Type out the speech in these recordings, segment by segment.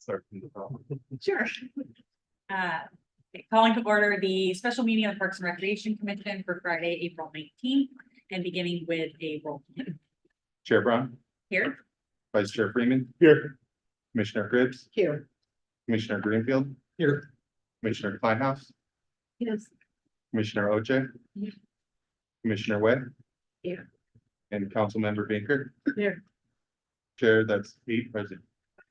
Start from the top. Sure. Calling to order the special meeting of the Parks and Recreation Commission for Friday, April 19th, and beginning with a roll call. Chair Brown, Here. Vice Chair Freeman. Here. Commissioner Cribbs, Here. Commissioner Greenfield. Here. Commissioner Kleinhouse, Yes. Commissioner Oche. Here. Commissioner Webb. Here. And Councilmember Baker. Here. Chair, that's 8 present.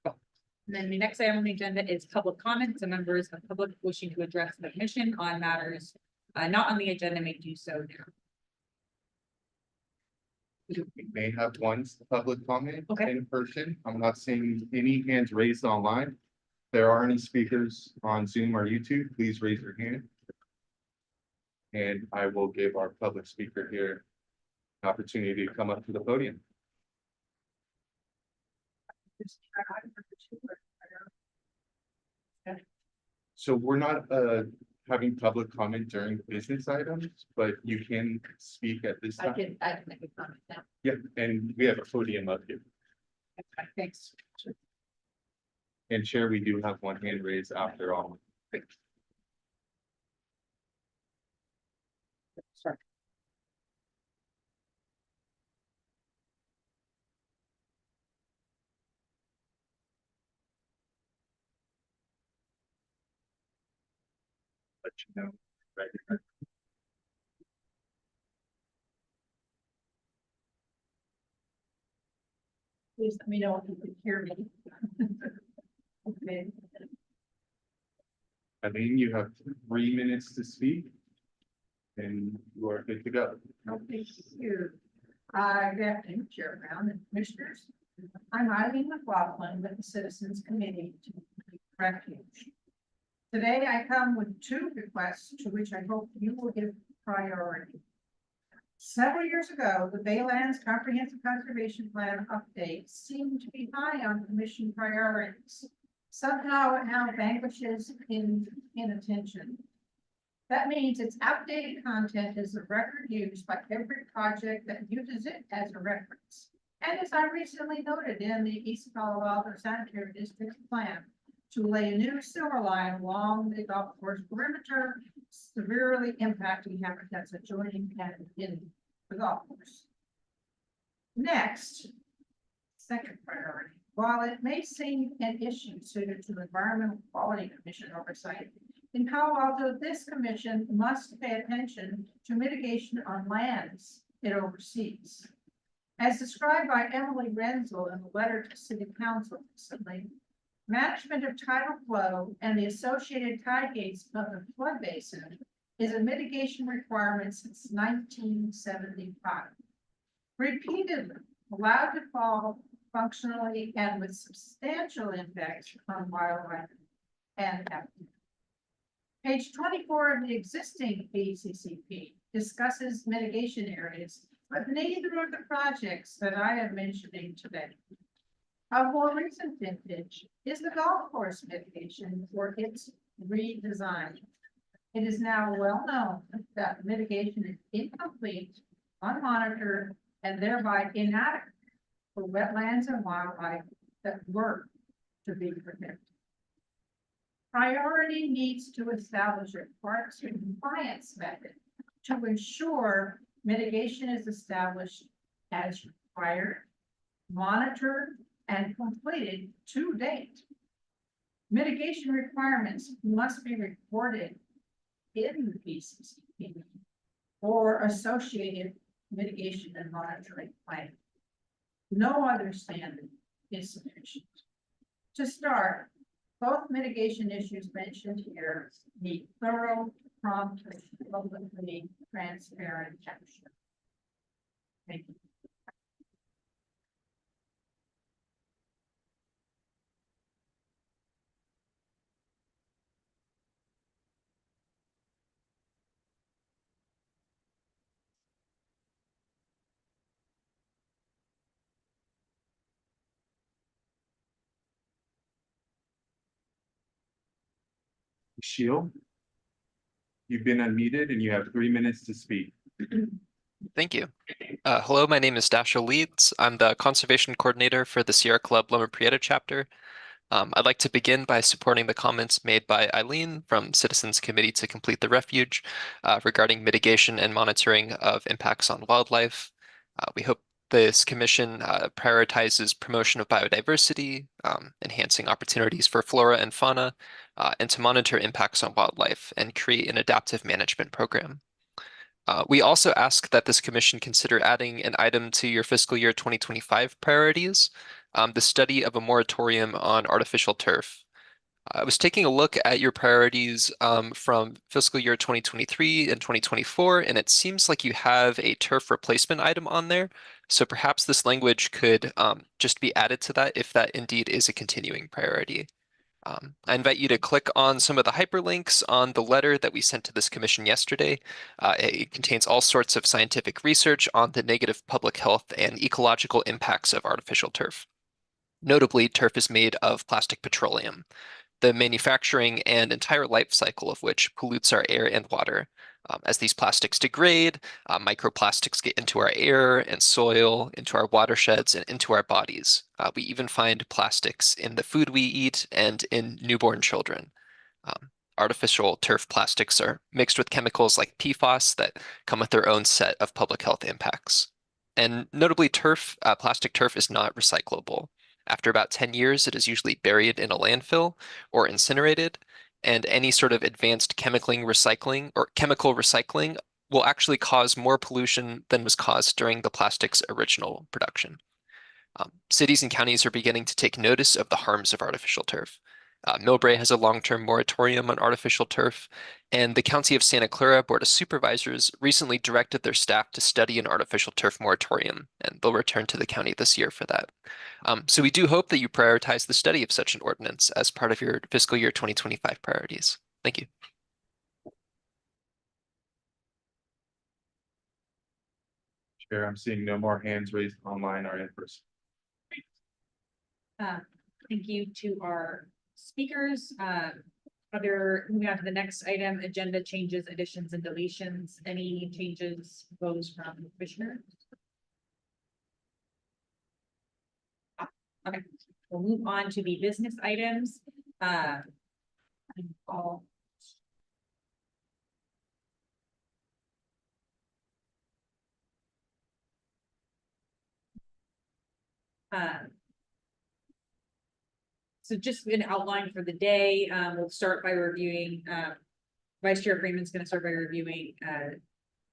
And then the next item on the agenda is public comments. So members of the public wishing to address the commission on matters not on the agenda may do so now. We may have one public comment Okay. in person. I'm not seeing any hands raised online. If there are any speakers on Zoom or YouTube, please raise your hand. And I will give our public speaker here an opportunity to come up to the podium. So we're not having public comment during business items, but you can speak at this time. I can make a comment now. Yeah, and we have a podium up here. Okay, thanks. And Chair, we do have one hand raised after all. Sorry. Let you know. Right. Please let me know if you can hear me. Okay. Eileen, you have 3 minutes to speak. And you are good to go. Thank you. Good afternoon, Chair Brown and Commissioners. I'm Eileen McLaughlin with the Citizens Committee to Refuge. Today I come with 2 requests to which I hope you will give priority. Several years ago, the Baylands Comprehensive Conservation Plan update seemed to be high on Commission priorities. Somehow it now vanquishes in attention. That means its outdated content is a record used by every project that uses it as a reference. And as I recently noted in the East Palo Alto Sanitary District plan, to lay a new sewer line along the golf course perimeter, severely impacting habitats adjoining and in the golf course. Next, second priority. While it may seem an issue suited to Environmental Quality Commission oversight, in Palo Alto, this commission must pay attention to mitigation on lands it oversees. As described by Emily Renzel in a letter to City Council recently, management of tidal flow and the associated tide gates of the flood basin is a mitigation requirement since 1975. Repeatedly allowed to fall functionally and with substantial impacts on wildlife and habitat. Page 24 of the existing ACCP discusses mitigation areas, but neither of the projects that I am mentioning today. Of more recent vintage is the golf course mitigation for its redesign. It is now well known that mitigation is incomplete, unmonitored, and thereby inadequate for wetlands and wildlife that were to be protected. Priority needs to establish a parks compliance method to ensure mitigation is established as required, monitored, and completed to date. Mitigation requirements must be reported in the PCCP or associated mitigation and monitoring plan. No other standard is sufficient. To start, both mitigation issues mentioned here need thorough, prompt, publicly transparent action. Thank you. Shield. You've been unmuted and you have 3 minutes to speak. Thank you. Hello, my name is Dasha Leeds. I'm the Conservation Coordinator for the Sierra Club Loma Prieta chapter. I'd like to begin by supporting the comments made by Eileen from Citizens Committee to Complete the Refuge regarding mitigation and monitoring of impacts on wildlife. We hope this commission prioritizes promotion of biodiversity, enhancing opportunities for flora and fauna, and to monitor impacts on wildlife and create an adaptive management program. We also ask that this commission consider adding an item to your fiscal year 2025 priorities, the study of a moratorium on artificial turf. I was taking a look at your priorities from fiscal year 2023 and 2024, and it seems like you have a turf replacement item on there. So perhaps this language could just be added to that if that indeed is a continuing priority. I invite you to click on some of the hyperlinks on the letter that we sent to this commission yesterday. It contains all sorts of scientific research on the negative public health and ecological impacts of artificial turf. Notably, turf is made of plastic petroleum, the manufacturing and entire life cycle of which pollutes our air and water. As these plastics degrade, microplastics get into our air and soil, into our watersheds, and into our bodies. We even find plastics in the food we eat and in newborn children. Artificial turf plastics are mixed with chemicals like PFAS that come with their own set of public health impacts. And notably, plastic turf is not recyclable. After about 10 years, it is usually buried in a landfill or incinerated, and any sort of advanced chemical recycling will actually cause more pollution than was caused during the plastic's original production. Cities and counties are beginning to take notice of the harms of artificial turf. Millbrae has a long-term moratorium on artificial turf, and the County of Santa Clara Board of Supervisors recently directed their staff to study an artificial turf moratorium, and they'll return to the county this year for that. So we do hope that you prioritize the study of such an ordinance as part of your fiscal year 2025 priorities. Thank you. Chair, I'm seeing no more hands raised online or in person. Thank you to our speakers. Moving on to the next item, agenda changes, additions, and deletions. Any changes proposed from the commissioner? Okay, we'll move on to the business items. So just an outline for the day, we'll start by reviewing, Vice Chair Freeman's going to start by reviewing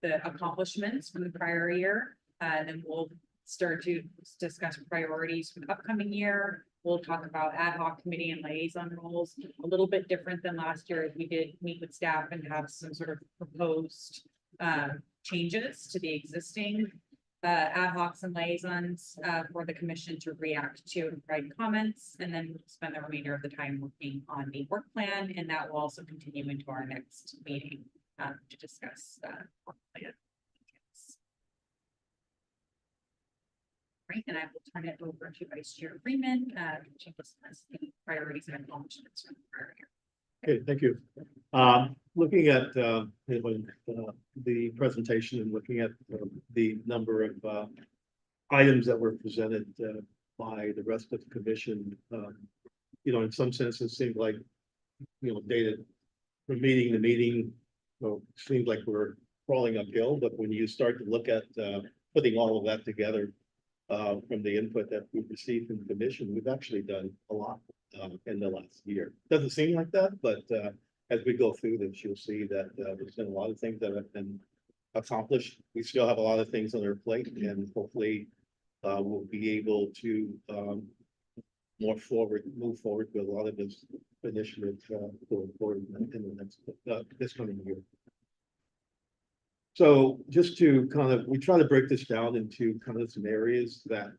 the accomplishments from the prior year. Then we'll start to discuss priorities for the upcoming year. We'll talk about ad hoc committee and liaison roles, a little bit different than last year. We did meet with staff and have some sort of proposed changes to the existing ad hocs and liaisons for the commission to react to and provide comments, and then we'll spend the remainder of the time working on the work plan, and that will also continue into our next meeting to discuss work plan. Right, and I will turn it over to Vice Chair Freeman to discuss the priorities and accomplishments from the prior year. Okay, thank you. Looking at the presentation and looking at the number of items that were presented by the rest of the commission, in some sense, it seemed like, dated from meeting to meeting, it seemed like we're crawling uphill. But when you start to look at putting all of that together from the input that we've received from the commission, we've actually done a lot in the last year. Doesn't seem like that, but as we go through this, you'll see that there's been a lot of things that have been accomplished. We still have a lot of things on our plate, and hopefully we'll be able to move forward with a lot of this initiatives going forward in the next this coming year. So just to we try to break this down into some areas that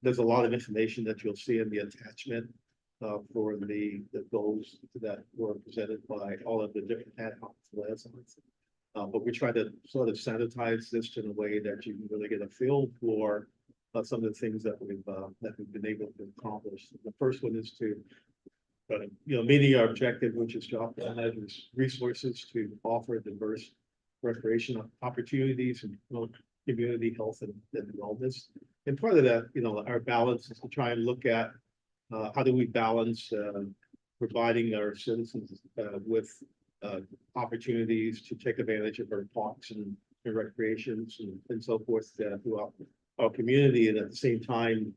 there's a lot of information that you'll see in the attachment for the goals that were presented by all of the different ad hoc liaisons. But we try to sort of sanitize this in a way that you can really get a feel for some of the things that we've been able to accomplish. The first one is to meeting our objective, which is to optimize resources to offer diverse recreation opportunities and community health and wellness. And part of that, our balance is to try and look at how do we balance, providing our citizens, with, opportunities to take advantage of our parks and recreations and so forth, throughout our community, and at the same time,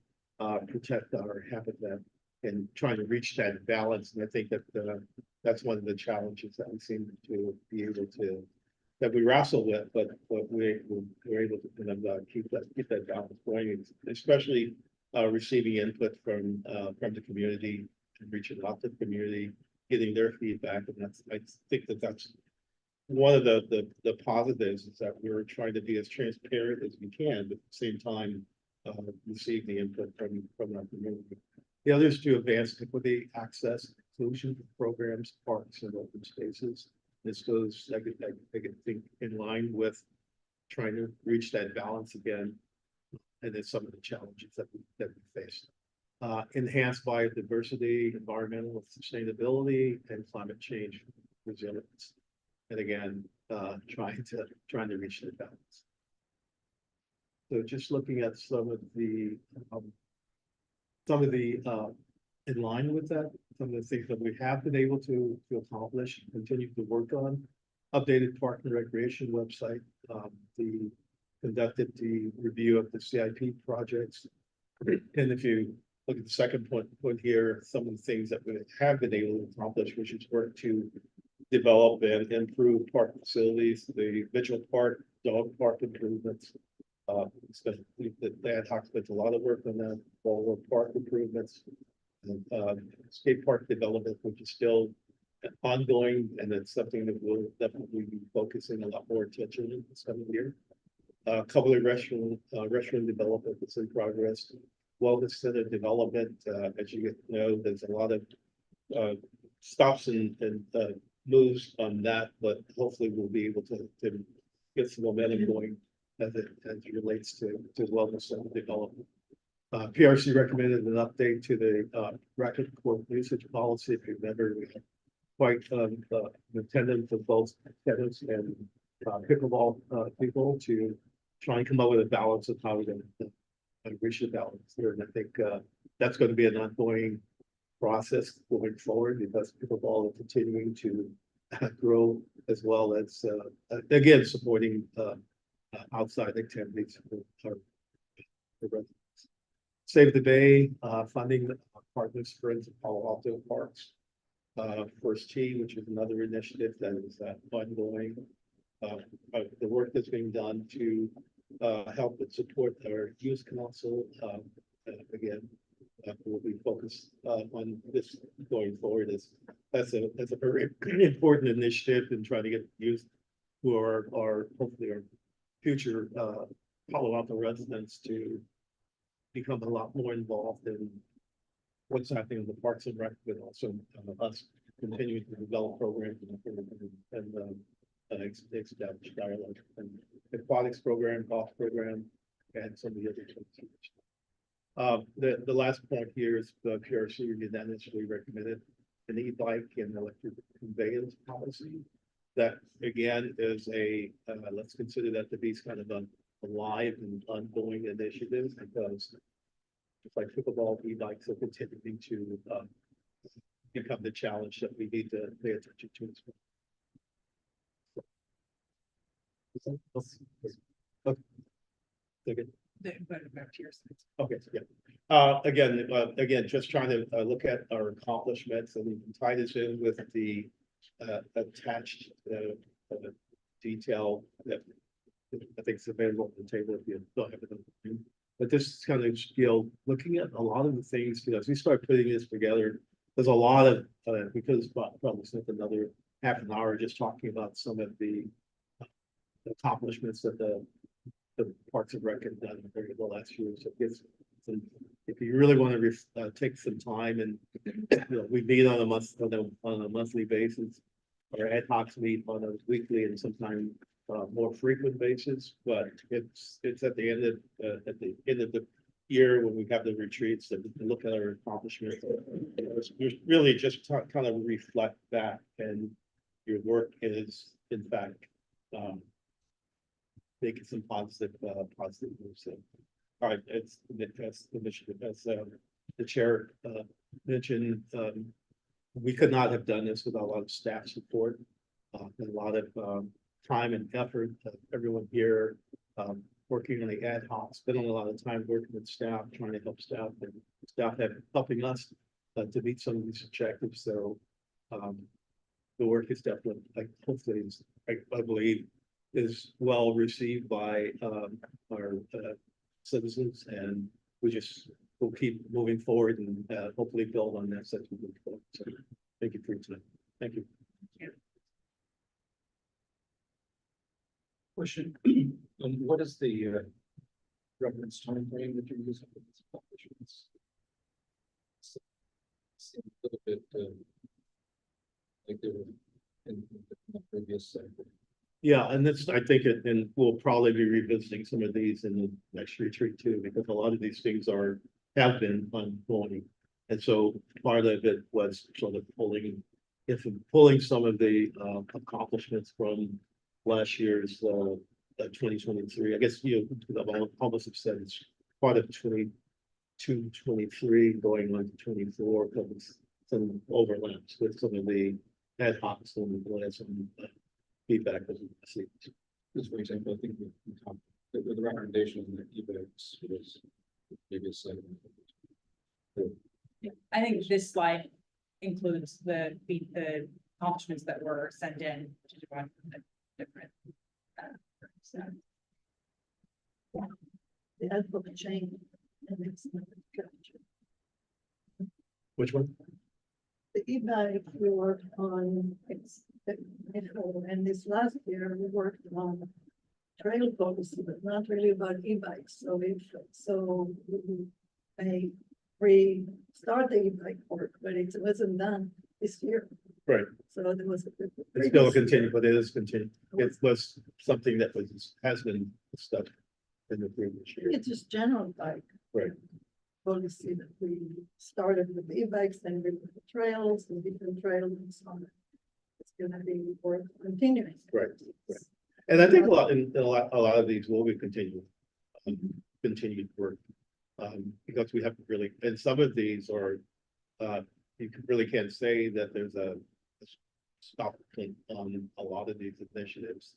protect our habitat and trying to reach that balance. And I think that, that's one of the challenges that we seem to be able to, that we wrestle with, but we're able to kind of, keep that balance going, especially, receiving input from the community and reaching out to the community, getting their feedback. And that's, I think that that's one of the positives, is that we're trying to be as transparent as we can, but at the same time, receive the input from our community. The others to advance equity, access, inclusion programs, parks and open spaces. This goes, I think, in line with trying to reach that balance again. And then some of the challenges that we face. Enhanced biodiversity, environmental sustainability, and climate change resilience. And again, trying to reach that balance. So just looking at some of the in line with that, some of the things that we have been able to accomplish, continue to work on. Updated park and recreation website, conducted the review of the CIP projects. And if you look at the second point here, some of the things that we have been able to accomplish, which is work to develop and improve park facilities, the Mitchell Park, dog park improvements. The ad hoc spent a lot of work on that, all the park improvements. And, skate park development, which is still ongoing, and it's something that we'll definitely be focusing a lot more attention in this coming year. Couple of restaurant development that's in progress. Wellness center development, as you know, there's a lot of stops and moves on that, but hopefully we'll be able to get some momentum going as it relates to wellness center development. PRC recommended an update to the racket court usage policy. If you remember, we had quite an attendance of both tenants and pickleball people to try and come up with a balance of how we're going to reach the balance here. And I think that's going to be an ongoing process going forward, because pickleball is continuing to grow, as well as again supporting outside activities for our residents. Save the Bay, funding partners, friends of Palo Alto Parks. First Tee, which is another initiative that is ongoing. The work that's being done to help and support our youth council. Again, we'll be focused on this going forward. That's a very important initiative in trying to get youth who are hopefully our future Palo Alto residents to become a lot more involved in what's happening in the Parks and Rec, but also us continuing to develop programs and establish dialogue and aquatics program, golf program, and some of the other things. The last point here is the PRC unanimously recommended an e-bike and electric conveyance policy. That again is let's consider that to be kind of a live and ongoing initiative, because just like pickleball, e-bikes are continuing to become the challenge that we need to pay attention to as well. Okay. Okay, yeah. Again, just trying to look at our accomplishments, and we can tie this in with the attached detail that I think is available on the table if you don't have it. But this is kind of, looking at a lot of the things, as we start putting this together, there's a lot of, because probably spent another half an hour just talking about some of the accomplishments that the Parks and Rec have done during the last year. So if you really want to take some time, and we meet on a monthly basis, or ad hocs meet on a weekly and sometimes more frequent basis. But it's at the end of the year when we have the retreats that we can look at our accomplishments. It's really just kind of reflect back, and your work is in fact making some positive moves. So, all right, that's the initiative. As the chair, mentioned, we could not have done this without a lot of staff support. And a lot of, time and effort, everyone here, working on the ad hoc, spending a lot of time working with staff, trying to help staff and staff have helping us to meet some of these objectives. So the work is definitely, like, hopefully, I believe, is well received by our citizens, and we'll keep moving forward and hopefully build on this as we move forward. So thank you for your time. Thank you. Question, what is the reference time frame that you're using for these accomplishments? Seems a little bit like they were in the previous cycle. Yeah, and that's, I think, and we'll probably be revisiting some of these in the next retreat too, because a lot of these things have been ongoing. And so part of it was sort of pulling some of the accomplishments from last year's 2023. I guess, I've almost have said it's part of 22, 23 going on to 24, because some overlaps with some of the ad hocs and some feedback that we received. Just for example, I think the recommendation in the e-books was maybe a second. I think this slide includes the accomplishments that were sent in to divide the different. So. That's what the change. Which one? The e-bike we worked on, and this last year we worked on trail policy, but not really about e-bikes. So I restart the e-bike work, but it wasn't done this year. Right. So there was. It's still continuing, but it is continuing. It was something that has been stuck in the previous year. It's just general bike. Right. Policy that we started with the e-bikes, then with the trails, and different trails and so on. It's gonna be worth continuing. Right. And I think a lot of these will be continued work. Because we have to really, and some of these are, you really can't say that there's a stop on a lot of these initiatives.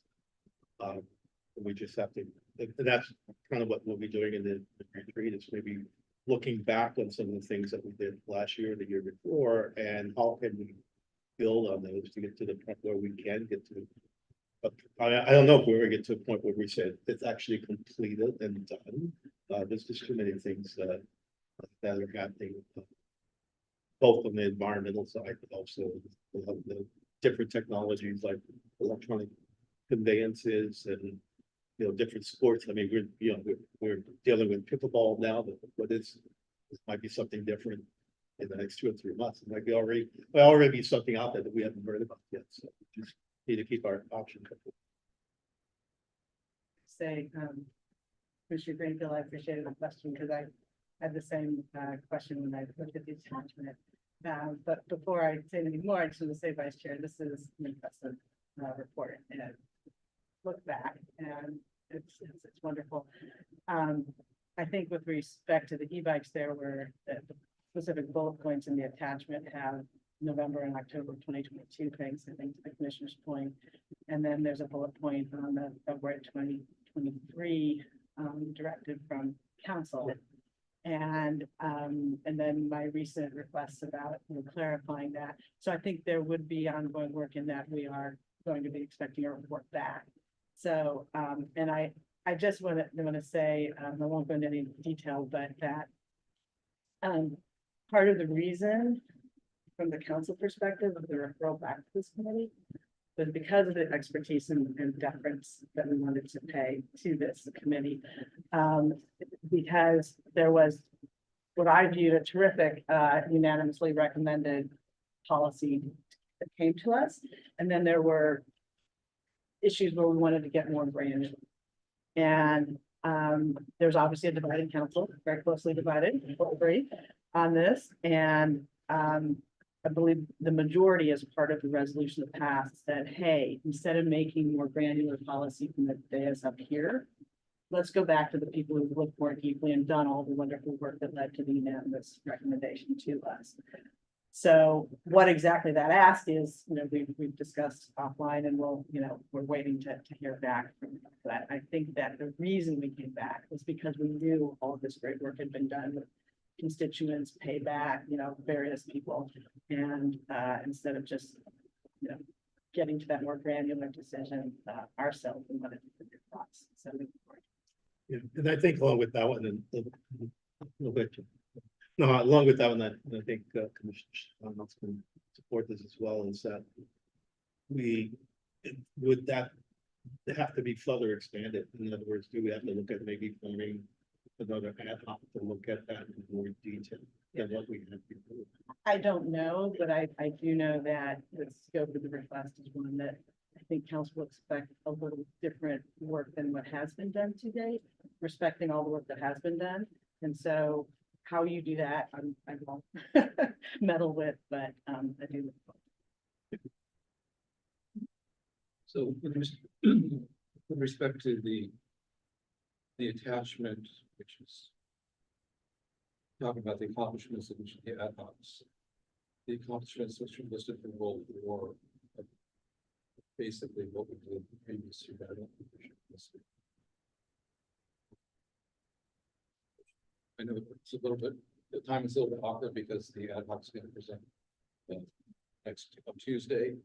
We just have to, and that's kind of what we'll be doing in the retreat, is maybe looking back on some of the things that we did last year, the year before, and how can we build on those to get to the point where we can get to. But I don't know if we ever get to a point where we said it's actually completed and done. There's just too many things that are happening, both on the environmental side, but also the different technologies like electronic conveyances and different sports. I mean, we're dealing with pickleball now, but this might be something different in the next 2 or 3 months. It might be already be something out there that we haven't heard about yet. So we just need to keep our options open. Say, Commissioner Greenfield, I appreciated the question because I had the same question when I looked at the attachment. But before I say anything more, I just want to say, Vice Chair, this is an impressive report. And look back, and it's wonderful. I think with respect to the e-bikes, there were the specific bullet points in the attachment have November and October 2022 things, I think, to the commissioner's point. And then there's a bullet point on the February 2023 directive from council. And then my recent requests about clarifying that. So I think there would be ongoing work in that. We are going to be expecting a report back. So, and I just want to say, I won't go into any detail, but that part of the reason from the council perspective of the referral back to this committee was because of the expertise and deference that we wanted to pay to this committee. Because there was what I viewed a terrific unanimously recommended policy that came to us. And then there were issues where we wanted to get more granular. And there's obviously a divided council, very closely divided, we'll agree on this. And I believe the majority, as part of the resolution that passed, said, hey, instead of making more granular policy from the dais up here, let's go back to the people who've looked more deeply and done all the wonderful work that led to the unanimous recommendation to us. So what exactly that ask is, we've discussed offline and we're waiting to hear back from that. I think that the reason we came back was because we knew all of this great work had been done with constituents, payback, various people. And instead of just, getting to that more granular decision ourselves, we wanted to put your thoughts. So Yeah, and I think along with that one, and no, along with that one, I think Commissioner Thomas can support this as well, is that would that have to be further expanded? In other words, do we have to look at maybe forming another ad hoc to look at that in more detail than what we had before? I don't know, but I do know that the scope of the request is one that I think council will expect a little different work than what has been done to date, respecting all the work that has been done. And so how you do that, I won't meddle with, but I do. look forward. So with respect to the attachment, which is talking about the accomplishments of each of the ad hocs, the accomplishments which are listed for role 4, are basically what we did the previous year. I don't think we should miss it. I know it's a little bit, the time is a little bit awkward because the ad hoc is going to present next on Tuesday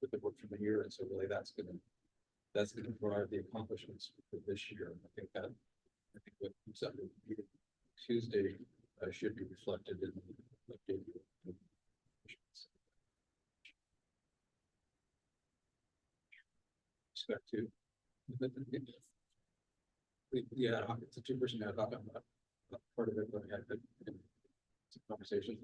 with the work from the year, and so really that's going to provide the accomplishments for this year. I think what something Tuesday should be reflected in the updated. Respect to yeah, it's a 2-person ad hoc. I'm not part of it, but I had some conversations.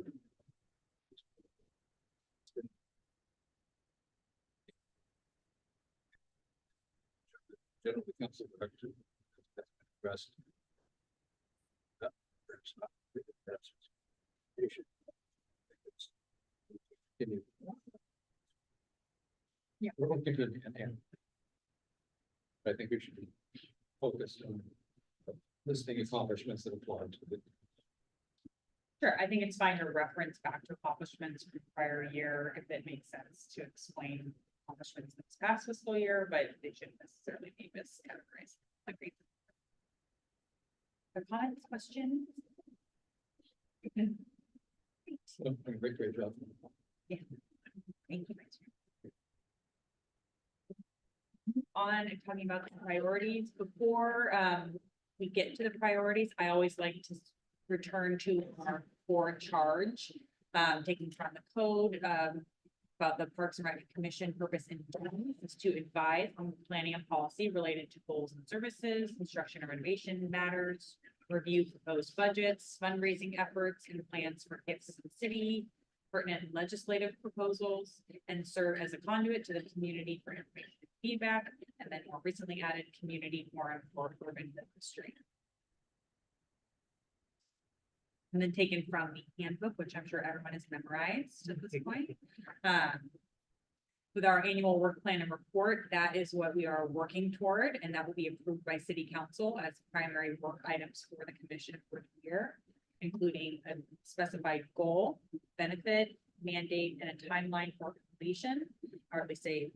General council director addressed that there's not yeah, we're going to good and I think we should be focused on listing accomplishments that apply to the. Sure, I think it's fine to reference back to accomplishments from the prior year if it makes sense to explain accomplishments this past fiscal year, but they shouldn't necessarily be miscategorized. Agreed. The comments, questions? Great job. Yeah. Thank you. On talking about the priorities, before we get to the priorities, I always like to return to our core charge, taking from the code about the Parks and Rec Commission purpose and intent is to advise on planning and policy related to goals and services, construction and renovation matters, review proposed budgets, fundraising efforts, and plans for gifts in the city, pertinent legislative proposals, and serve as a conduit to the community for information and feedback, and then more recently added community forum for urban industry. And then taken from the handbook, which I'm sure everyone has memorized at this point. With our annual work plan and report, that is what we are working toward, and that will be approved by City Council as primary work items for the commission for the year, including a specified goal, benefit, mandate, and a timeline for completion, or at least a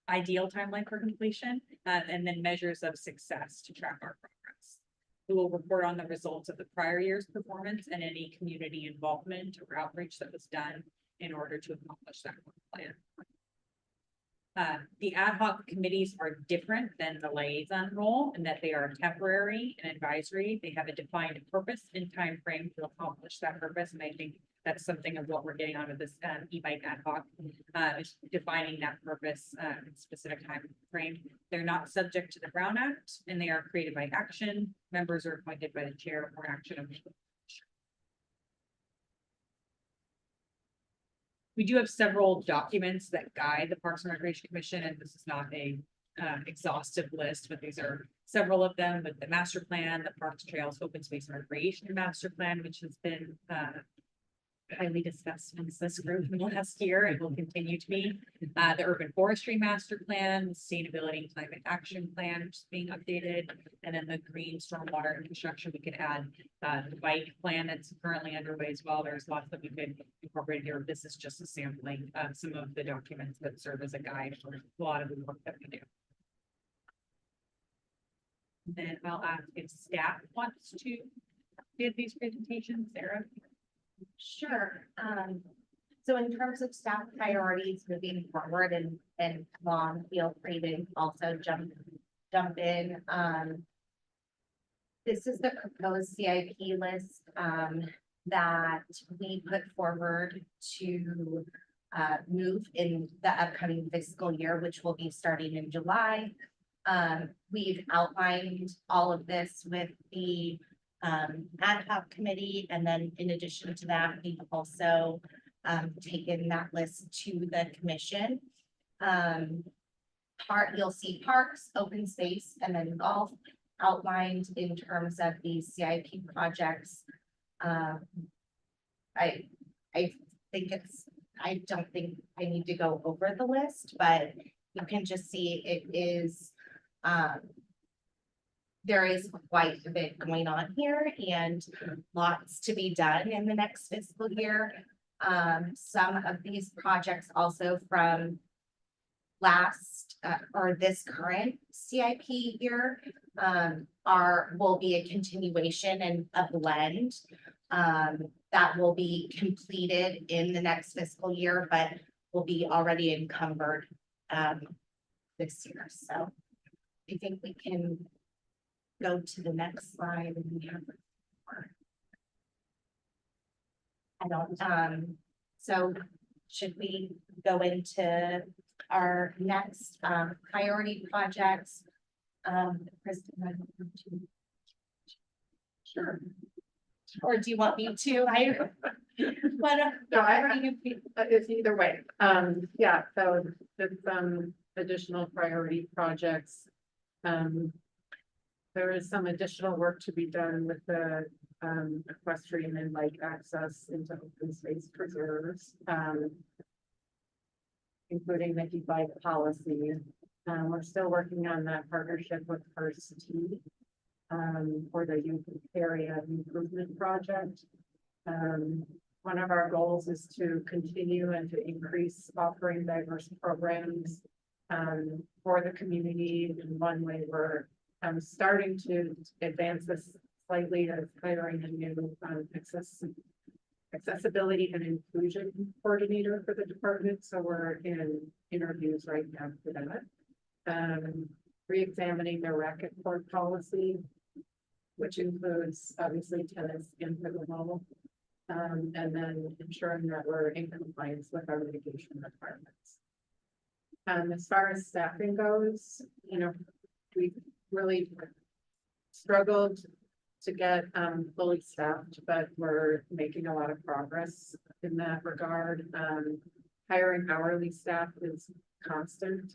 ideal timeline for completion, and then measures of success to track our progress. We will report on the results of the prior year's performance and any community involvement or outreach that was done in order to accomplish that plan. The ad hoc committees are different than the liaison role in that they are temporary and advisory. They have a defined purpose and time frame to accomplish that purpose. And I think that's something of what we're getting out of this e-bike ad hoc, is defining that purpose in specific time frame. They're not subject to the Brown Act, and they are created by action. Members are appointed by the chair or action of the commission. We do have several documents that guide the Parks and Recreation Commission, and this is not a exhaustive list, but these are several of them with the master plan, the Parks, Trails, Open Space and Recreation Master Plan, which has been highly discussed amongst this group in the last year and will continue to be. The urban forestry master plan, sustainability and climate action plan, which is being updated, and then the green stormwater infrastructure, we could add the bike plan that's currently underway as well. There's lots that we could incorporate here. This is just a sampling of some of the documents that serve as a guide for a lot of the work that we do. Then I'll ask if staff wants to give these presentations, Sarah. Sure. So in terms of staff priorities moving forward and Long, feel free to also jump in. This is the proposed CIP list that we put forward to move in the upcoming fiscal year, which will be starting in July. We've outlined all of this with the ad hoc committee, and then in addition to that, we've also taken that list to the commission. You'll see parks, open space, and then golf outlined in terms of these CIP projects. I don't think I need to go over the list, but you can just see it is there is quite a bit going on here and lots to be done in the next fiscal year. Some of these projects also from last or this current CIP year will be a continuation and a blend that will be completed in the next fiscal year, but will be already encumbered this year. So I think we can go to the next slide and we have. So should we go into our next priority projects? Kristen, I don't know to- Sure. Or do you want me to? It's either way. Yeah, so there's some additional priority projects. There is some additional work to be done with the equestrian and bike access into open space preserves, including the e-bike policy. We're still working on that partnership with First T for the youth area improvement project. One of our goals is to continue and to increase offering diverse programs for the community. In one way, we're starting to advance this slightly as hiring a new accessibility and inclusion coordinator for the department. So we're in interviews right now for that. Re-examining the racquetball policy, which includes obviously tennis and pickleball, and then ensuring that we're in compliance with our mitigation requirements. As far as staffing goes, we really struggled to get fully staffed, but we're making a lot of progress in that regard. Hiring hourly staff is constant.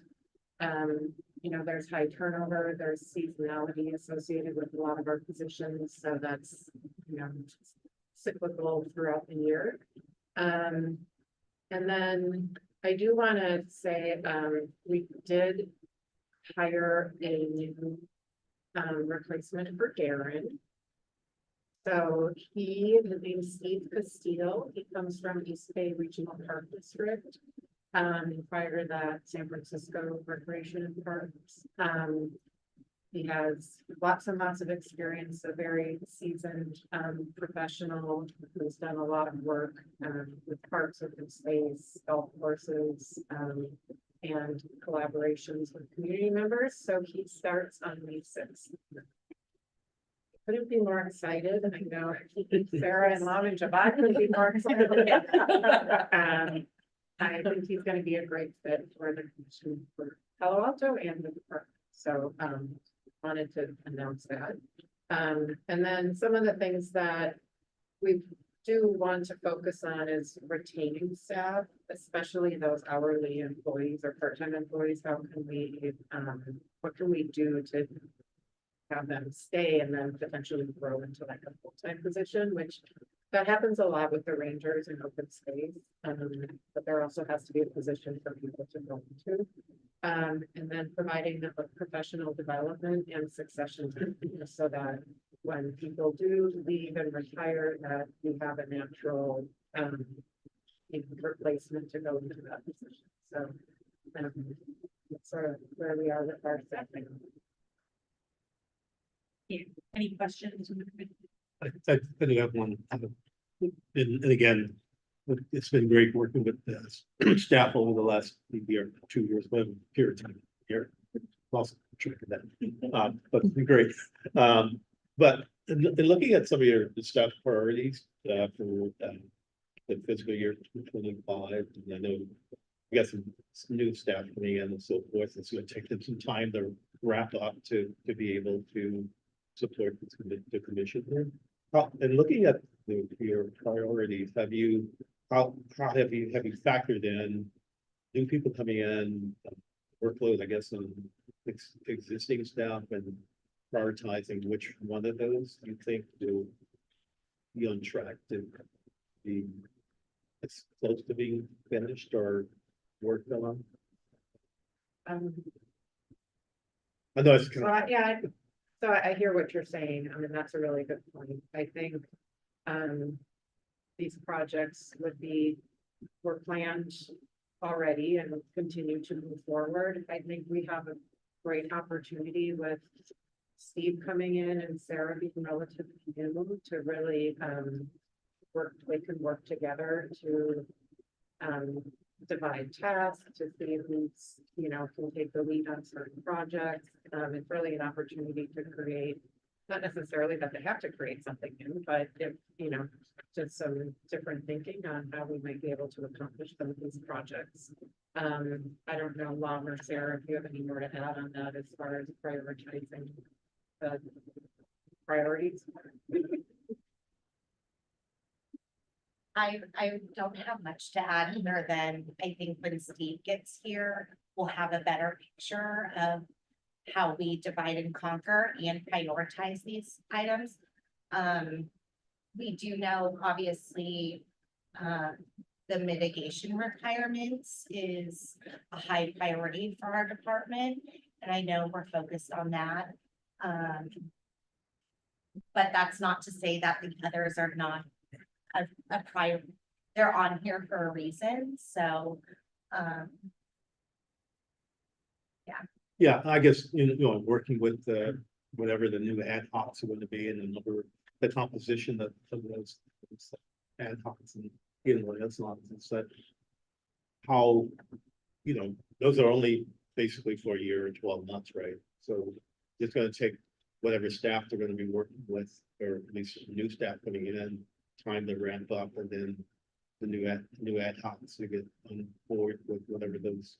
There's high turnover, there's seasonality associated with a lot of our positions, so that's cyclical throughout the year. And then I do want to say we did hire a new replacement for Darren. So his name is Steve Castillo. He comes from East Bay Regional Park District. Prior to that, San Francisco Recreation and Parks. He has lots and lots of experience, a very seasoned professional who's done a lot of work with parks, open space, golf courses, and collaborations with community members. So he starts on May 6th. Couldn't be more excited. I know Sarah and Mom and Javad could be more excited. I think he's going to be a great fit for the commission for Palo Alto and the department. So wanted to announce that. And then some of the things that we do want to focus on is retaining staff, especially those hourly employees or part-time employees. How can we, what can we do to have them stay and then potentially grow into like a full-time position, which That happens a lot with the rangers in open space, but there also has to be a position for people to go into. And then providing them with professional development and succession, so that when people do leave and retire, that you have a natural, replacement to go into that position. So, that's sort of where we are with our staffing. Any questions? I do have one. And again, it's been great working with the staff over the last year, 2 years, but period of time here. Lost track of that. But it's been great. But in looking at some of your staff priorities for the fiscal year 2025, and I know we got some new staff coming in and so forth. It's going to take them some time to wrap up to be able to support the commission here. And looking at your priorities, how have you factored in new people coming in, workload, I guess, on existing staff, and prioritizing which one of those you think will be on track to be as close to being finished or worked on? I know it's kind of. Yeah, so I hear what you're saying. I mean, that's a really good point. I think these projects were planned already and will continue to move forward. I think we have a great opportunity with Steve coming in and Sarah being relatively new to really they can work together to divide tasks, to see who's, can take the lead on certain projects. It's really an opportunity to create, not necessarily that they have to create something new, but if, just some different thinking on how we might be able to accomplish some of these projects. I don't know, Lon or Sarah, if you have any more to add on that as far as prioritizing the priorities. I don't have much to add other than I think when Steve gets here, we'll have a better picture of how we divide and conquer and prioritize these items. We do know, obviously, the mitigation requirements is a high priority for our department, and I know we're focused on that. But that's not to say that the others are not a prior, they're on here for a reason, so Yeah, I guess, working with whatever the new ad hocs are going to be, and the composition of those ad hocs, and that's not, it's that how, those are only basically for a year and 12 months, right? So it's going to take whatever staff they're going to be working with, or at least new staff coming in, time to ramp up, and then the new ad hocs to get on board with whatever those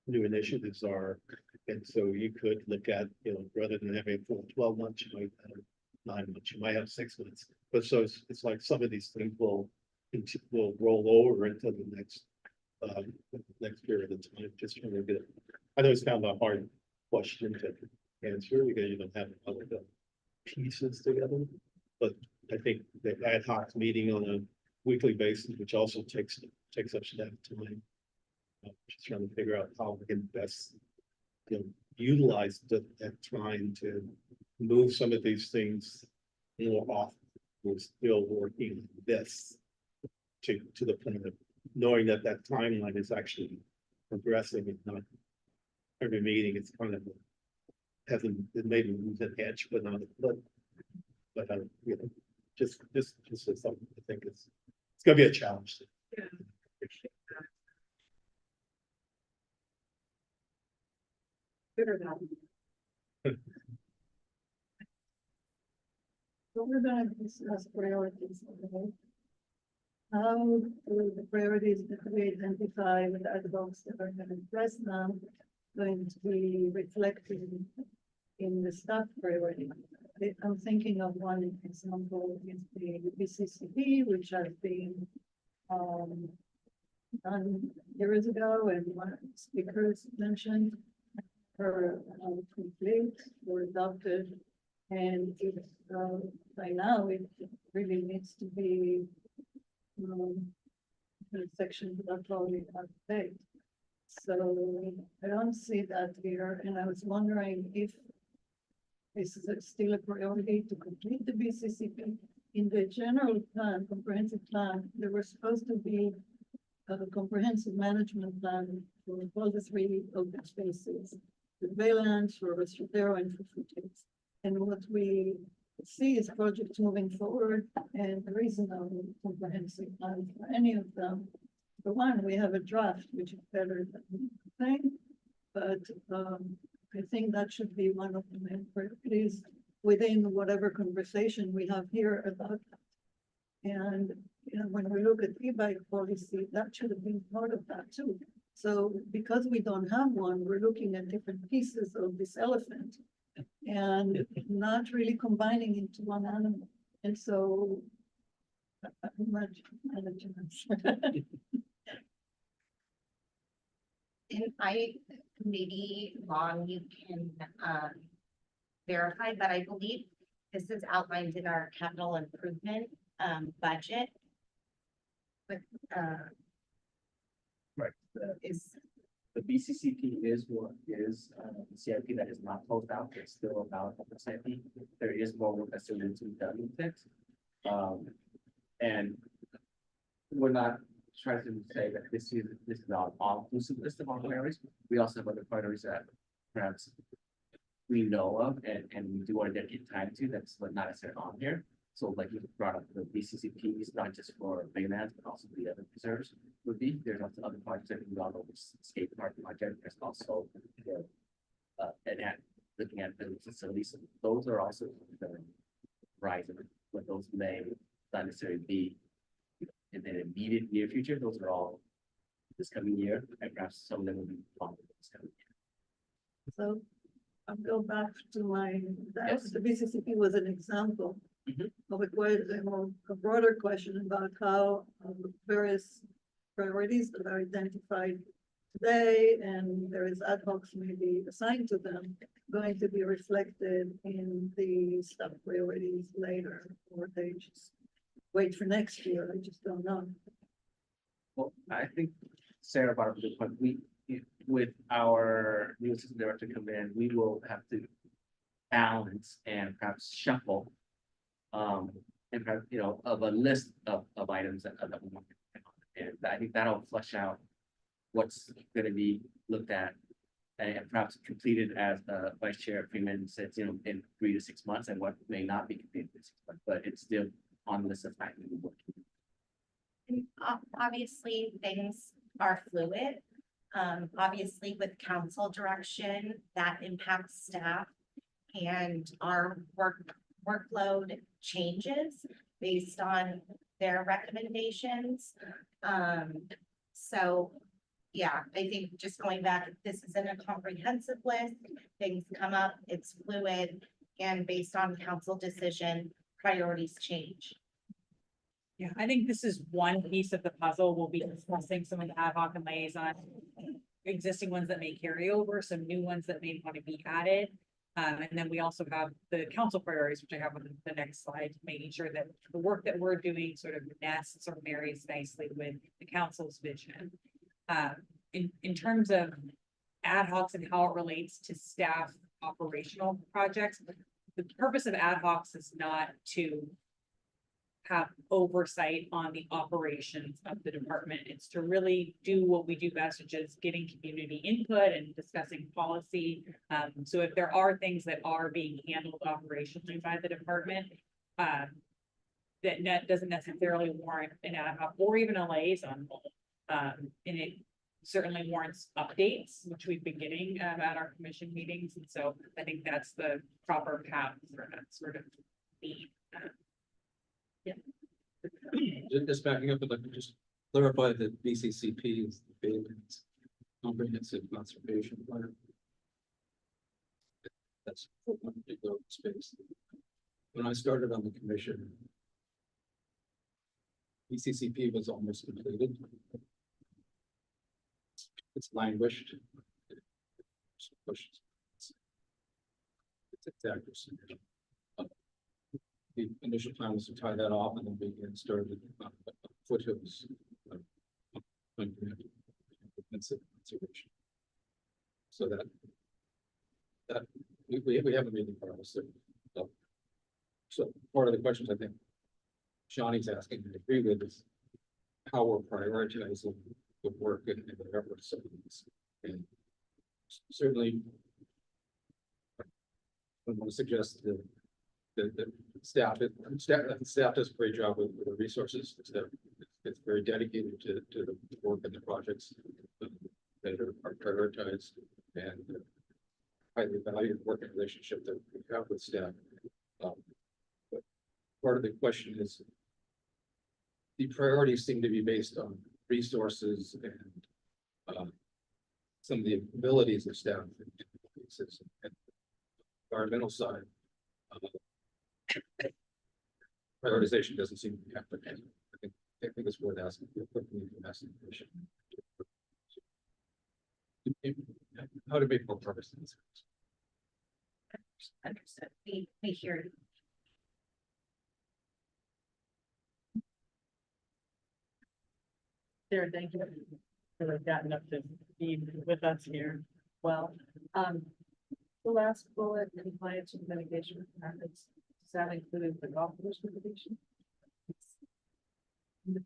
new initiatives are. And so you could look at, rather than having a full 12 months, you might have 9 months, you might have 6 months. But so it's like some of these things will roll over into the next period of time. Just trying to get it. I know it's kind of a hard question to answer because you don't have all of the pieces together. But I think the ad hoc meeting on a weekly basis, which also takes up staff time. Just trying to figure out how we can best, utilize that time to move some of these things more off. We're still working on this to the point of knowing that timeline is actually progressing. It's not every meeting. It's kind of hasn't maybe moved an edge, but not just as something I think it's gonna be a challenge. Yeah. Good or not? So we're gonna discuss priorities. Okay? How do the priorities that we identify with the adults that are going to address them going to be reflected in the staff priority? I'm thinking of one example is the BCCP, which has been done years ago, and one of the speakers mentioned her complete or adopted And if, by now, it really needs to be, the section that probably update. So I don't see that here, and I was wondering if this is still a priority to complete the BCCP. In the general plan, comprehensive plan, there was supposed to be a comprehensive management plan for all the three open spaces, the Baylands, for Restotero, and for Foothills. And what we see is projects moving forward, and there is no comprehensive plan for any of them. For one, we have a draft, which is better than nothing, but I think that should be one of the main priorities within whatever conversation we have here about that. And you know, when we look at e-bike policy, that should have been part of that too. So because we don't have one, we're looking at different pieces of this elephant and not really combining into one animal. And so And maybe Long, you can verify, but I believe this is outlined in our capital improvement budget. But Right. is, The BCCP is what is, the CIP that is not closed out, it's still about the CIP. There is more work that's still need to be done with it. And we're not trying to say that this is not all inclusive list of all priorities. We also have other priorities that perhaps we know of and we do want to dedicate time to, that's not necessarily on here. So like you brought up the BCCPs, not just for Baylands, but also the other preserves would be. There's also other projects that we don't know, skate park project. There's also the and at looking at the facilities. Those are also the horizon, but those may not necessarily be in the immediate near future. Those are all this coming year, and perhaps some of them will be longer this coming year. So I'll go back to my, Yes. the BCCP was an example of a broader question about how various priorities that are identified today and there is ad hocs maybe assigned to them going to be reflected in the sub priorities later, or they just wait for next year. I just don't know. Well, I think Sarah brought up a good point. With our new assistant director come in, we will have to balance and perhaps shuffle. And perhaps, you know, of a list of items that we want. And I think that'll flesh out what's gonna be looked at and perhaps completed as Vice Chair Freeman says, you know, in 3 to 6 months, and what may not be completed in 6 months, but it's still on the list of items we're working on. and obviously, things are fluid. Obviously, with council direction, that impacts staff and our workload changes based on their recommendations. So, yeah, I think just going back, this isn't a comprehensive list, things come up, it's fluid, and based on council decision, priorities change. Yeah, I think this is one piece of the puzzle. We'll be discussing some of the ad hoc and liaison, existing ones that may carry over, some new ones that may want to be added. And then we also have the council priorities, which I have on the next slide, making sure that the work that we're doing sort of nests or marries nicely with the council's vision. In terms of ad hocs and how it relates to staff operational projects, the purpose of ad hocs is not to have oversight on the operations of the department. It's to really do what we do best, which is getting community input and discussing policy. So if there are things that are being handled operationally by the department, that doesn't necessarily warrant an ad hoc or even a liaison role. And it certainly warrants updates, which we've been getting at our commission meetings. And so I think that's the proper path for that sort of need. Just backing up, I'd like to just clarify that BCCP is the Baylands Comprehensive Conservation Plan. That's one particular space. When I started on the commission, BCCP was almost completed. It's languished. It's exactly. the initial plan was to tie that off and then begin started foothills. Consideration. So that we haven't made any progress there. So part of the questions I think Shawnee's asking, and I agree with, is how we're prioritizing the work and the efforts of these. And certainly I want to suggest that the staff does a great job with the resources. It's very dedicated to the work and the projects that are prioritized, and highly valued working relationship that we have with staff. But part of the question is the priorities seem to be based on resources and some of the abilities of staff and environmental side. Prioritization doesn't seem to be happening. I think it's worth asking. How to make more progress in this. Understood. We hear you. Sarah, thank you for gotten up to speed with us here. Well, the last bullet, compliance with mitigation methods, does that include the golf course mitigation?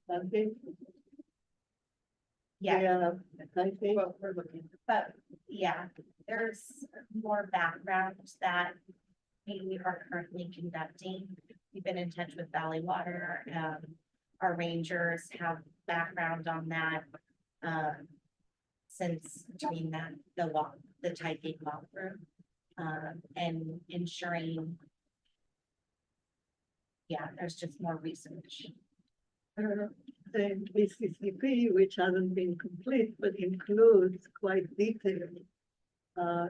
Okay. Yeah, I think. what we're looking, but yeah, there's more background that we are currently conducting. We've been in touch with Valley Water. Our rangers have background on that. Since doing that, the typing walkthrough, and ensuring. Yeah, there's just more research. The BCCP, which hasn't been complete, but includes quite detailed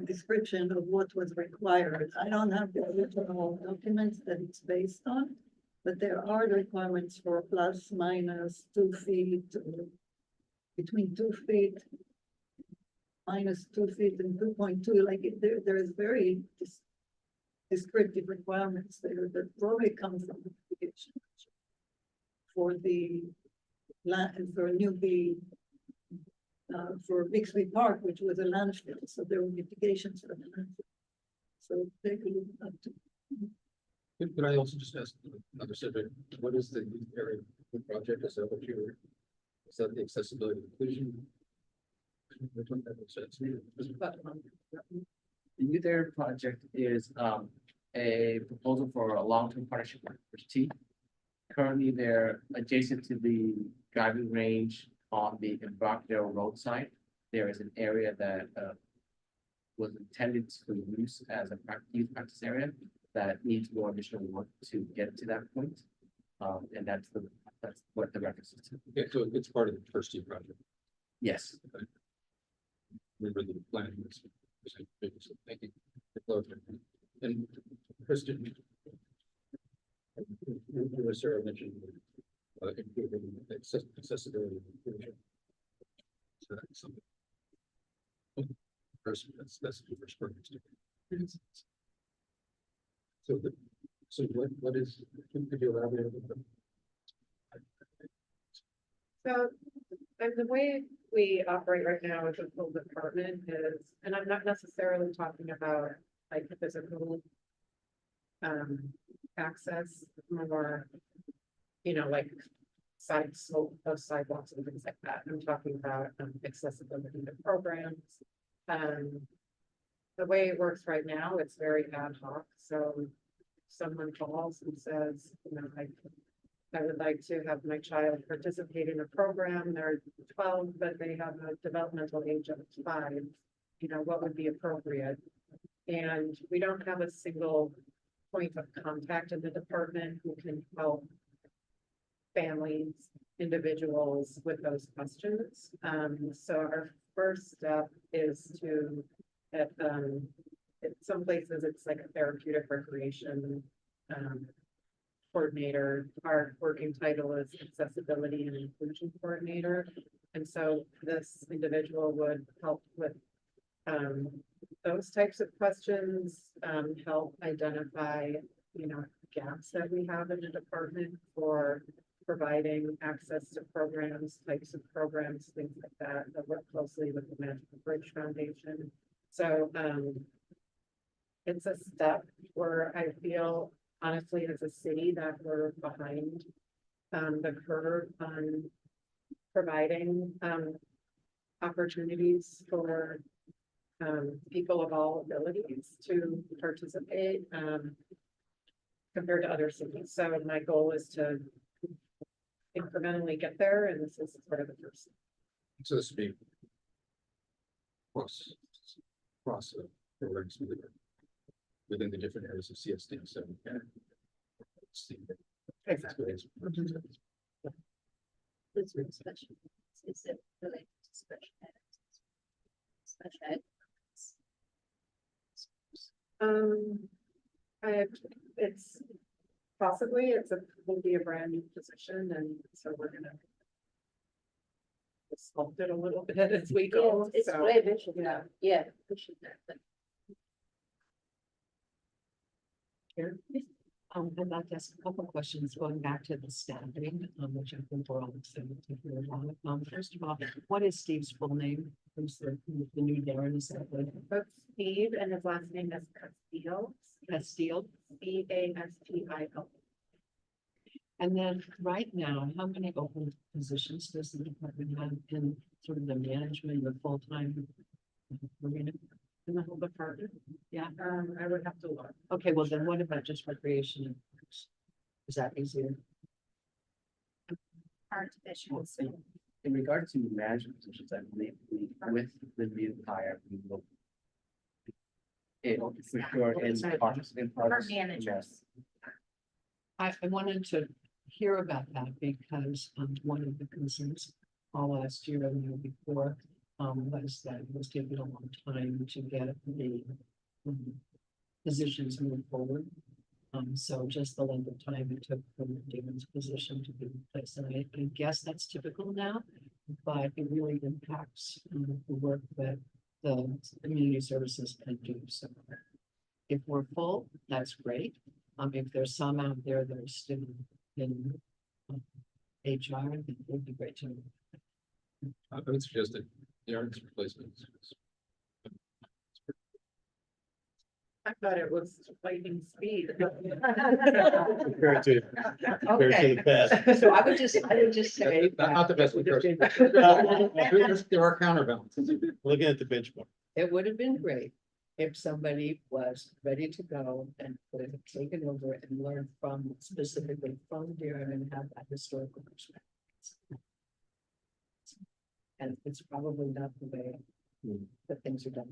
description of what was required. I don't have the original documents that it's based on, but there are requirements for plus minus 2 feet, between 2 feet, minus 2 feet and 2.2. Like there is very descriptive requirements there that probably come from the application for the land for Newbie, for Bixby Park, which was a landfill, so there were mitigations for the landfill. So take a look at that. Could I also just ask another subject? What is the youth area project? Is that what you're? Is that the accessibility inclusion? The youth area project is a proposal for a long-term partnership with T. Currently, they're adjacent to the driving range on the Embarcadero roadside. There is an area that was intended for use as a youth practice area that needs more additional work to get to that point. And that's what the reference is to. Okay, so it's part of the first year project. Yes. Remember the plan was. Thank you. And Kristen. Sarah mentioned improving accessibility. So that's something. First, that's the first part. So what is, could you elaborate a little bit? So, and the way we operate right now as a full department is, and I'm not necessarily talking about like physical access, more, like side slope of sidewalks and things like that. I'm talking about accessibility to programs. The way it works right now, it's very ad hoc. So someone calls and says, I would like to have my child participate in a program. They're 12, but they have a developmental age of 5. What would be appropriate? And we don't have a single point of contact in the department who can help families, individuals with those questions. So our first step is to, at some places, it's like a therapeutic recreation coordinator. Our working title is accessibility and inclusion coordinator. And so this individual would help with those types of questions, help identify, gaps that we have in the department for providing access to programs, types of programs, things like that, that work closely with the Magical Bridge Foundation. So, it's a step where I feel honestly as a city that we're behind the curve on providing opportunities for people of all abilities to participate compared to other cities. So my goal is to incrementally get there, and this is sort of the first. So this would be cross the programs within the different areas of CSD, so. Yeah. See. Exactly. This is special. Is it related to special ed? Special ed. It's possibly, will be a brand new position, and so we're gonna sculpt it a little bit as we go. It's So, great, we should, yeah. yeah, we should. I'd like to ask a couple questions going back to the staffing, which I think we're all excited to hear about. First of all, what is Steve's full name? Who's the new Darren? Is that good? But Steve, and his last name is Castillo, Castile? Castil. And then right now, how many open positions does the department have in sort of the management, the full-time? Arena? In the whole department. Yeah. I would have to look. Okay, well then what about just recreation and parks? Is that easier? Our divisions. In regard to management positions, I believe with the new hire, we will. It for sure in parks and For parks. managers. I wanted to hear about that because one of the concerns all last year and the year before was that it was taking a long time to get the positions moved forward. So just the length of time it took for Damon's position to be replaced. And I guess that's typical now, but it really impacts the work that the community services can do. So if we're full, that's great. If there's some out there that are still in HR, I think it would be great to. I would suggest that Darren's replacement. I thought it was lightning speed. Compared to the past. So I would just say. Not the best. There are counterbalances. Looking at the benchmark. It would have been great if somebody was ready to go and could have taken over and learned from specifically from Darren and have that historical perspective. And it's probably not the way that things are done.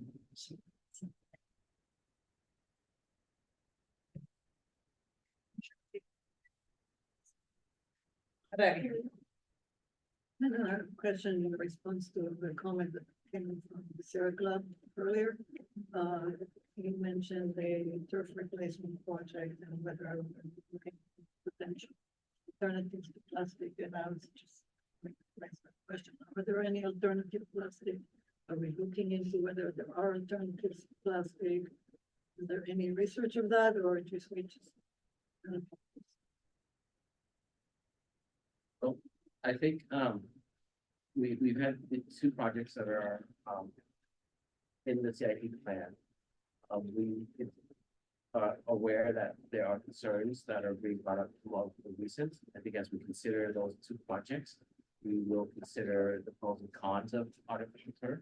Another question in response to the comment that came from the Sierra Club earlier. You mentioned the turf replacement project and whether I would be looking at potential alternatives to plastic, and I was just raise that question. Are there any alternative plastic? Are we looking into whether there are alternatives to plastic? Is there any research of that, or just we just? I think we've had the two projects that are in the CIP plan. We are aware that there are concerns that are being brought up throughout the recent. I think as we consider those two projects, we will consider the pros and cons of artificial turf.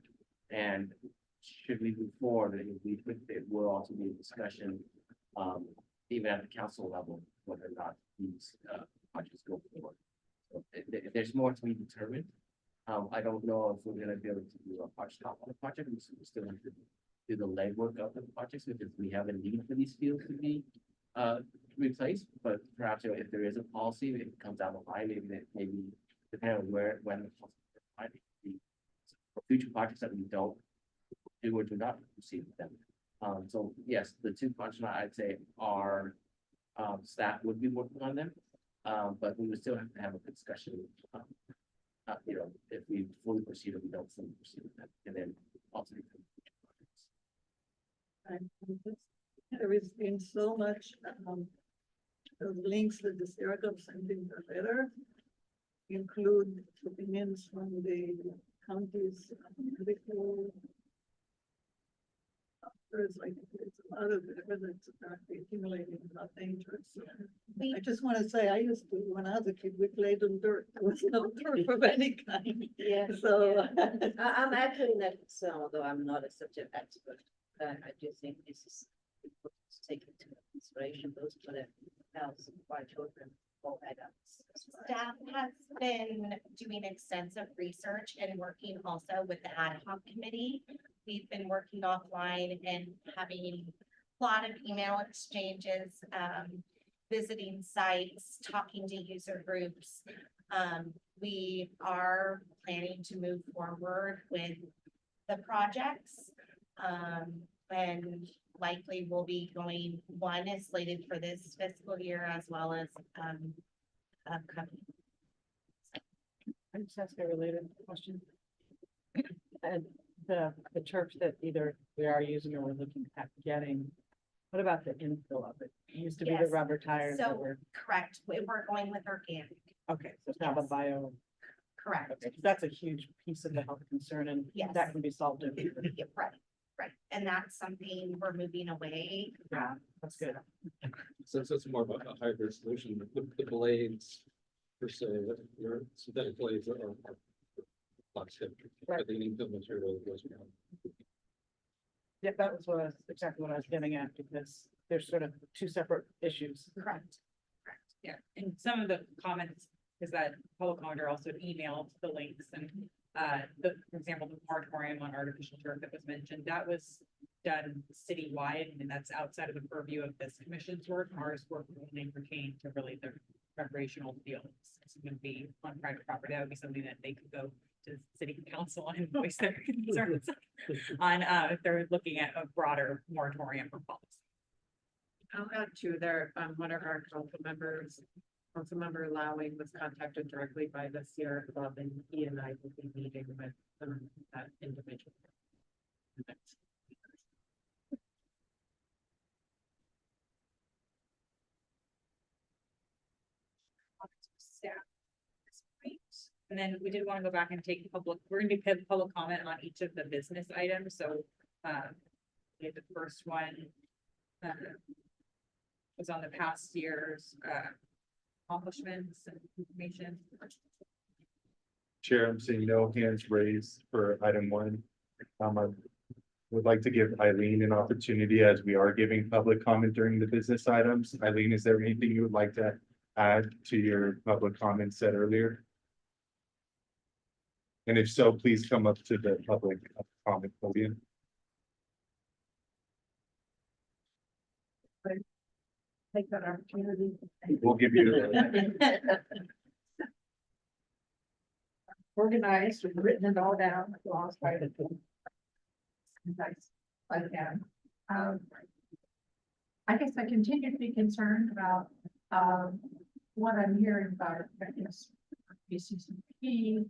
And should we move forward, it will also be a discussion, even at the council level, whether or not these projects go forward. So there's more to be determined. I don't know if we're gonna be able to do a partial top on the project. We still have to do the legwork of the projects because we have a need for these fields to be replaced. But perhaps if there is a policy, if it comes down the line, maybe depending on when the might be for future projects that we don't do or do not proceed with them. So yes, the two projects I'd say are staff would be working on them. But we would still have to have a discussion. If we fully proceed or we don't fully proceed with that, and then ultimately. There has been so much those links that the Syracuse sent in the letter include opinions from the county's medical. There's a lot of evidence apparently accumulating about dangerous. I just want to say, I used to, when I was a kid, we played on dirt. There was no dirt of any kind. Yeah. So. I'm echoing that concern, although I'm not a subject expert. I do think this is important to take into consideration those for the health of our children or adults. Staff has been doing extensive research and working also with the ad hoc committee. We've been working offline and having a lot of email exchanges, visiting sites, talking to user groups. We are planning to move forward with the projects. And likely we'll be going, one is slated for this fiscal year as well as upcoming. I just ask a related question. And the church that either we are using or we're looking at getting, what about the infill of it? It used to be the Yes. rubber tires that So, were, correct, we're going with organic, okay, so it's now the Yes. bio. correct. Okay, 'cause that's a huge piece of the health concern and Yes. that can be solved. Yeah, right, and that's something we're moving away. Yeah, that's good. Since it's more of a hybrid solution, the blades per se, your synthetic blades are plastic, but the infill material goes around. Yeah, that was exactly what I was getting at, because there's sort of two separate issues. Correct. Yeah, and some of the comments is that public commenter also emailed the links and, for example, the moratorium on artificial turf that was mentioned, that was done citywide, and that's outside of the purview of this commission's work. Ours work only pertain to really the recreational fields. It's going to be on private property. That would be something that they could go to city council and voice their concerns on, if they're looking at a broader moratorium or policy. I'll add to there, one of our council member Lowing was contacted directly by the Sierra Club and he and I will be meeting with that individual. Staff. And then we did want to go back and take we're gonna do public comment on each of the business items, so, we had the first one. Was on the past year's, accomplishments and information. Chair, I'm seeing no hands raised for item one. I would like to give Eileen an opportunity as we are giving public comment during the business items. Eileen, is there anything you would like to add to your public comments said earlier? And if so, please come up to the public comment podium. Take that opportunity. We'll give you. Organized, we've written it all down, lost by the. Nice, I can. I guess I continue to be concerned about, what I'm hearing about, I guess, BCCP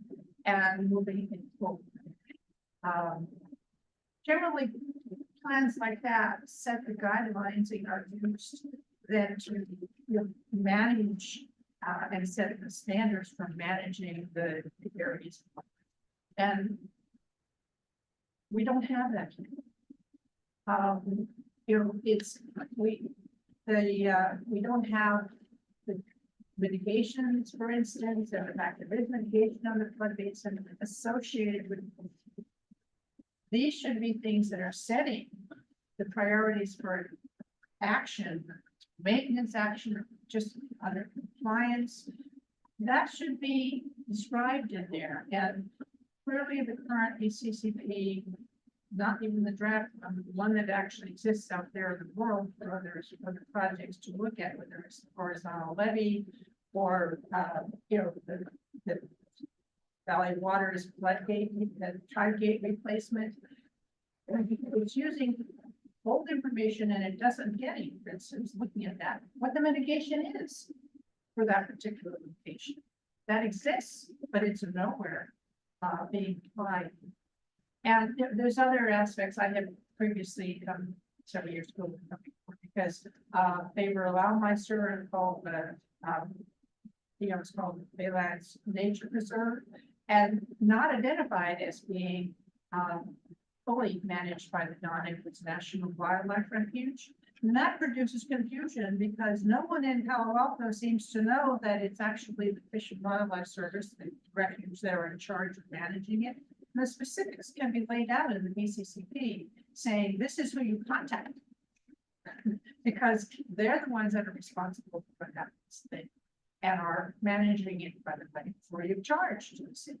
and moving it forward. Generally, plans like that set the guidelines and are used then to, manage and set the standards for managing the areas. And we don't have that. We don't have the mitigations, for instance, and the fact that there is mitigation on the flood basin associated with. These should be things that are setting the priorities for action, maintenance action, just under compliance. That should be described in there, and clearly the current ECCP, not even the draft, one that actually exists out there in the world for other projects to look at, whether it's horizontal levee or, the Valley Waters floodgate, the tri-gate replacement. It's using old information and it doesn't get any, for instance, looking at that, what the mitigation is for that particular location. That exists, but it's nowhere being applied. And there's other aspects I have previously, several years ago, Because, they were Loudmeister and called the, it's called Baylands Nature Preserve, and not identified as being, fully managed by the non-Edwards National Wildlife Refuge. And that produces confusion because no one in Palo Alto seems to know that it's actually the Fish and Wildlife Service, the refuge that are in charge of managing it. And the specifics can be laid out in the BCCP, saying this is who you contact. Because they're the ones that are responsible for that thing and are managing it by the way free of charge to the city.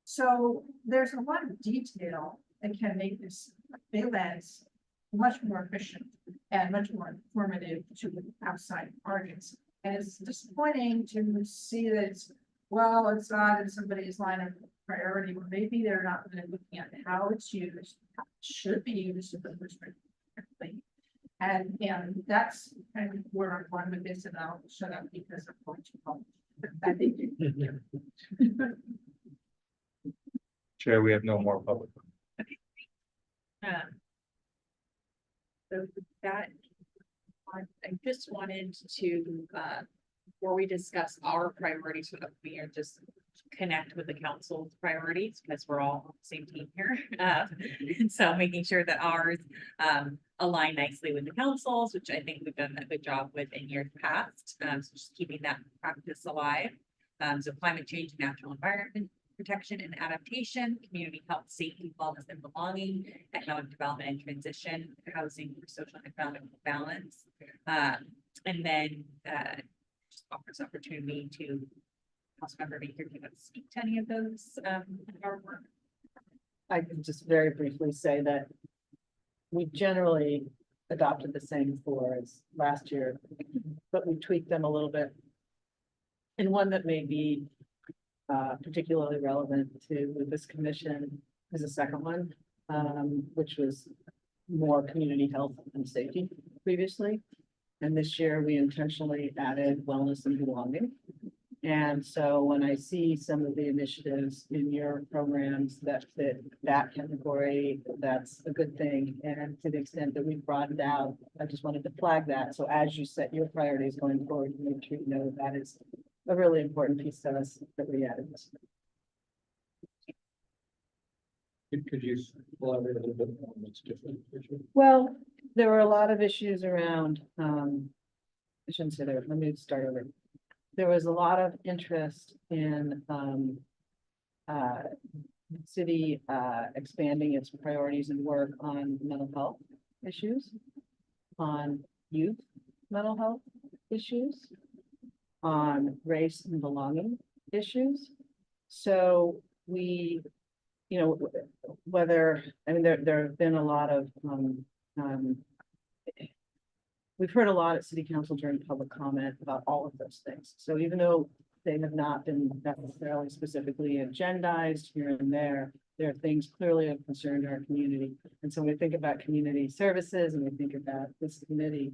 So there's a lot of detail that can make this Baylands much more efficient and much more informative to the outside audience. And it's disappointing to see that it's, well, it's not in somebody's line of priority, or maybe they're not really looking at how it's used, how it should be used. And that's kind of where I'm going with this, and I'll shut up because I'm going too long. I think. Chair, we have no more public. So with that, I just wanted to, before we discuss our priorities for the year, just connect with the council's priorities, because we're all on the same team here. And so making sure that ours align nicely with the council's, which I think we've done a good job with in years past. So just keeping that practice alive. So climate change, and natural environment protection and adaptation, community health, safety, wellness, and belonging, economic development and transition, housing for social and economic balance. And then just offers opportunity to Councilmember Baker to speak to any of those our work. I can just very briefly say that we generally adopted the same four as last year, but we tweaked them a little bit. And one that may be particularly relevant to this commission is the second one, which was more community health and safety previously. And this year we intentionally added wellness and belonging. And so when I see some of the initiatives in your programs that fit that category, that's a good thing. And to the extent that we've broadened out, I just wanted to flag that. So as you set your priorities going forward, make sure you know that is a really important piece to us that we added this. Could you elaborate a little bit on what's different? Well, there were a lot of issues around, I shouldn't say there, let me start over. There was a lot of interest in city expanding its priorities and work on mental health issues, on youth mental health issues, on race and belonging issues. So we, you know, whether, I mean, there have been a lot of, we've heard a lot at city council during public comment about all of those things. So even though they have not been necessarily specifically agendized here and there are things clearly of concern to our community. And so when we think about community services and we think about this committee,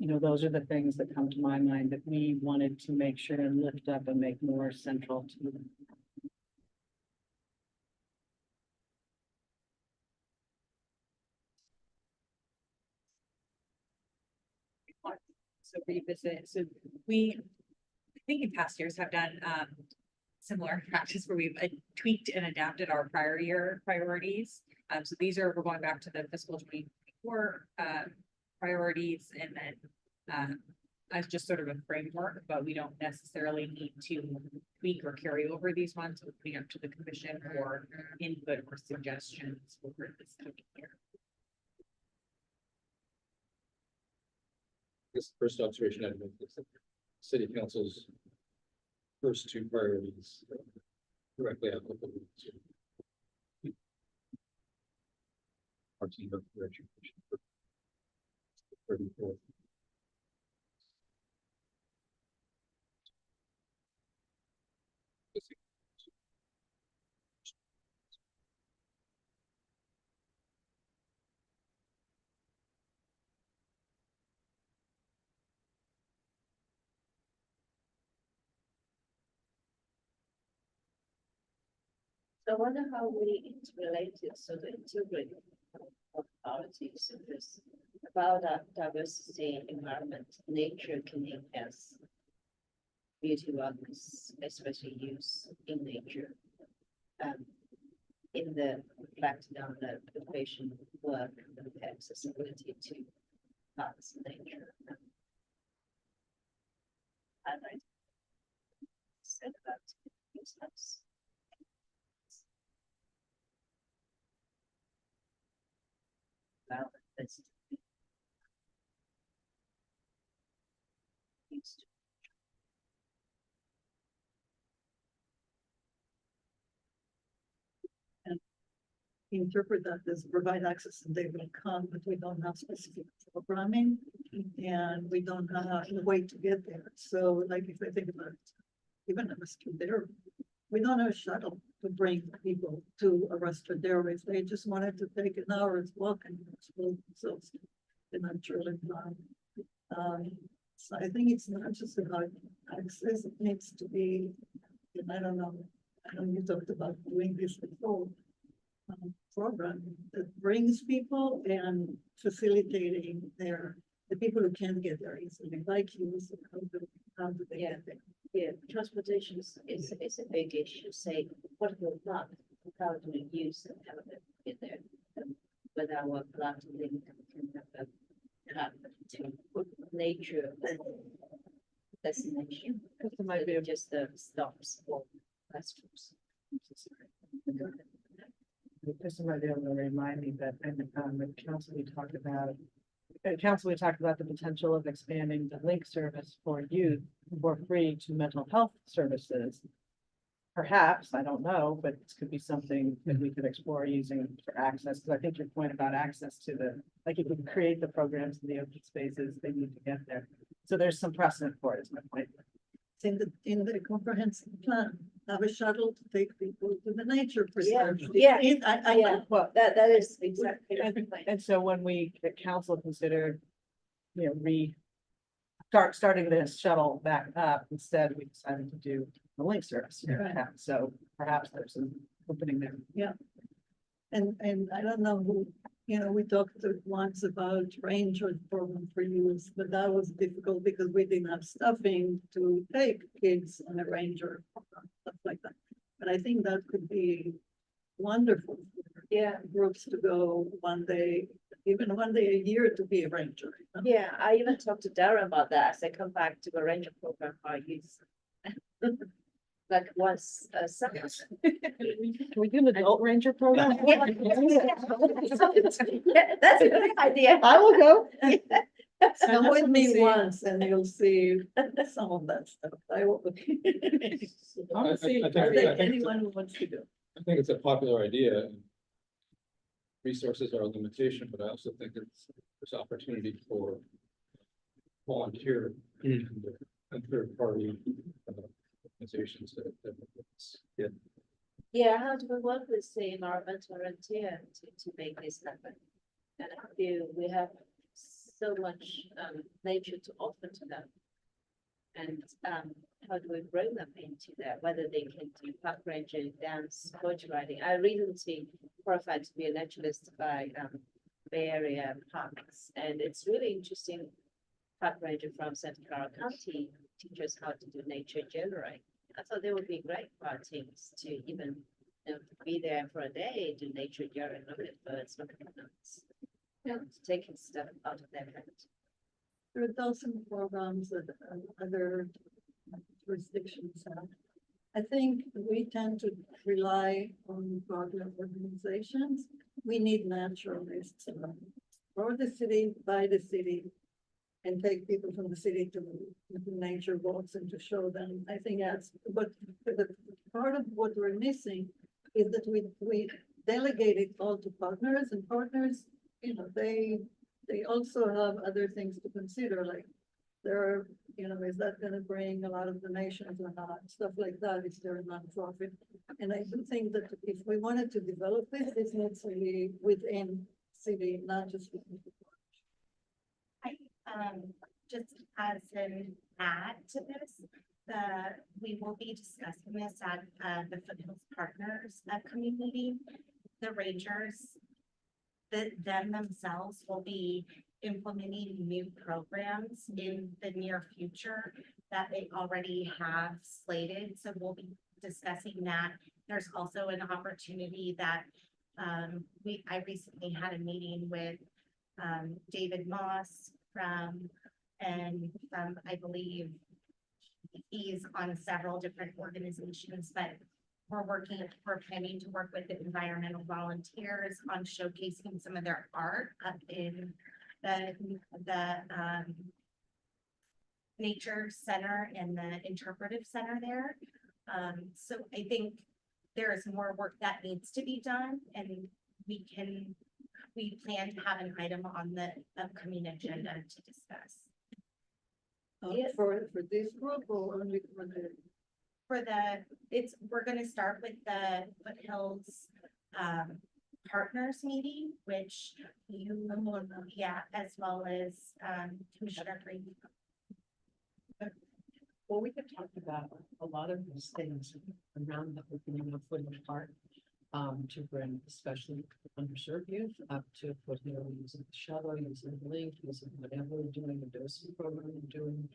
you know, those are the things that come to my mind that we wanted to make sure and lift up and make more central to them. So revisit, so we, I think in past years have done similar practice where we've tweaked and adapted our prior year priorities. So these are, we're going back to the fiscal 2024 priorities, and then as just sort of a framework, but we don't necessarily need to tweak or carry over these ones. We'll be up to the commission for input or suggestions over this coming year. This first observation I make is that city council's first two priorities directly applicable to our team of education. 34. So I wonder how we interrelated, so the integrity of policies in this biodiversity, environment, nature can enhance beauty wellness, especially use in nature. In the reflecting on the patient work and the accessibility to parts of nature. I like said about business. Well, that's interpret that as provide access and they will come, but we don't have specific programming and we don't have a way to get there. So like if I think about even a rescue there, we don't have a shuttle to bring people to a rescue there. If they just wanted to take an hour's walk and explore themselves in a trailer. So I think it's not just about access, it needs to be, and I don't know, I know you talked about doing this before. Program that brings people and facilitating the people who can't get there easily, like you, so how do they get there? Yeah, transportation is a big issue. Say, what will not, how do we use and how to get there? With our plant link can have a path to nature and destination. Because there might be Just the stops for restrooms. Kristen might be able to remind me that in the council, we talked about. At council, we talked about the potential of expanding the link service for youth for free to mental health services. Perhaps, I don't know, but this could be something that we could explore using for access, because I think your point about access to like if we create the programs in the open spaces, they need to get there. So there's some precedent for it, is my point. In the comprehensive plan, have a shuttle to take people to the nature preserve. Yeah. I know. Well, That is exactly. and so when we, the council considered, starting this shuttle back up, instead we decided to do the link service. Right. So perhaps there's an opening there. And I don't know who, we talked once about ranger program for youth, but that was difficult because we didn't have stuffing to take kids on a ranger program, stuff like that. But I think that could be wonderful for groups to go one day, even one day a year to be a ranger. Yeah, I even talked to Darren about that as I come back to the ranger program for our youth. Like once a summer. Can we do an adult ranger program? Yeah, that's a good idea. I will go. Come with me once and you'll see some of that stuff. I will. I think Anyone who wants to go. I think it's a popular idea. And resources are a limitation, but I also think there's opportunity for volunteer and third party organizations that. Yeah, how do we work with the environmental volunteer to make this happen? And I feel we have so much nature to offer to them. And how do we bring them into that, whether they can do park ranging, dance, coach riding. I recently qualified to be a naturalist by Bay Area parks, and it's really interesting. Park ranger from Santa Clara County teach us how to do nature journaling. I thought they would be great for our teams to even be there for a day, do nature journaling, look at birds, look at plants, taking stuff out of their head. There are dozen programs that other jurisdictions have. I think we tend to rely on program organizations. We need naturalists for the city, by the city, and take people from the city to nature walks and to show them. I think that's, but the part of what we're missing is that we delegate it all to partners, and partners, they also have other things to consider, like there are, is that going to bring a lot of donations or not, stuff like that, is there a nonprofit? And I do think that if we wanted to develop this needs to be within city, not just within the Just as an add to this, we will be discussing this at the Foothills Partners upcoming meeting. The rangers, them themselves will be implementing new programs in the near future that they already have slated, so we'll be discussing that. There's also an opportunity that I recently had a meeting with David Moss I believe he's on several different organizations, but we're planning to work with the environmental volunteers on showcasing some of their art up in the nature center and the interpretive center there. So I think there is more work that needs to be done, and we plan to have an item on the upcoming agenda to discuss. For this group or only for the? We're gonna start with the Foothills partners meeting, which as well as Commissioner Green. Well, we could talk about a lot of these things around the opening of Woodland Park. To bring especially underserved youth up to Foothill, using the shuttle, using the link, using whatever, doing a dosing program, doing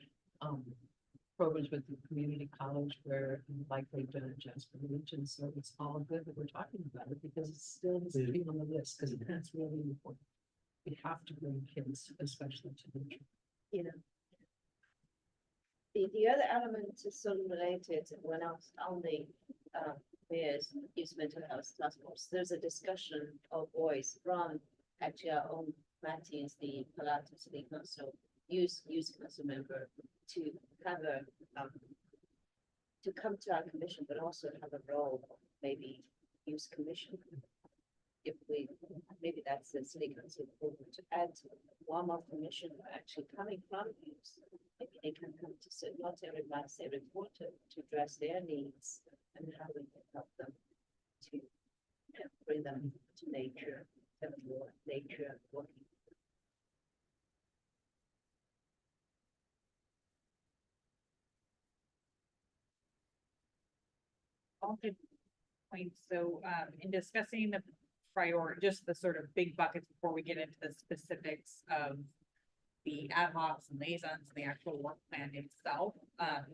programs with the community college where like they've done at Jasper Region. So it's all good that we're talking about it because it still needs to be on the list because that's really important. We have to bring kids, especially to nature. You know. The other element is sort of related when I was on the mayor's youth mental health task force. There's a discussion of voice from actually our own Matthews, the Pilates League Council, youth council member, to have to come to our commission, but also have a role of maybe youth commission. If maybe that's the city council to add one more commission actually coming from youth. Maybe they can come to sit, not everybody say reporter to address their needs and how we can help them to bring them to nature, have more nature working. All good points. So in discussing the just the sort of big buckets before we get into the specifics of the ad hocs and liaisons and the actual work plan itself.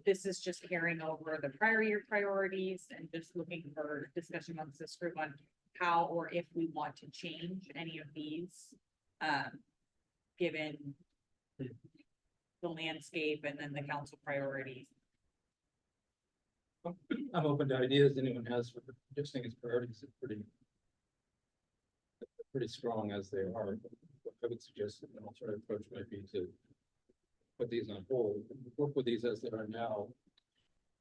This is just carrying over the prior year priorities and just looking for discussion amongst this group on how or if we want to change any of these, given the landscape and then the council priorities. I'm open to ideas anyone has for just think its priorities are pretty strong as they are. What I would suggest an alternative approach might be to put these on hold, work with these as they are now,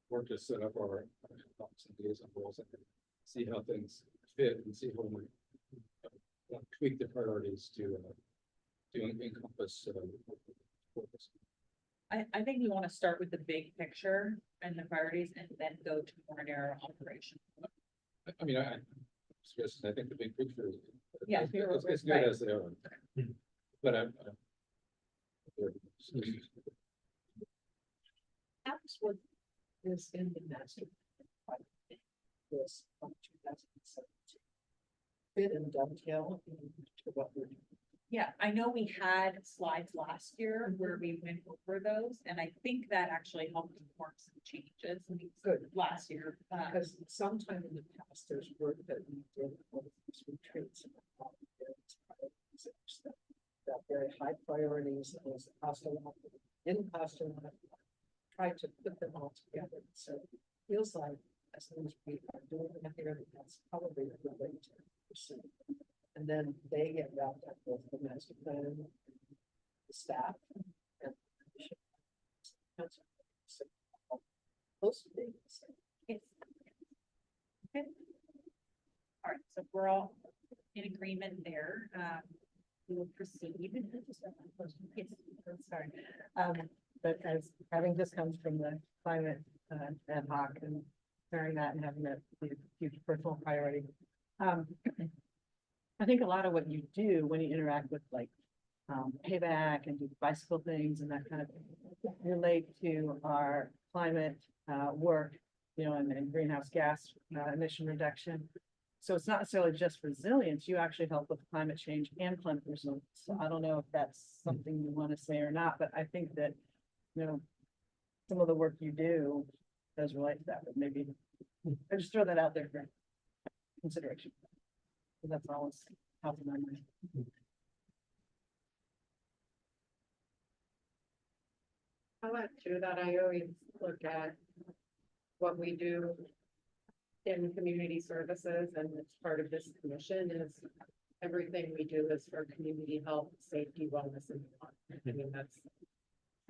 work to set up our thoughts and liaison roles and see how things fit and see how we tweak the priorities to encompass focus. I think we want to start with the big picture and the priorities and then go to more narrow operation. I mean, I think the big picture is Yeah, it's good right. as they are. But That's what is in the master plan. Was from 2017. Fit and dovetail into what we're doing. Yeah, I know we had slides last year where we went over those, and I think that actually helped inform some changes. Good. Last year. Because sometime in the past, there's work that we did on these retreats. That very high priorities as try to put them all together. So it feels like as long as we are doing it here, that's probably a good way to pursue. And then they get wrapped up with the master plan, the staff, and those things. Yes. Okay. All right, so we're all in agreement there. We will proceed. Yes, sorry. But as having just come from the climate ad hoc and hearing that and having that huge personal priority. I think a lot of what you do when you interact with like payback and do bicycle things and that kind of thing relate to our climate work, you know, and greenhouse gas emission reduction. So it's not necessarily just resilience, you actually help with climate change and climate resilience. So I don't know if that's something you want to say or not, but I think that, you know, some of the work you do does relate to that, but maybe I just throw that out there for consideration. So that's always top of my mind. I'll add to that. I always look at what we do in community services, and it's part of this commission is everything we do is for community health, safety, wellness, and beyond. I mean, I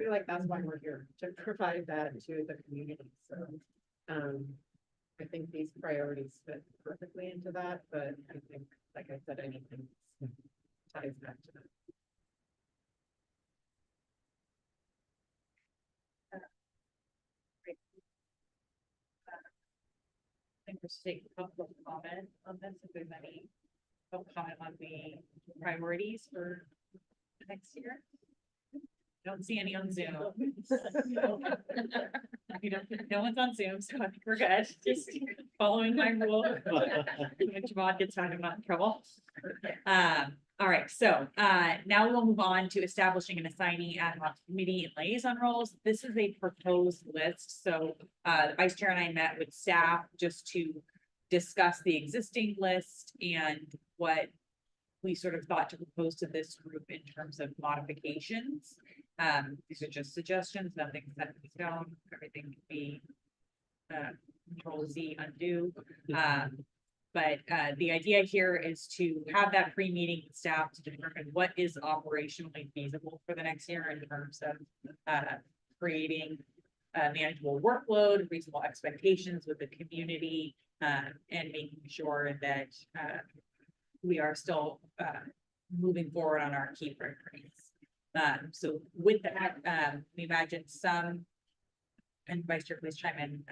feel like that's why we're here, to provide that to the community. So I think these priorities fit perfectly into that, but I think, like I said, anything ties back to that. I think we'll take a couple of comments on this, if there's any comment on the priorities for next year. Don't see any on Zoom. You know, no one's on Zoom, so I think we're good. Just following my rule. When Javad gets out of trouble. All right, so now we'll move on to establishing an assignee ad hoc committee and liaison roles. This is a proposed list, so the vice chair and I met with staff just to discuss the existing list and what we sort of thought to propose to this group in terms of modifications. These are just suggestions, nothing set in stone, everything can be Control Z undo. But the idea here is to have that pre-meeting with staff to determine what is operationally feasible for the next year in terms of creating a manageable workload, reasonable expectations with the community, and making sure that we are still moving forward on our key priorities. So with that, we imagine some, and Vice Chair, please chime in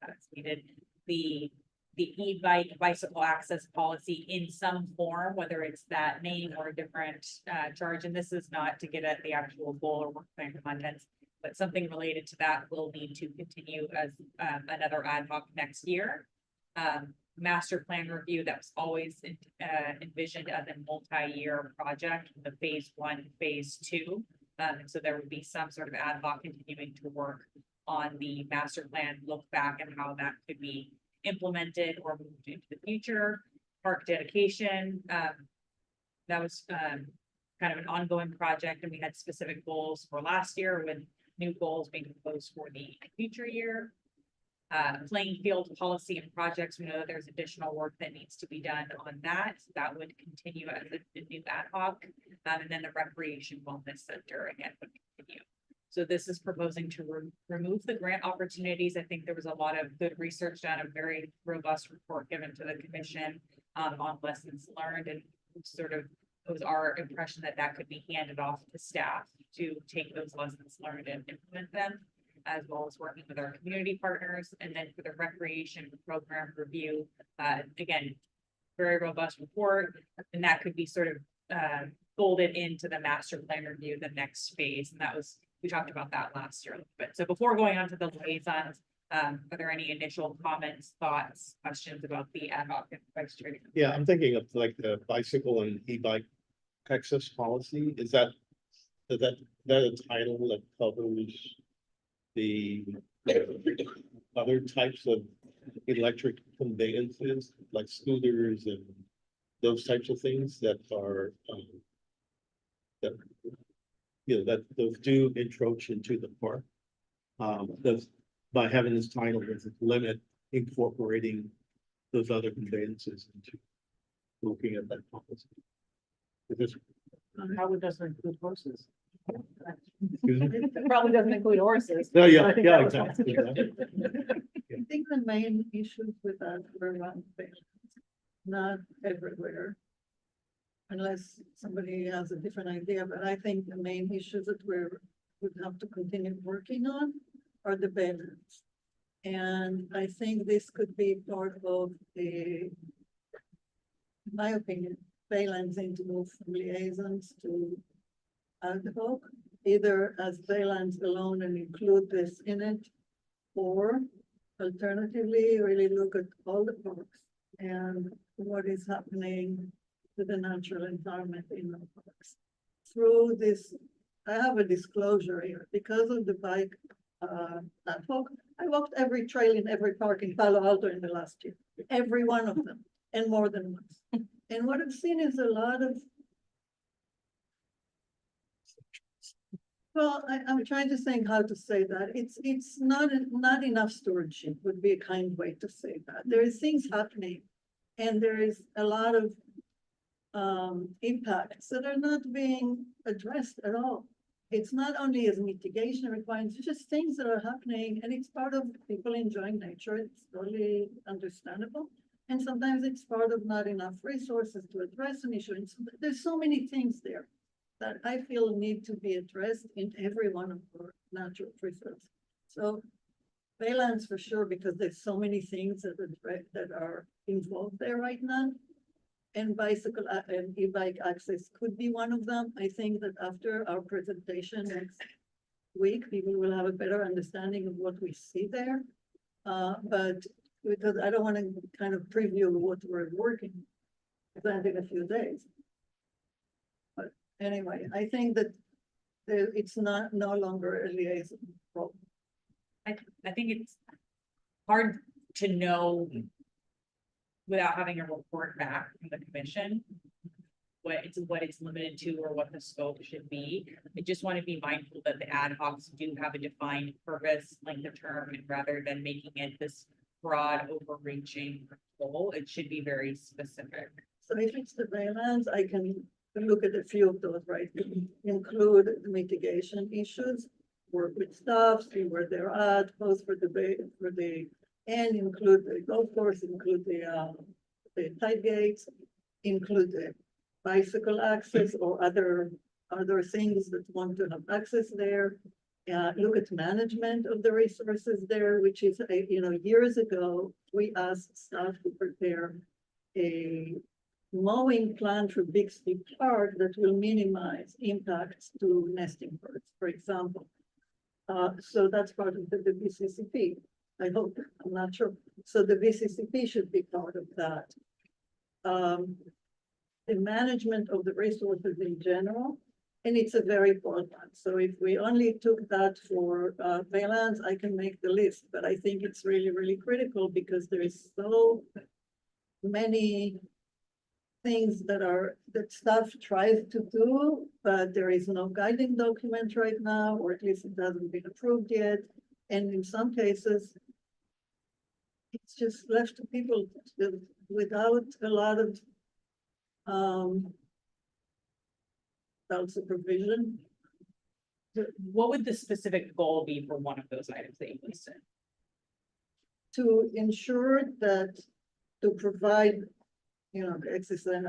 as needed, the e-bike bicycle access policy in some form, whether it's that name or a different charge. And this is not to get at the actual goal or work plan contents, but something related to that will need to continue as another ad hoc next year. Master plan review, that was always envisioned as a multi-year project, the phase 1, phase 2. So there would be some sort of ad hoc continuing to work on the master plan, look back at how that could be implemented or moved into the future. Park dedication, that was kind of an ongoing project, and we had specific goals for last year with new goals being proposed for the future year. Playing field policy and projects, we know that there's additional work that needs to be done on that. That would continue as a new ad hoc. And then the recreation wellness center again would continue. So this is proposing to remove the grant opportunities. I think there was a lot of good research done, a very robust report given to the commission on lessons learned, and sort of it was our impression that that could be handed off to staff to take those lessons learned and implement them, as well as working with our community partners. And then for the recreation program review, again, very robust report, and that could be sort of folded into the master plan review, the next phase. And that was, we talked about that last year a little bit. So before going on to the liaisons, are there any initial comments, thoughts, questions about the ad hoc and vice chair? Yeah, I'm thinking of like the bicycle and e-bike access policy. Is that a title that covers the other types of electric conveyances, like scooters and those types of things that are that that those do encroach into the park? Does by having this title, does it limit incorporating those other conveyances into looking at that policy? How it doesn't include horses. Excuse me? It probably doesn't include horses. No, yeah, I think yeah, that was exactly. I think the main issues with that were around patients, not everywhere. Unless somebody has a different idea, but I think the main issues that we would have to continue working on are the balance. And I think this could be part of the, in my opinion, balancing to move from liaisons to ad hoc, either as balance alone and include this in it, or alternatively, really look at all the parks and what is happening to the natural environment in our parks. Through this, I have a disclosure here, because of the bike, ad hoc, I walked every trail in every park in Palo Alto in the last year, every one of them, and more than once. And what I've seen is a lot of, well, I'm trying to think how to say that. It's not enough stewardship would be a kind way to say that. There is things happening and there is a lot of impacts that are not being addressed at all. It's not only as mitigation requirements, it's just things that are happening and it's part of people enjoying nature. It's totally understandable. And sometimes it's part of not enough resources to address an issue. And so there's so many things there that I feel need to be addressed in every one of our natural reserves. So Baylands for sure, because there's so many things that are involved there right now. And bicycle and e-bike access could be one of them. I think that after our presentation next week, people will have a better understanding of what we see there. But because I don't want to kind of preview what we're working on in a few days. But anyway, I think that it's no longer a liaison problem. I think it's hard to know without having a report back from the commission what it's limited to or what the scope should be. I just want to be mindful that the ad hocs do have a defined purpose, length of term, and rather than making it this broad overreaching goal, it should be very specific. So if it's the Baylands, I can look at a few of those, right? Include the mitigation issues, work with staff, see where they're at, both for the and include the golf course, include the tide gates, include the bicycle access or other things that want to have access there. Look at management of the resources there, which is, years ago, we asked staff to prepare a mowing plan for Bixby Park that will minimize impacts to nesting birds, for example. So that's part of the BCCP. I hope, I'm not sure. So the BCCP should be part of that. The management of the resources in general, and it's a very broad one. So if we only took that for Baylands, I can make the list, but I think it's really, really critical because there is so many things that staff tries to do, but there is no guiding document right now, or at least it hasn't been approved yet. And in some cases, it's just left to people without a lot of without supervision. What would the specific goal be for one of those items that you listed? To ensure that, to provide, the access and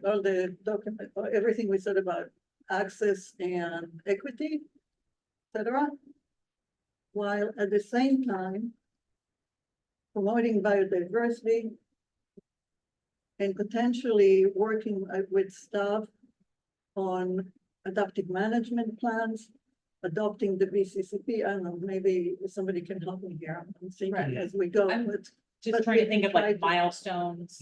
all the document, everything we said about access and equity, etc. While at the same time, promoting biodiversity and potentially working with staff on adaptive management plans, adopting the BCCP. I don't know, maybe somebody can help me here. I'm thinking as we go. Just trying to think of like milestones,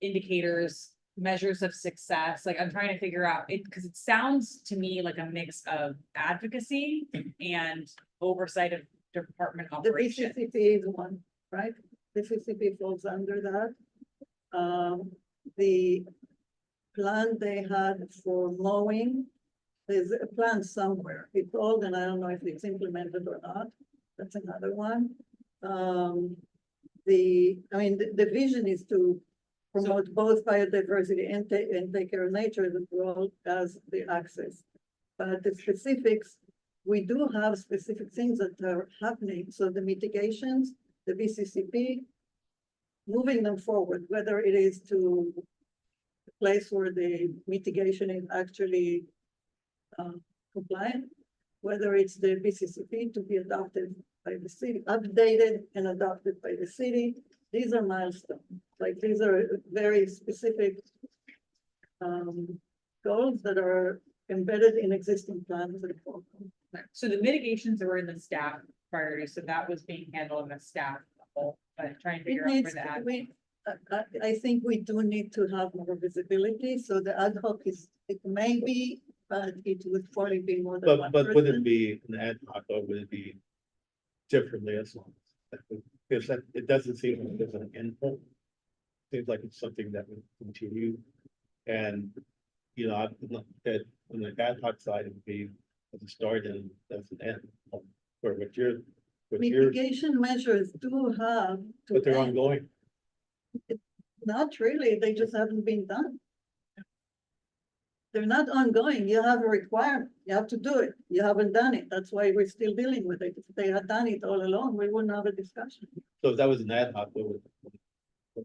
indicators, measures of success. Like I'm trying to figure out it because it sounds to me like a mix of advocacy and oversight of department operations. The BCCP is one, right? The BCCP falls under that. The plan they had for mowing, there's a plan somewhere. It's old and I don't know if it's implemented or not. That's another one. The vision is to promote both biodiversity and take care of nature as well as the access. But the specifics, we do have specific things that are happening. So the mitigations, the BCCP, moving them forward, whether it is to a place where the mitigation is actually compliant, whether it's the BCCP to be adopted by the city, updated and adopted by the city. These are milestones. Like these are very specific goals that are embedded in existing plans. So the mitigations were in the staff priority, so that was being handled in the staff level, but trying to figure out where that. I think we do need to have more visibility, so the ad hoc is, it may be, but it would probably be more than one But would it person. be an ad hoc or would it be differently as long? Because that, it doesn't seem like there's an endpoint. Seems like it's something that would continue. And, you know, that on the ad hoc side, it would be as a start and as an end. Or what you're, Mitigation measures do have to but they're end. ongoing. Not really, they just haven't been done. They're not ongoing, you have a requirement, you have to do it, you haven't done it, that's why we're still dealing with it. If they had done it all along, we wouldn't have a discussion. So if that was an ad hoc, it would.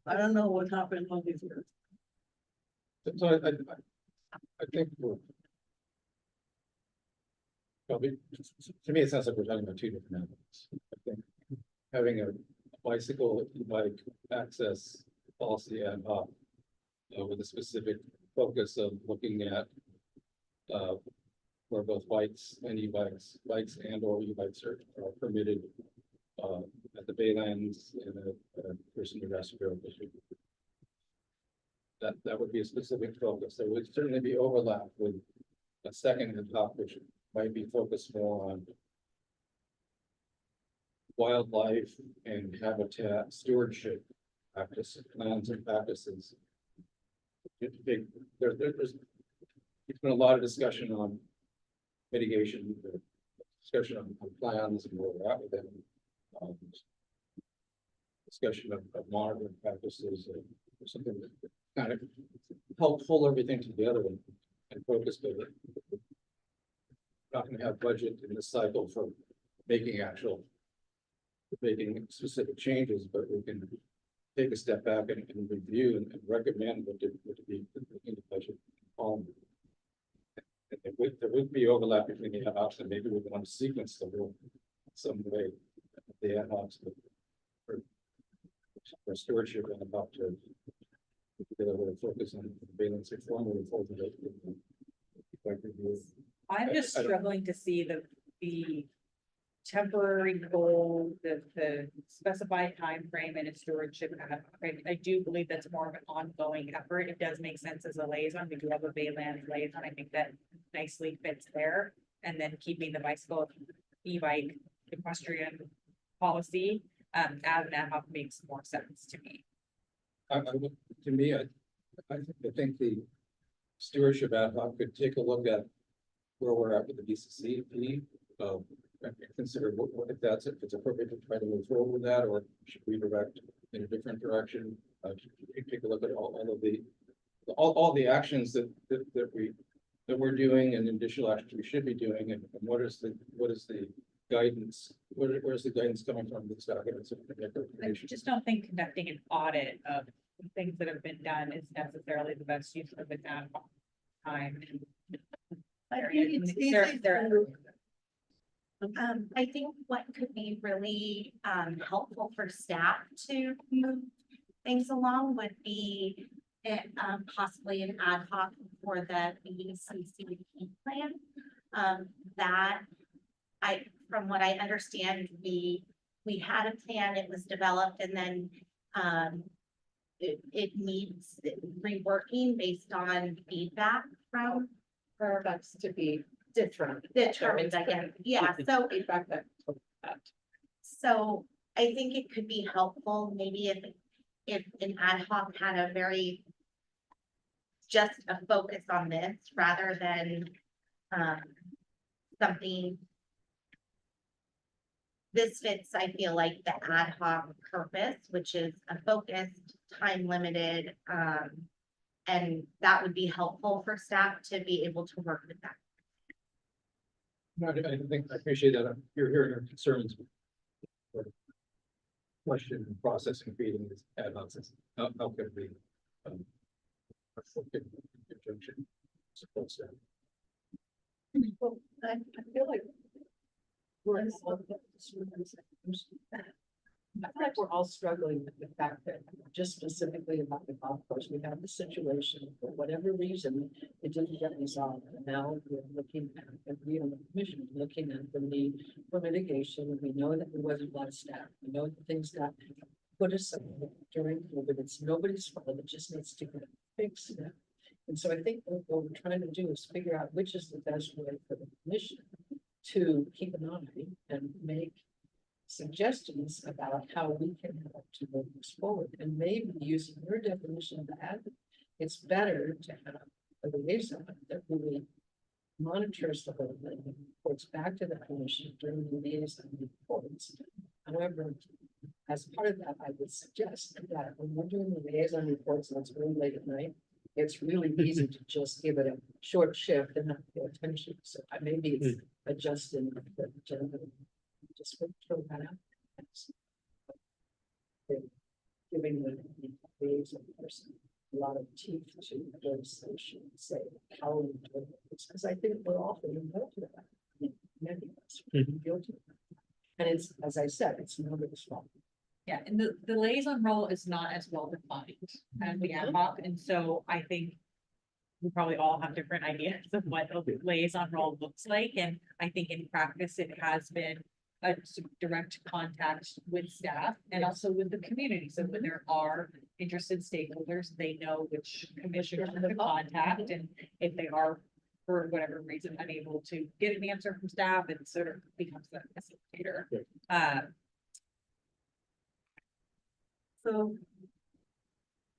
I don't know what happened on this year. So I think we're. Probably, to me, it sounds like we're talking about two different elements. I think having a bicycle, e-bike access policy ad hoc with a specific focus of looking at where both bikes and e-bikes, bikes and or e-bikes are permitted at the Baylands and a person with respiratory issue. That would be a specific focus. There would certainly be overlap with a second ad hoc, which might be focused more on wildlife and habitat stewardship practice plans and practices. There's been a lot of discussion on mitigation, discussion on plans and where we're at with them. Discussion of monitoring practices or something that kind of help pull everything together and focus, but not going to have budget in this cycle for making specific changes, but we can take a step back and review and recommend what to be in the budget. There would be overlap between the ad hocs, and maybe we want to sequence the work some way. The ad hocs for stewardship and about to focus on surveillance reform moving forward. I'm just struggling to see the temporary goal, the specified time frame and its stewardship. I do believe that's more of an ongoing effort. It does make sense as a liaison. We do have a Baylands liaison. I think that nicely fits there. And then keeping the bicycle, e-bike, equestrian policy as an ad hoc makes more sense to me. I think the stewardship ad hoc could take a look at where we're at with the BCCP. Consider if it's appropriate to try to move forward with that, or should we direct in a different direction? Take a look at all the actions that we're doing and additional actions we should be doing, and what is the guidance? Where's the guidance coming from these documents? I just don't think conducting an audit of things that have been done is necessarily the best use of an ad hoc time. I think it's easy to. I think what could be really helpful for staff to move things along would be possibly an ad hoc for the BCCP plan. From what I understand, we had a plan, it was developed, and then it needs reworking based on feedback from. That's to be Determined, I guess. Yeah, so feedback that. so I think it could be helpful, maybe if an ad hoc had just a focus on this rather than something. This fits, I feel like, the ad hoc purpose, which is a focused, time limited, and that would be helpful for staff to be able to work with that. I appreciate that. You're hearing our concerns. Question and processing creating this ad hoc system. How could we conjunction support staff? Well, I feel like we're I feel like we're all struggling with the fact that just specifically about the golf course, we have the situation, for whatever reason, it didn't get resolved. And now we're looking at, and we on the commission, are looking at the need for mitigation. We know that there wasn't a lot of staff. We know that things got put aside during COVID. It's nobody's fault. It just needs to get fixed now. And so I think what we're trying to do is figure out which is the best way for the commission to keep an eye and make suggestions about how we can help to move this forward. And maybe using your definition of that, it's better to have a liaison that really monitors the whole thing, and reports back to the commission during the liaison reports. However, as part of that, I would suggest that when we're doing the liaison reports and it's really late at night, it's really easy to just give it a short shift and not pay attention. So maybe it's adjusting the agenda. Just throw that out. Giving the liaison person a lot of teeth to the legislation, say how are we doing this? Because I think we're all feeling guilty about it. Many of us are feeling guilty. And it's, as I said, it's nobody's fault. Yeah, and the liaison role is not as well defined as the ad hoc, and so I think we probably all have different ideas of what a liaison role looks like, and I think in practice, it has been a direct contact with staff and also with the community. So when there are interested stakeholders, they know which commissioner to contact, and if they are, for whatever reason, unable to get an answer from staff, it sort of becomes the facilitator. So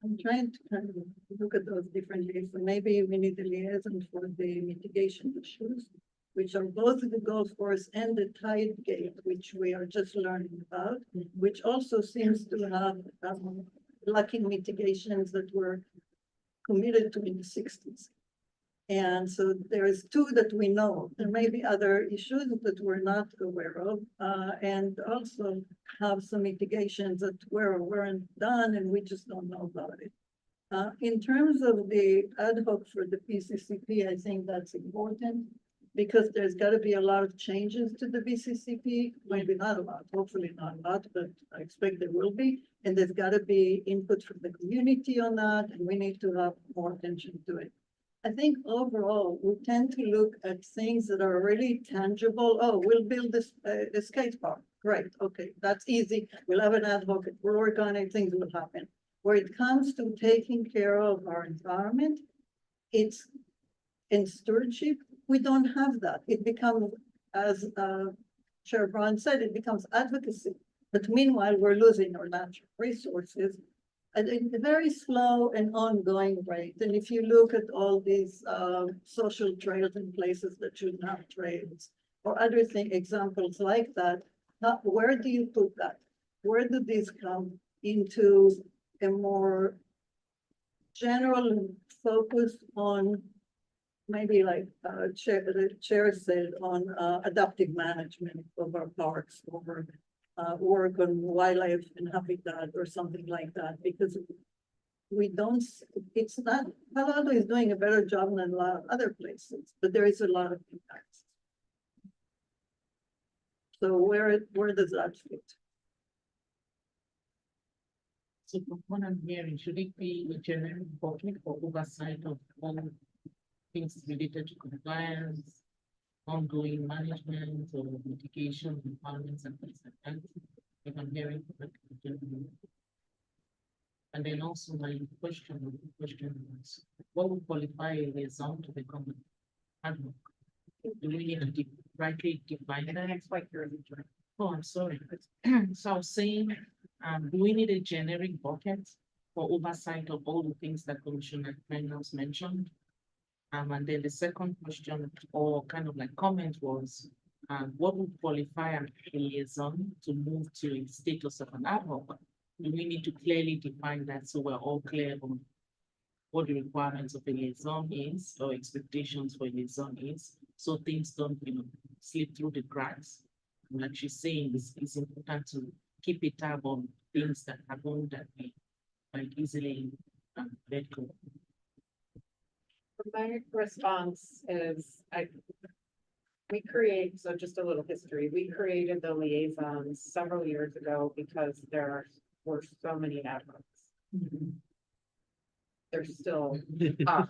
I'm trying to kind of look at those differently. So maybe we need a liaison for the mitigation issues, which are both the golf course and the tide gate, which we are just learning about, which also seems to have lacking mitigations that were committed to in the 60s. And so there's two that we know. There may be other issues that we're not aware of, and also have some mitigations that were or weren't done, and we just don't know about it. In terms of the ad hoc for the PCCP, I think that's important because there's got to be a lot of changes to the BCCP. Maybe not a lot, hopefully not a lot, but I expect there will be. And there's got to be input from the community on that, and we need to have more attention to it. I think overall, we tend to look at things that are really tangible. Oh, we'll build this a skate park. Great, okay, that's easy. We'll have an ad hoc, we'll work on it, things will happen. Where it comes to taking care of our environment, it's in stewardship, we don't have that. It becomes, as Chair Brown said, it becomes advocacy. But meanwhile, we're losing our natural resources at a very slow and ongoing rate. And if you look at all these social trails and places that should have trails or other examples like that, where do you put that? Where do these come into a more general focus on maybe like the chair said on adaptive management of our parks or work on wildlife and habitat or something like that, because we don't, it's not, Palo Alto is doing a better job than a lot of other places, but there is a lot of impacts. So where does that fit? So from what I'm hearing, should it be a general body for oversight of all things related to compliance, ongoing management or mitigation requirements and things like that? If I'm hearing correctly. And then also my question was, what would qualify a liaison to become ad hoc? Do we need to rightly define that? That's quite clear. Oh, I'm sorry. So I was saying, do we need a generic bucket for oversight of all the things that Commissioner Reynolds mentioned? And then the second question or kind of like comment was, what would qualify a liaison to move to a status of an ad hoc? Do we need to clearly define that so we're all clear on what the requirements of a liaison is or expectations for a liaison is, so things don't, slip through the cracks? And like she's saying, it's important to keep a tab on things that happen that we might easily let go. My response is, so just a little history, we created the liaisons several years ago because there were so many ad hocs. There's still,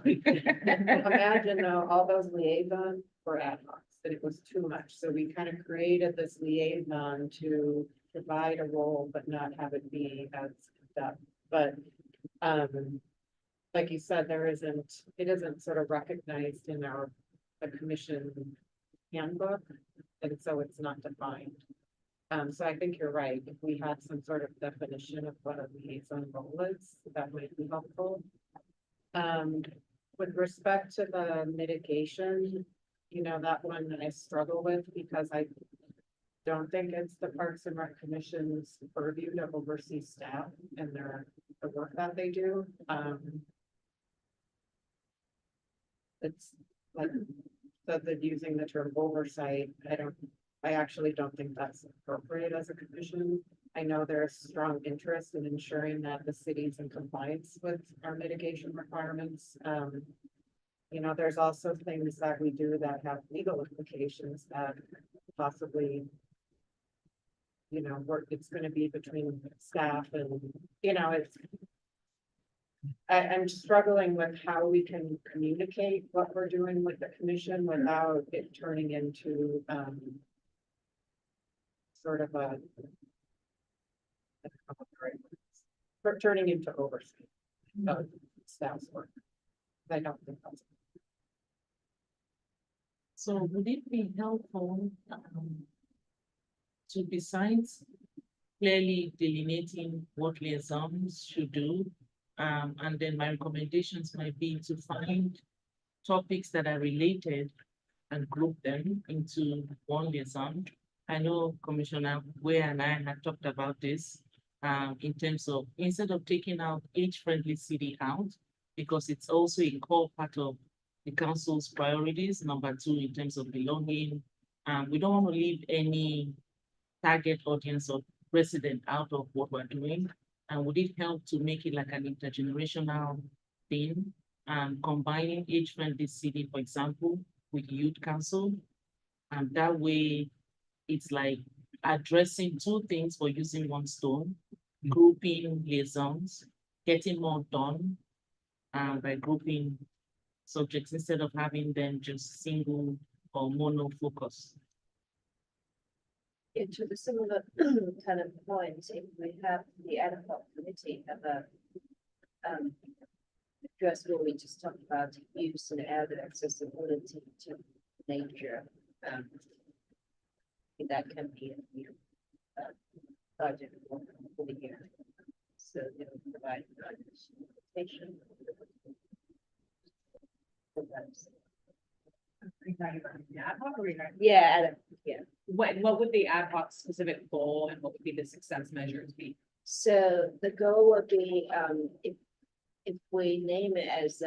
imagine though, all those liaisons were ad hocs, that it was too much. So we kind of created this liaison to provide a role, but not have it be as depth, but, like you said, it isn't sort of recognized in the commission handbook, and so it's not defined. So I think you're right, if we had some sort of definition of what a liaison role is, that might be helpful. With respect to the mitigation, that one I struggle with because I don't think it's the Parks and Rec Commission's purview to oversee staff and the work that they do. It's like, so that using the term oversight, I actually don't think that's appropriate as a commission. I know there's strong interest in ensuring that the city's in compliance with our mitigation requirements. There's also things that we do that have legal implications that possibly, it's gonna be between staff and, I'm struggling with how we can communicate what we're doing with the commission without it turning into, sort of turning into oversight of staff's work. I don't think that's. So would it be helpful, to besides clearly delineating what liaisons should do, and then my recommendations might be to find topics that are related and group them into one liaison. I know Commissioner Ware and I had talked about this, in terms of instead of taking out age-friendly city out, because it's also a core part of the council's priorities. Number two, in terms of belonging, we don't want to leave any target audience of resident out of what we're doing. And would it help to make it like an intergenerational thing, combining age-friendly city, for example, with youth council? And that way, it's like addressing two things for using one stone, grouping liaisons, getting more done, by grouping subjects instead of having them just single or mono focus. To the similar kind of point, if we have the ad hoc committee have a address where we just talk about use and added accessibility to nature. That can be a project for the year. So they will provide documentation. Yeah, yeah. What would the ad hoc specific goal and what would be the success measures be? So the goal would be, if we name it as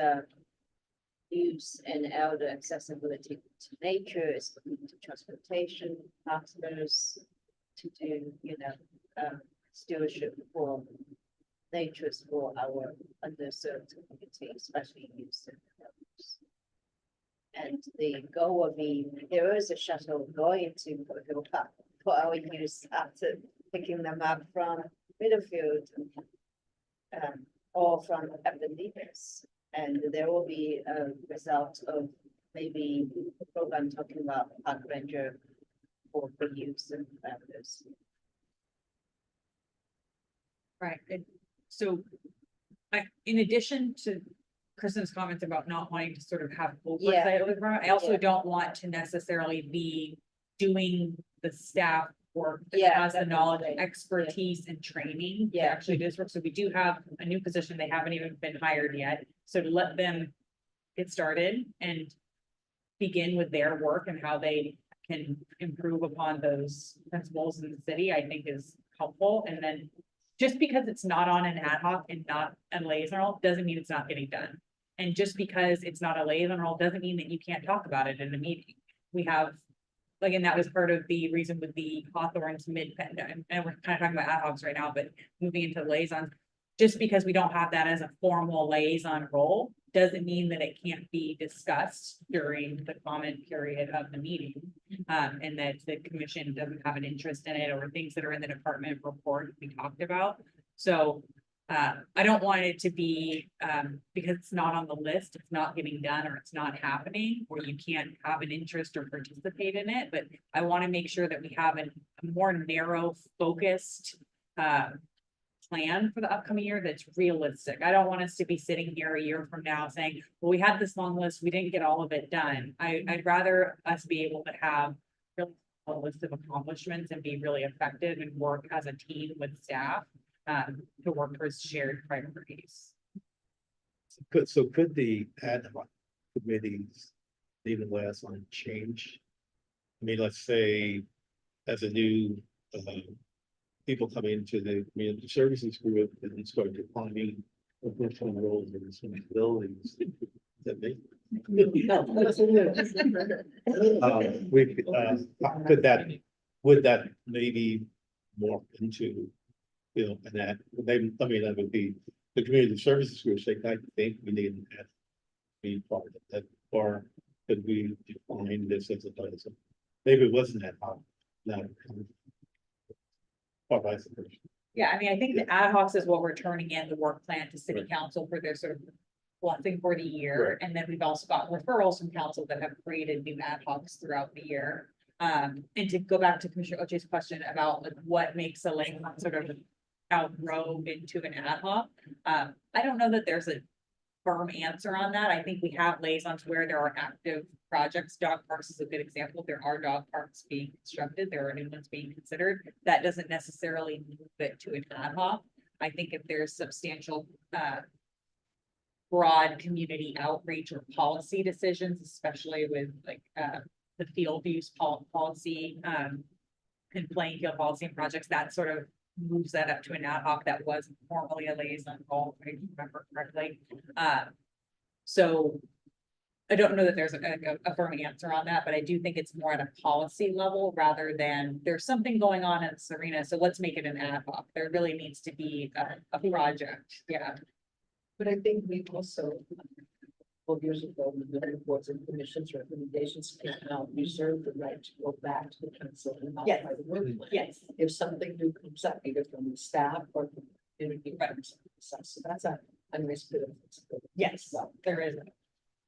use and elder accessibility to nature, is to transportation, partners, to do, stewardship for natures for our underserved community, especially youth and elders. And the goal would be, there is a shuttle going to Woodville Park for our youth after picking them up from Middlefield, or from Ebenezer. And there will be a result of maybe a program talking about park ranger for youth and elders. Right, so in addition to Kristen's comments about not wanting to sort of have oversight over the program, I also don't want to necessarily be doing the staff work that has the knowledge, expertise and training to actually do this work. So we do have a new position. They haven't even been hired yet. So to let them get started and begin with their work and how they can improve upon those principles in the city, I think is helpful. And then just because it's not on an ad hoc and not a liaison role doesn't mean it's not getting done. And just because it's not a liaison role doesn't mean that you can't talk about it in a meeting. We have, like, and that was part of the reason with the Hawthorne's and we're kind of talking about ad hocs right now, but moving into liaisons, just because we don't have that as a formal liaison role doesn't mean that it can't be discussed during the comment period of the meeting. And that the commission doesn't have an interest in it, or things that are in the department report we talked about. So I don't want it to be, because it's not on the list, it's not getting done or it's not happening, or you can't have an interest or participate in it, but I want to make sure that we have a more narrow focused, plan for the upcoming year that's realistic. I don't want us to be sitting here a year from now saying, well, we had this long list, we didn't get all of it done. I'd rather us be able to have really a list of accomplishments and be really effective and work as a team with staff to work towards shared priorities. Could the ad hoc committees even last on change? I mean, let's say as a new people come into the community services group and start defining additional roles and responsibilities that they. Would that maybe morph into, an ad, that would be the community services group, say, I think we need an ad. Be part of that, or could we define this as a place? Maybe it wasn't that hard, no. Or vice versa. Yeah, I mean, I think the ad hocs is what we're turning in the work plan to city council for their sort of blessing for the year. And then we've also got referrals from council that have created new ad hocs throughout the year. And to go back to Commissioner Oche's question about like what makes a liaison sort of outgrow into an ad hoc. I don't know that there's a firm answer on that. I think we have liaisons where there are active projects. Dog parks is a good example. There are dog parks being constructed. There are new ones being considered. That doesn't necessarily move it to an ad hoc. I think if there's substantial broad community outreach or policy decisions, especially with like the field use policy and playing field policy and projects, that sort of moves that up to an ad hoc that was formally a liaison role, if I remember correctly. So I don't know that there's a firm answer on that, but I do think it's more at a policy level rather than there's something going on in this arena, so let's make it an ad hoc. There really needs to be a project, yeah. But I think we also, 12 years ago, when the reports and commissions recommendations came out, we reserved the right to go back to the council and Yes. modify the work plan. Yes, If something new comes up, either from the staff or from the community. So that's a nice bit of flexibility. yes, there is.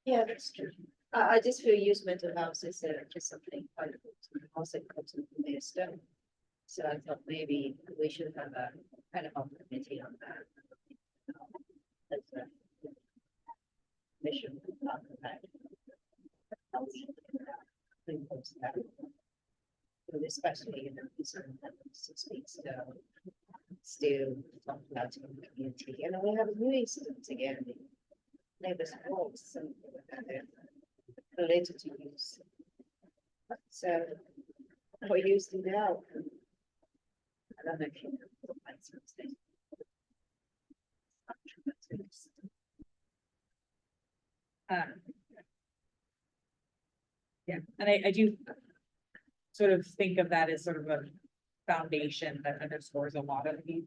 Yeah, that's true. I just feel use mental health is just something quite also important for me still. So I thought maybe we should have a kind of a committee on that. That's a mission. Especially in the certain 6 weeks ago. Still talking about the community, and we have new incidents again. Neighbors' homes and related to use. So we're using now. I don't know if you know, find something. Yeah, and I do sort of think of that as sort of a foundation that underscores a lot of the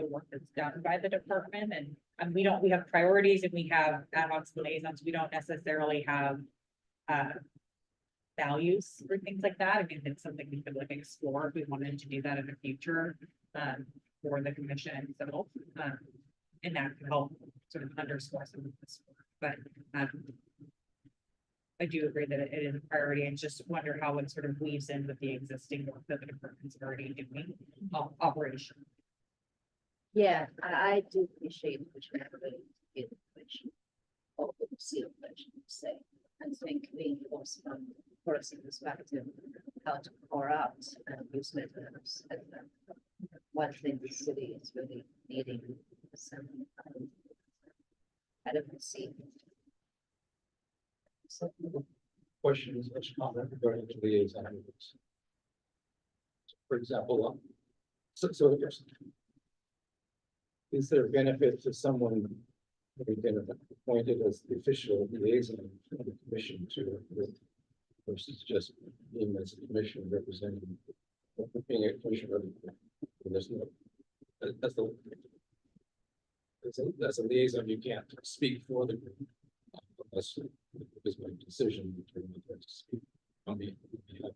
work that's done by the department, and we have priorities and we have ad hoc liaisons. We don't necessarily have values or things like that. I mean, it's something we could like explore if we wanted to do that in the future for the commission itself, and that could help sort of underscore some of this work. But I do agree that it is a priority. I just wonder how it sort of weaves in with the existing work that the department's already doing operation. Yeah, I do appreciate what you have to get information. Or see information, say. I think we also from person perspective, how to pour out and use methods. One thing the city is really needing some advocacy. Questions, comment regarding the liaison. For example, is there a benefit to someone being appointed as the official liaison of the commission to versus just being as a commissioner representing being a commissioner? There's no, that's a liaison, you can't speak for the group unless there's no decision to speak on the behalf.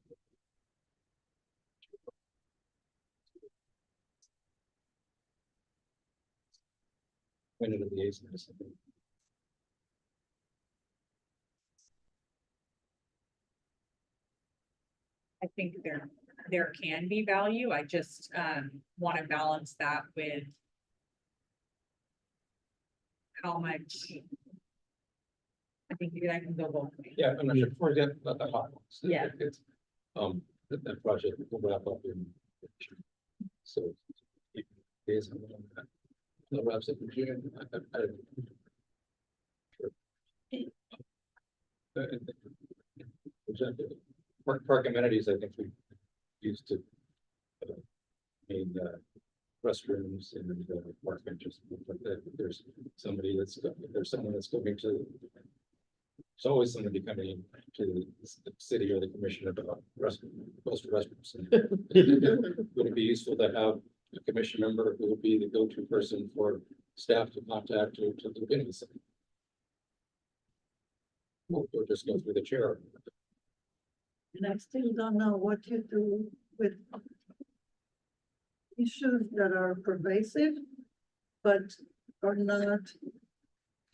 liaisons. I think there can be value. I just want to balance that with how much. I think I can go both ways. Yeah, I'm not sure, for example, about the hot ones. Yeah. It's, that project will wrap up in. So. Days on that. No, wraps up in June. Park amenities, I think we used to. In restrooms and park benches, like that. There's somebody there's someone that's going to. There's always somebody coming to the city or the commission about restrooms. Would it be useful to have a commission member who would be the go-to person for staff to contact to look into this? Or just go through the chair. And I still don't know what you do with issues that are pervasive, but are not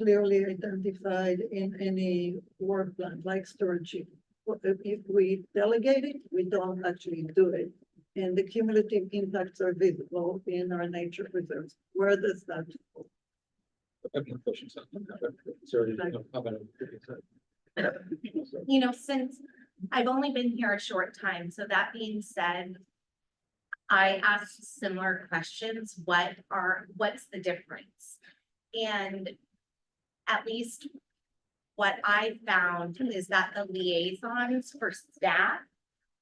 clearly identified in any work plan, like stewardship. If we delegate it, we don't actually do it. And the cumulative impacts are visible in our nature reserves. Where does that go? I have no questions on that. Sorry, how about You know, since I've only been here a short time, so that being said, I asked similar questions. What's the difference? And at least what I found is that the liaisons for staff,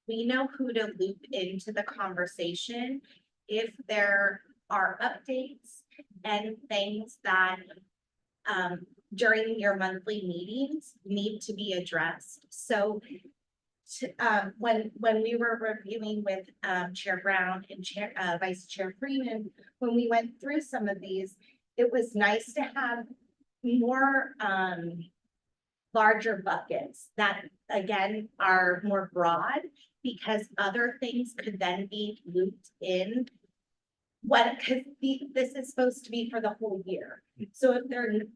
we know who to loop into the conversation if there are updates and things that during your monthly meetings need to be addressed. So when we were reviewing with Chair Brown and Vice Chair Freeman, when we went through some of these, it was nice to have more larger buckets that again are more broad, because other things could then be looped in. Because this is supposed to be for the whole year. So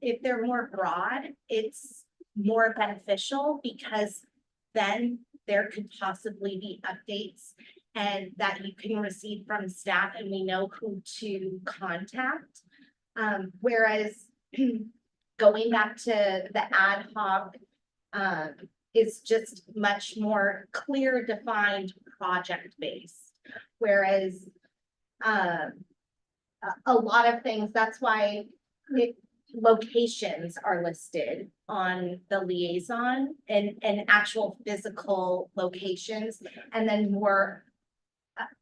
if they're more broad, it's more beneficial, because then there could possibly be updates and that you can receive from staff and we know who to contact. Whereas going back to the ad hoc is just much more clear, defined, project based. Whereas a lot of things, that's why locations are listed on the liaison and actual physical locations, and then more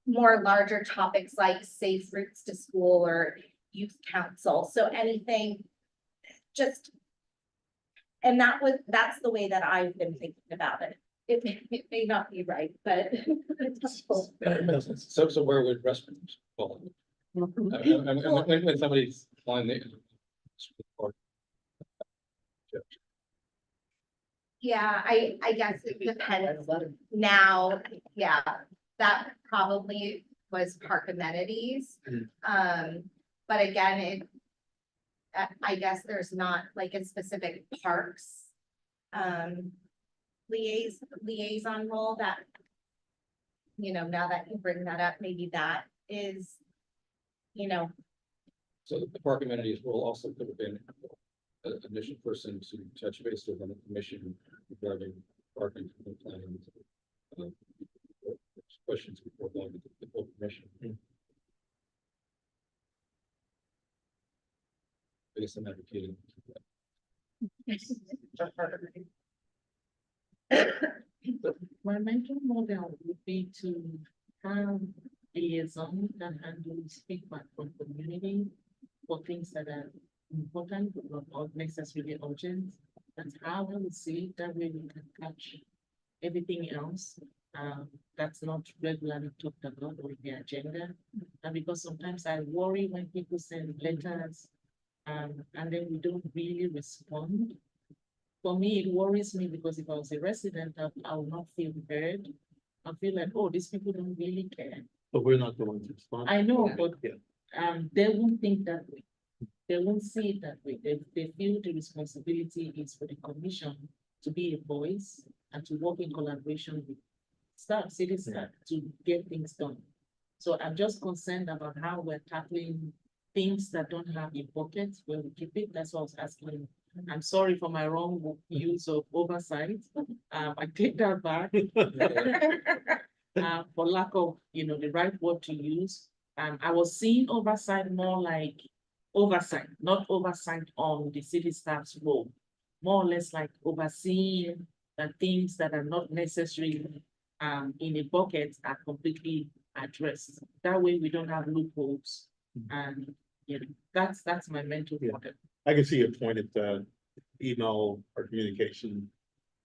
larger topics like safe routes to school or youth council. So anything just, and that's the way that I've been thinking about it. It may not be right, but so where would restrooms fall? When somebody's on the. yeah, I guess it depends. Now, yeah, that probably was park amenities. But again, I guess there's not like a specific parks liaison role that, you know, now that you bring that up, maybe that is, you know. So the park amenities will also could have been an initial person to touch base with on the commission regarding parking planning. Questions before going to the full commission. I guess I'm advocating. My mental model would be to have a liaison that handles feedback from community for things that are important but not necessarily urgent. That's how I would see it. That way we can catch everything else that's not regularly talked about on the agenda. And because sometimes I worry when people send letters and then we don't really respond. For me, it worries me because if I was a resident, I will not feel heard. I feel like, oh, these people don't really care. But we're not going to respond. I know, Okay, but yeah. they won't think that way. they won't see it that way. They feel the responsibility is for the commission to be a voice and to work in collaboration with staff, city staff, to get things done. So I'm just concerned about how we're tackling things that don't have a bucket where we keep it. That's what I was asking. I'm sorry for my wrong use of oversight. I take that back. For lack of, the right word to use. I was seeing oversight more like oversight, not oversight on the city staff's role. More or less like overseeing the things that are not necessary in a bucket are completely addressed. That way we don't have loopholes. And that's my mental model. I can see your point at email or communication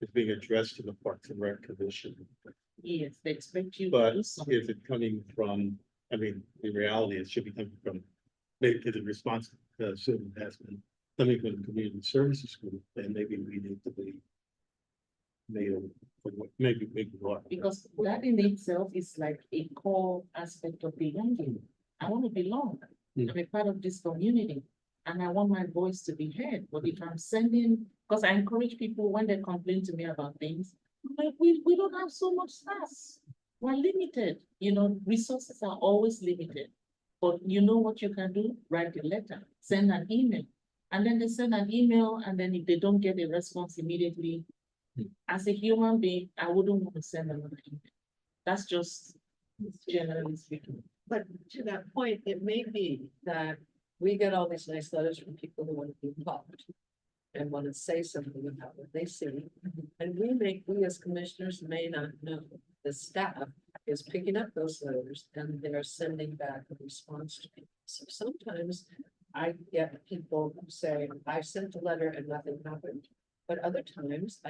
is being addressed to the Parks and Rec Commission. Yes, they expect you to But do something. is it coming from, I mean, in reality, it should be coming from, maybe the response soon has been coming from the community services group, and maybe we need to be made, maybe what. Because that in itself is like a core aspect of belonging. I want to belong. I'm a part of this community and I want my voice to be heard. But if I'm sending, because I encourage people when they complain to me about things, I'm like, we don't have so much staff. We're limited. Resources are always limited. But you know what you can do? Write a letter, send an email. And then they send an email, and then if they don't get a response immediately, as a human being, I wouldn't want to send another email. That's just generally speaking. But to that point, it may be that we get all these nice letters from people who want to be involved and want to say something about what they see. And we as commissioners may not know. The staff is picking up those letters and they're sending back a response to people. So sometimes I get people who say, I sent a letter and nothing happened. But other times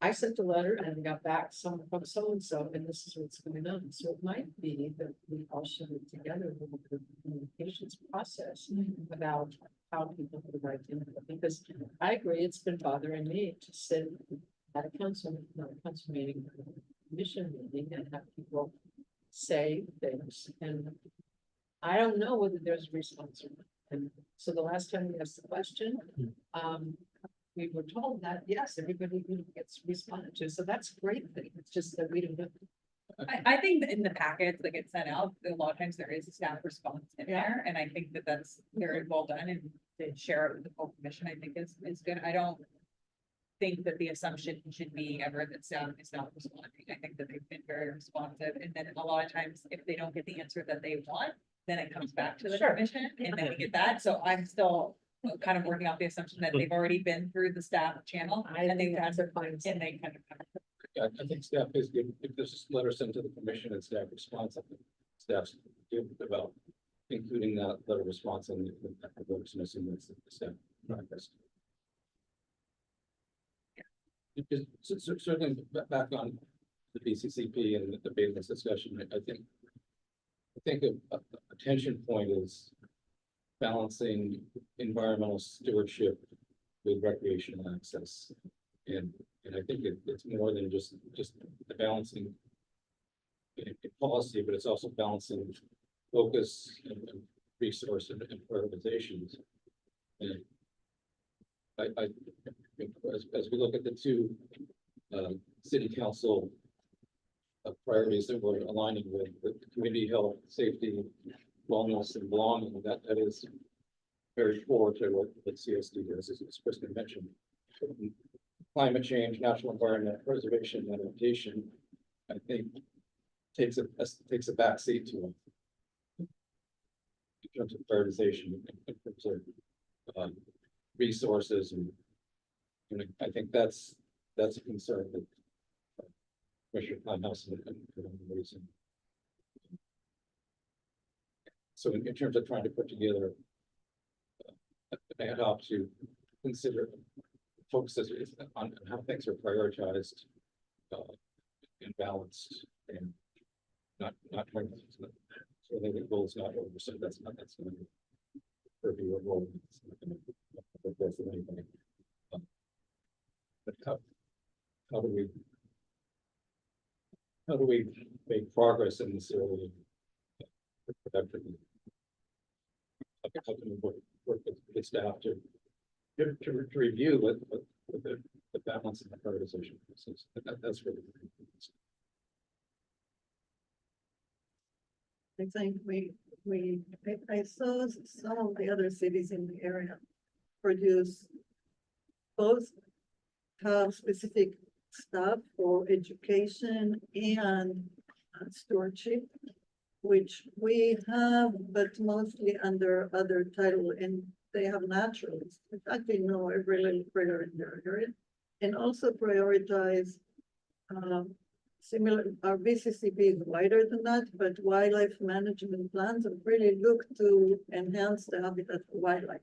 I sent a letter and got back from so-and-so, and this is what's going on. So it might be that we all should get together with the communications process about how people put the right input. Because I agree, it's been bothering me to sit at a council meeting, commission meeting, and have people say things. And I don't know whether there's a response or not. And so the last time we asked the question, we were told that, yes, everybody gets responded to, so that's a great thing, it's just that we don't know. I think that in the packets that get sent out, a lot of times there is a staff response in there, and I think that that's very well done, and to share it with the full commission, I think is good. I don't think that the assumption should be ever that staff is not responding. I think that they've been very responsive, and then a lot of times if they don't get the answer that they want, then it comes back to the commission, and then we get that, so I'm still kind of working off the assumption that they've already been through the staff channel and they've had their findings and they kind of. Yeah, I think staff is good. If there's a letter sent to the commission and staff response, I think staff's good about including that letter response and the votes and assuming it's the staff practice. Because certainly back on the BCCP and the business discussion, I think a tension point is balancing environmental stewardship with recreational access. And I think it's more than just the balancing in policy, but it's also balancing focus and resource and prioritizations. And I think as we look at the two city council priorities that we're aligning with community health, safety, wellness, and belonging, that is very core to what CSD does, as Kristen mentioned. Climate change, national environment, preservation, and adaptation, I think takes a back seat to it in terms of prioritization, in terms of resources, and I think that's a concern that Commissioner Kleinhaus and raising. So in terms of trying to put together an ad hoc to consider focuses on how things are prioritized and balanced and not trying to, so I think the goal is not over, so that's going to be your role. It's not going to go for anything. But how do we make progress in this area productively? how can we work with staff to review what the balance and the prioritization process. That's really. I think I saw some of the other cities in the area produce both have specific staff for education and stewardship, which we have, but mostly under other title, and they have naturals. In fact, they know every little critter in their area, and also prioritize similar, our BCCP is wider than that, but wildlife management plans have really looked to enhance the habitat for wildlife.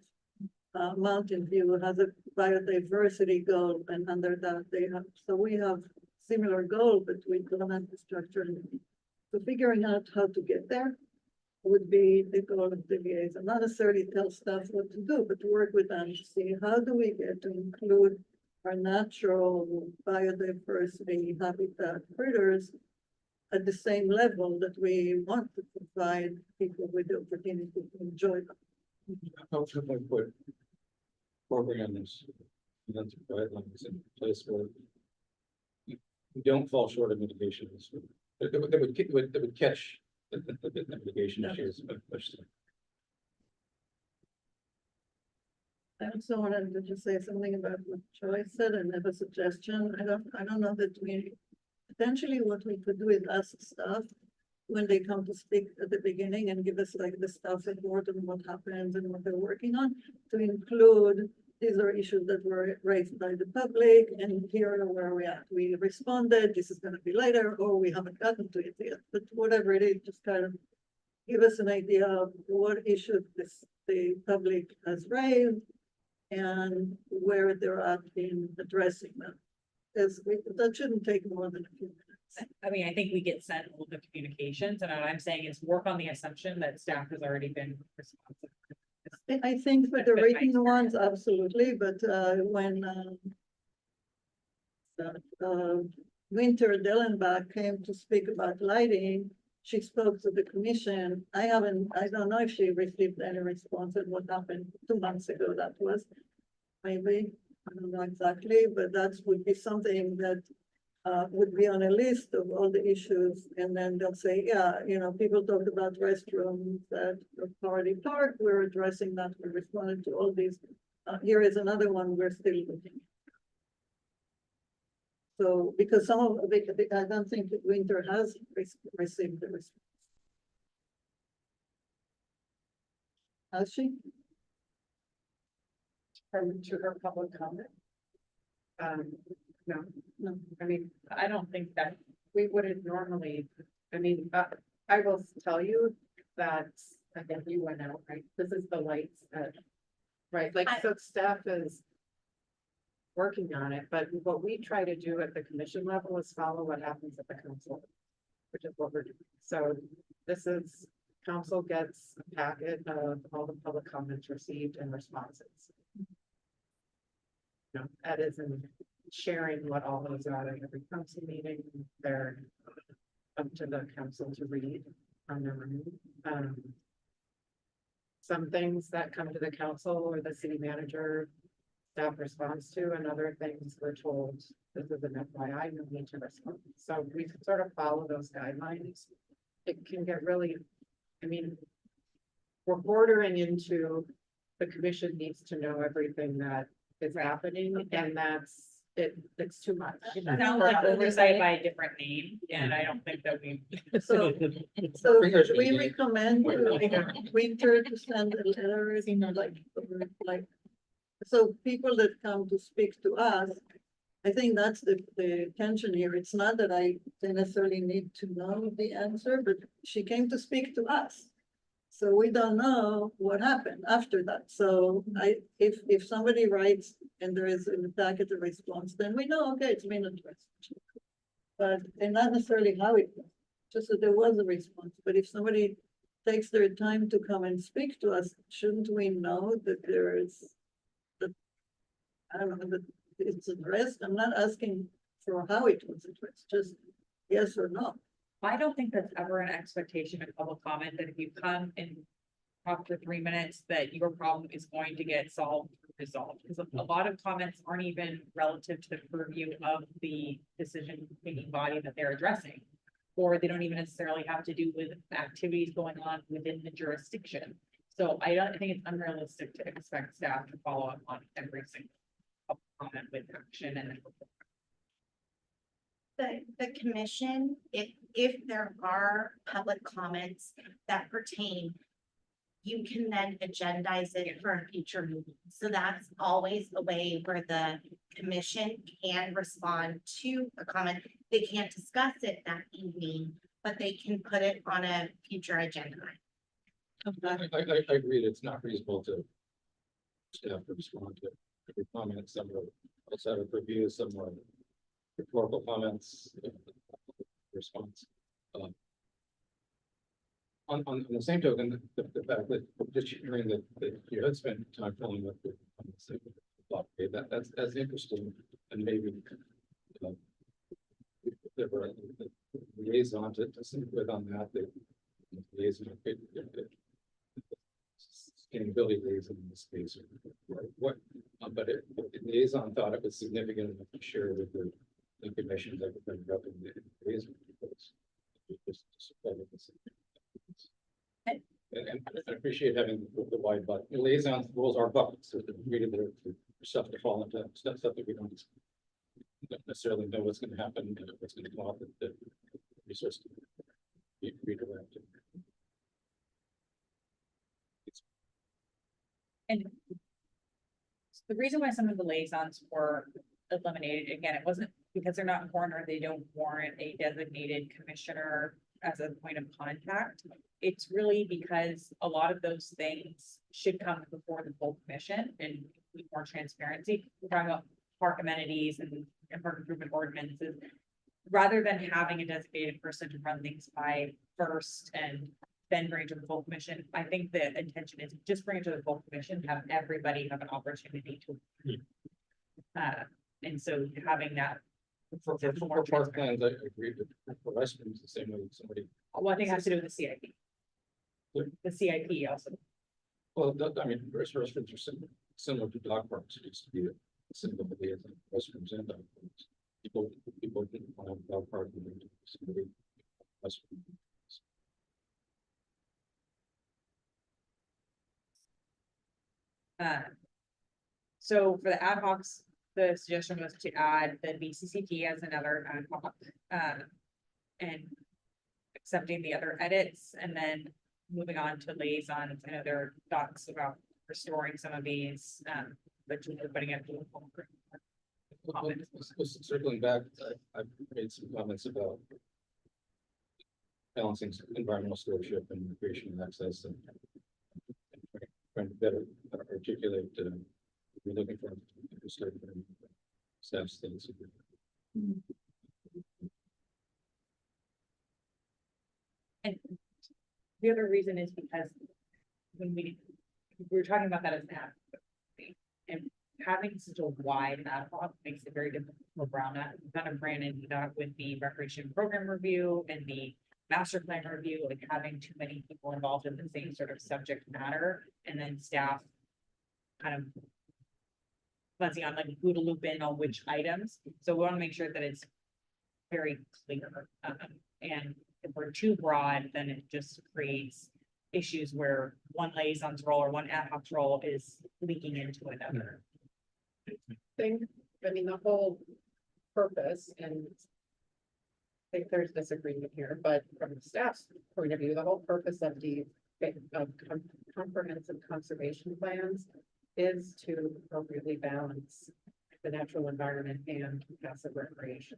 Mountain View has a biodiversity goal, and under that they have, so we have similar goal, but we don't have the structure. So figuring out how to get there would be the goal of the liaison, not necessarily tell staff what to do, but to work with them to see how do we get to include our natural biodiversity habitat critters at the same level that we want to provide people with the opportunity to enjoy them. How should I put programs, and guidelines in place where we don't fall short of mitigation? That would catch the mitigation issues. I also wanted to just say something about what Joy said and have a suggestion. I don't know that we, potentially what we could do is ask staff when they come to speak at the beginning and give us like the staff report and what happens and what they're working on, to include, these are issues that were raised by the public and here are where we at. We responded, this is gonna be later, or we haven't gotten to it yet, but whatever it is, just kind of give us an idea of what issues the public has raised and where they're at in addressing them. Because that shouldn't take more than a few minutes. I mean, I think we get sent all the communications, and what I'm saying is work on the assumption that staff has already been responsive. I think for the That's been my written ones, absolutely, but when Winter Dellenbach came to speak about lighting, she spoke to the commission. I don't know if she received any response at what happened 2 months ago, that was. Maybe, I don't know exactly, but that would be something that would be on a list of all the issues. And then they'll say, yeah, you know, people talked about restrooms at Party Park. We're addressing that. We responded to all these. Here is another one we're still looking. So, because some of I don't think that Winter has received the response. Has she? To her public comment? No, No. I mean, I don't think that we wouldn't normally, I mean, I will tell you that, I think you went out, right? This is the lights, right? Like, so staff is working on it, but what we try to do at the commission level is follow what happens at the council, which is what we're doing. So this is, council gets a packet of all the public comments received and responses. You know, that isn't sharing what all those are at every council meeting. They're up to the council to read on their own. Some things that come to the council or the city manager staff responds to, and other things we're told this is an FYI, you need to respond. So we sort of follow those guidelines. It can get really, I mean, we're bordering into the commission needs to know everything that is happening, and it's too much. It sounds like oversight by a different name, and I don't think that we. So we recommend Winter to send a letter, you know, like, so people that come to speak to us, I think that's the tension here. It's not that they necessarily need to know the answer, but she came to speak to us. So we don't know what happened after that. So if somebody writes and there is in the packet a response, then we know, okay, it's been addressed. But and not necessarily how it was, just that there was a response. But if somebody takes their time to come and speak to us, shouldn't we know that there is that, I don't know, that it's addressed? I'm not asking for how it was addressed, just yes or no. I don't think that's ever an expectation of public comment, that if you come and talk for 3 minutes, that your problem is going to get resolved. Because a lot of comments aren't even relative to the purview of the decision-making body that they're addressing. Or they don't even necessarily have to do with activities going on within the jurisdiction. So I think it's unrealistic to expect staff to follow up on every single comment with action and. The commission, if there are public comments that pertain, you can then agendize it for a future meeting. So that's always a way where the commission can respond to a comment. They can't discuss it that evening, but they can put it on a future agenda. I agree, it's not reasonable to staff to respond to every comment, some are outside of review, some are rhetorical comments, response. On the same token, the fact that just hearing that you had spent time following up with that's interesting, and maybe there were the liaison to sit with on that, the liaison sustainability liaison in this case, or what, but the liaison thought it was significant enough to share with the commission that would bring up in the liaison reports. Just to support this. And I appreciate having the wide but liaison rules are buckets, so they're really there for stuff to fall into stuff that we don't necessarily know what's going to happen, what's going to come up, the resource to be redirected. And the reason why some of the liaisons were eliminated, again, it wasn't because they're not important or they don't warrant a designated commissioner as a point of contact. It's really because a lot of those things should come before the full commission and need more transparency. We're talking about park amenities and park improvement ordinances. Rather than having a designated person to run things by first and then bring it to the full commission, I think the intention is just bring it to the full commission, have everybody have an opportunity to. And so having that. For park plans, I agree with for restrooms the same way somebody. Well, I think it has to do with the CIP. The CIP also. Well, I mean, restrooms are similar to dog parks. It used to be a single liaison, restrooms and dog parks. People didn't want to have a dog park. So for the ad hocs, the suggestion was to add the BCCP as another ad hoc, and accepting the other edits, and then moving on to liaisons. I know there are thoughts about restoring some of these, but you're putting it. Circling back, I've made some comments about balancing environmental stewardship and recreational access and trying to better articulate we're looking for staff things. And the other reason is because when we were talking about that as an ad hoc, and having such a wide ad hoc makes it very difficult for Brown Act. We kind of ran into that with the recreation program review and the master plan review, like having too many people involved in the same sort of subject matter, and then staff kind of fuzzy on like who to loop in on which items. So we want to make sure that it's very clear. And if we're too broad, then it just creates issues where one liaison's role or one ad hoc role is leaking into another. I mean, the whole purpose, and I think there's disagreement here, but from the staff's point of view, the whole purpose of the comprehensive conservation plans is to appropriately balance the natural environment and passive recreation.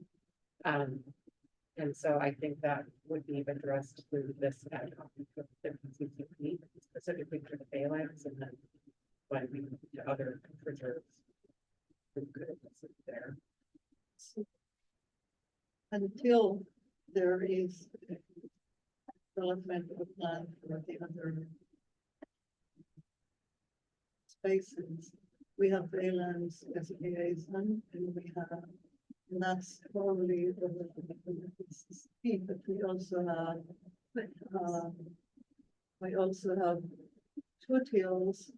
And so I think that would be addressed through this ad hoc CCP, specifically for the Baylands, and then when we move to other preserves. There. Until there is development of a plan for the other spaces, we have Baylands as a liaison, and we have, and that's probably the speed, but we also have foothills.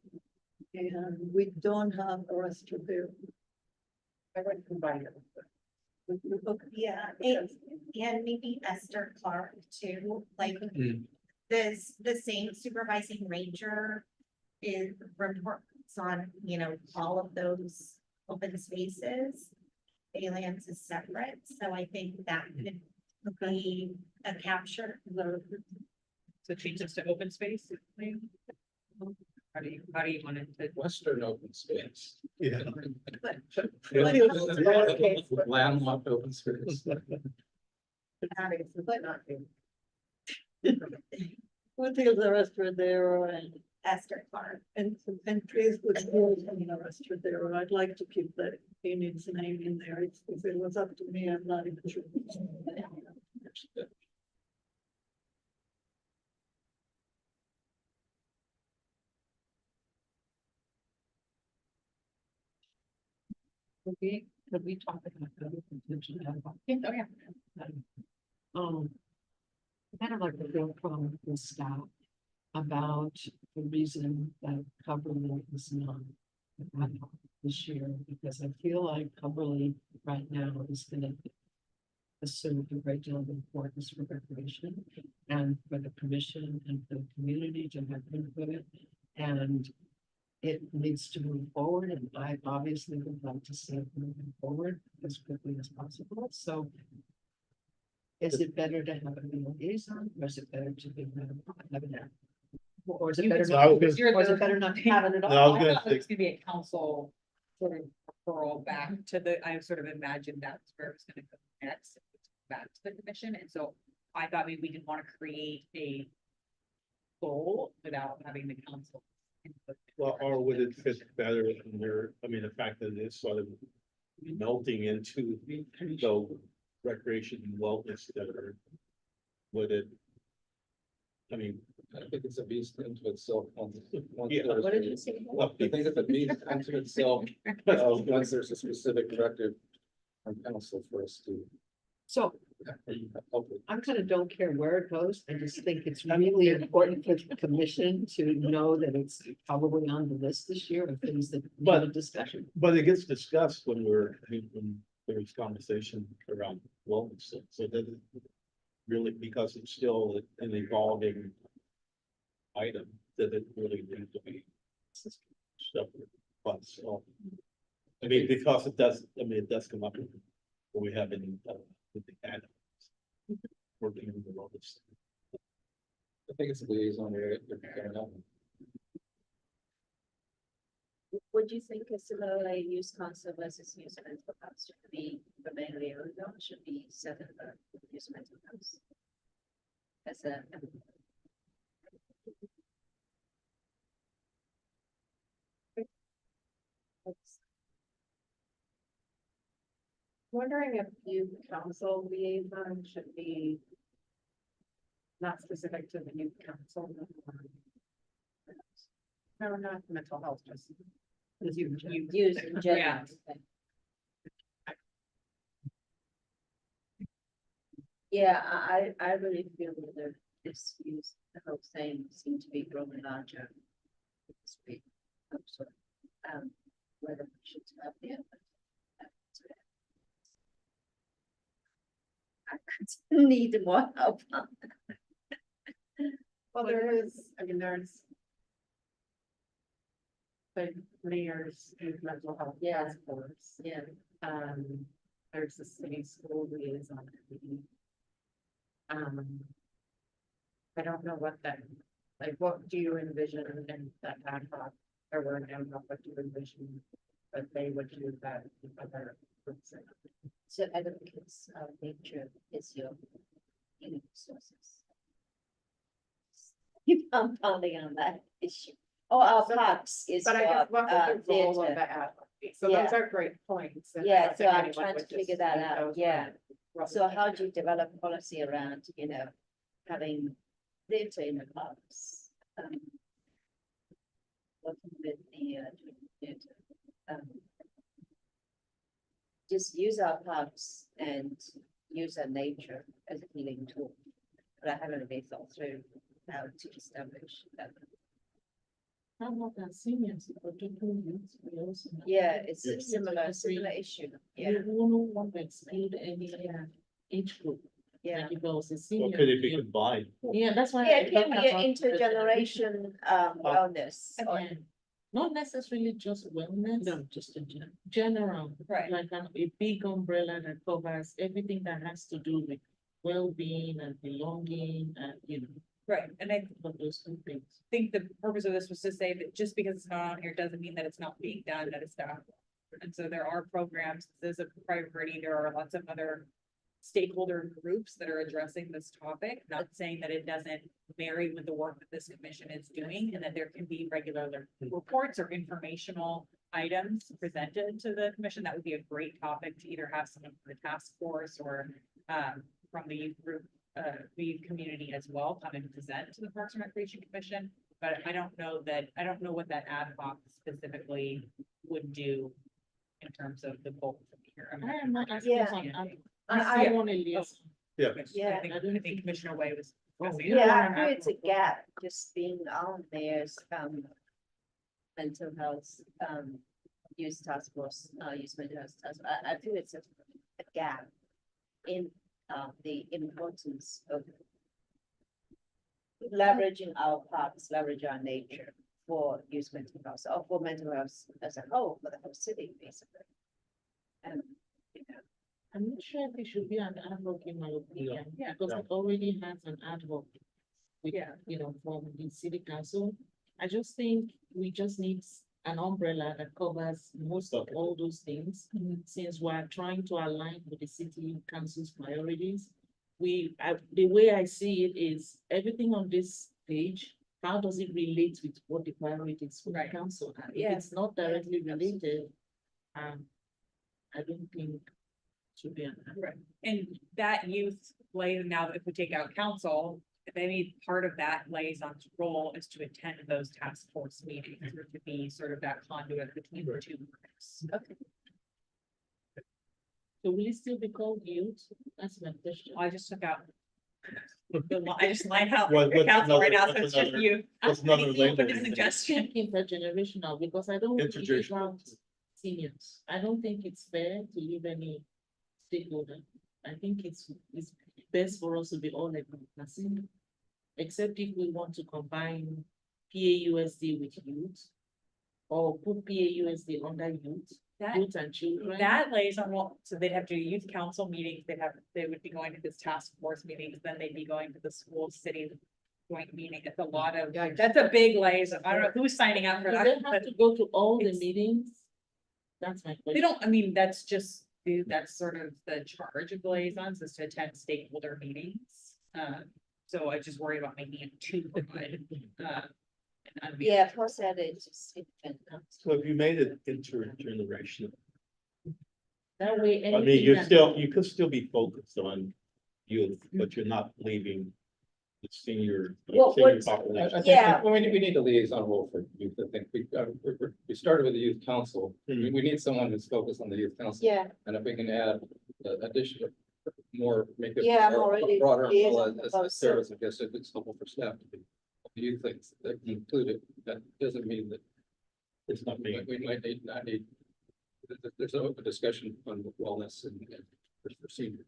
And we don't have a restaurant there. I would combine it. Yeah, and maybe Esther Clark too, like the same supervising ranger is reports on, you know, all of those open spaces. Aliens is separate, so I think that could be a capture. So change this to open space. How do you want it to? Western open space. Yeah. Landlocked open space. Foothills are restaurant there and, Esther Clark. and please would in a restaurant there. I'd like to keep that in its name in there. If it was up to me, I'm not even sure. Could we talk about the contingent ad hoc? Oh, yeah. Kind of like the bill from the staff about the reason that Cumberland is not ad hoc this year, because I feel like Cumberland right now is gonna assume a great deal of importance for recreation and for the commission and for the community to have input. And it needs to move forward, and I obviously would like to see it moving forward as quickly as possible, so. Is it better to have a liaison, or is it better to be, have an? Or is it better So I was not, gonna- or is it better not to have it at No, I was all? gonna I thought it was say- gonna be a council sort of referral back to the, I sort of imagined that's where it was gonna go next, back to the commission, and so I thought maybe we didn't wanna create a goal without having the council input. Well, or would it fit better in there, I mean, the fact that it's sort of melting into the recreation and wellness that are. Would it? I mean. I think it's a beast into itself. Once Yeah. there's What did you say? I think it's a beast into itself, once there's a specific directive from council for us to. So help with. I kind of don't care where it goes, I just think it's really important for the commission to know that it's probably on the list this year of things that need a discussion. But it gets discussed when when there's conversation around wellness, so that really, because it's still an evolving item, that it really needs to be separate, but so. I mean, because it does, I mean, it does come up when we have any, with the ad. Working in the wellness. I think it's a liaison area. Would you think a similar use council versus use mental health should be the main liaison, should be set in the use mental health? As a. Wondering if youth council liaison should be. Not specific to the youth council. No, not mental health, just. Use in general. Yeah, I really feel that this use, the whole thing seemed to be growing larger. So, whether we should have the. I could need more help. Well, there is, I mean, there's. The mayor's youth mental health task force. Yeah. There's the city school liaison. committee. I don't know what that, like, what do you envision in that ad hoc, or where now, what do you envision? That they would do that with other groups? So advocates of nature is your sources. Keep compounding on that issue. Oh, our parks is But I guess what would the role of theater. the ad hoc be? So Yeah. those are great points. and I Yeah, don't so think I'm anyone trying would to figure that dispute out, those yeah. ones. So how do you develop policy around, having theater in the parks? Working with the theater. Just use our parks and use our nature as a healing tool. But I haven't really thought through how to establish that. How about our seniors, or total youth, we also have. Yeah, it's Yeah. a similar issue. We Yeah, wouldn't want to exclude any age group. yeah. Like if there was a Or senior. could it be you- combined? Yeah, that's why. Yeah, I it can talked be about an the intergeneration wellness. or- Again, not necessarily just wellness. No, just in general. General. Right. Like a big umbrella that covers everything that has to do with well-being and belonging and, you know, Right, and I all those two things. think the purpose of this was to say that just because it's not on here doesn't mean that it's not being done at a staff. And so there are programs, there's a priority, there are lots of other stakeholder groups that are addressing this topic, not saying that it doesn't marry with the work that this commission is doing, and that there can be regular reports or informational items presented to the commission. That would be a great topic to either have someone from the task force or from the youth group, the youth community as well, come and present to the Parks and Recreation Commission. But I don't know what that ad hoc specifically would do in terms of the goal from here. I am not asking Yeah. for an I- I want a list. Yeah. Yeah. I think Commissioner Way was. discussing you it. don't Yeah, wanna I agree have it's a gap, just being on there's mental health, youth task force, youth mental health task. I feel it's a gap in the importance of leveraging our parks, leverage our nature for youth mental health, or for mental health as a whole, for the whole city, basically. And, you know, I'm not sure if it should be an ad hoc in my opinion, Yeah. because it already has an ad hoc. With, Yeah. you know, from the city council. I just think we just need an umbrella that covers most of all those things. Since we're trying to align with the city council's priorities. The way I see it is everything on this page, how does it relate with what the priorities for the Right. council are? If Yeah. it's not directly related, I don't think it should be an ad hoc. Right, and that youth liaison, now if we take out council, if any part of that liaison's role is to attend those task force meetings, or to be sort of that conduit between the two groups. okay, So will it still be called youth? That's my question. I just took out. I just lined out What- the what's council right now, another- so it's just what's you. What's another Anything open label? to suggestion. Intergenerational, because I don't want to leave Intergenerational. out seniors. I don't think it's fair to leave any stakeholder. I think it's best for us to be all encompassing. Except if we want to combine PAUSD with youth. Or put PAUSD under youth, That, youth and children. that liaison, well, so they'd have to do youth council meetings, they would be going to this task force meetings, then they'd be going to the school city joint meeting. It's a lot of, that's a big liaison. I don't know who's signing up for Do that, they but have to go to all the it's- meetings? That's my question. they don't, I mean, that's just, that's sort of the charge of liaisons is to attend stakeholder meetings. So I just worry about making it too broad. And unbe- yeah, for that, it's just. So if you made it intergenerational, That way. I mean, anything you could still be focused on youth, but you're not leaving the senior. Well, senior what's- population. I think Yeah. we need a liaison role for youth. I think we started with the youth council. We need someone who's focused on the youth council. Yeah, And if we can add additional, more, make it. Yeah, I'm more- already Broader liaison as a proposal. service, I guess, if it's helpful for staff to be. Youth things that included, that doesn't mean that It's not me. we might not need. There's a discussion on wellness and for seniors.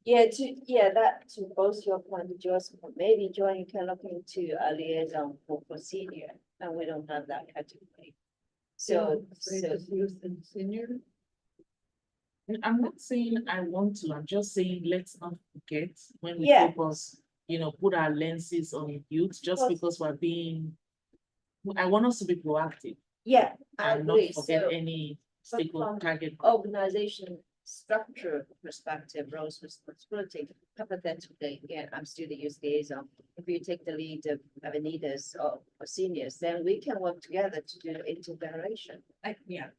that to both your point, Joyce, maybe Joy, you can look into a liaison for senior, and we don't have that category. So, Youth and senior. I'm not saying I want to, I'm just saying, let's not forget when we Yeah. focus, put our lenses on youth, just Well- because I want us to be proactive yeah, I and not agree, forget so any but stakeholder from target. organization structure perspective, roles responsibility, hypothetically, again, I'm still the youth liaison. If you take the lead of Avenidas or seniors, then we can work together to do intergeneration. I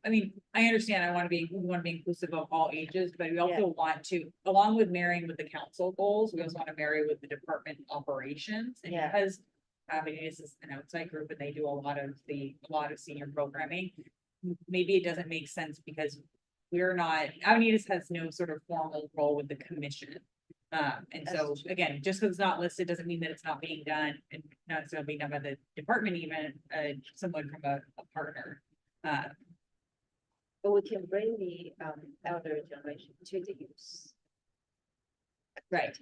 mean, I understand, we want to be inclusive of all ages, but we also want to, along with marrying with the council goals, we also want to marry with the department operations. And Yeah. because this is an outside group and they do a lot of senior programming, maybe it doesn't make sense because we're not, Avenidas has no sort of formal role with the commission. And so, again, just because it's not listed doesn't mean that it's not being done, and not it's gonna be done by the department even, someone from a partner. But we can bring the elder generation to the use. Right.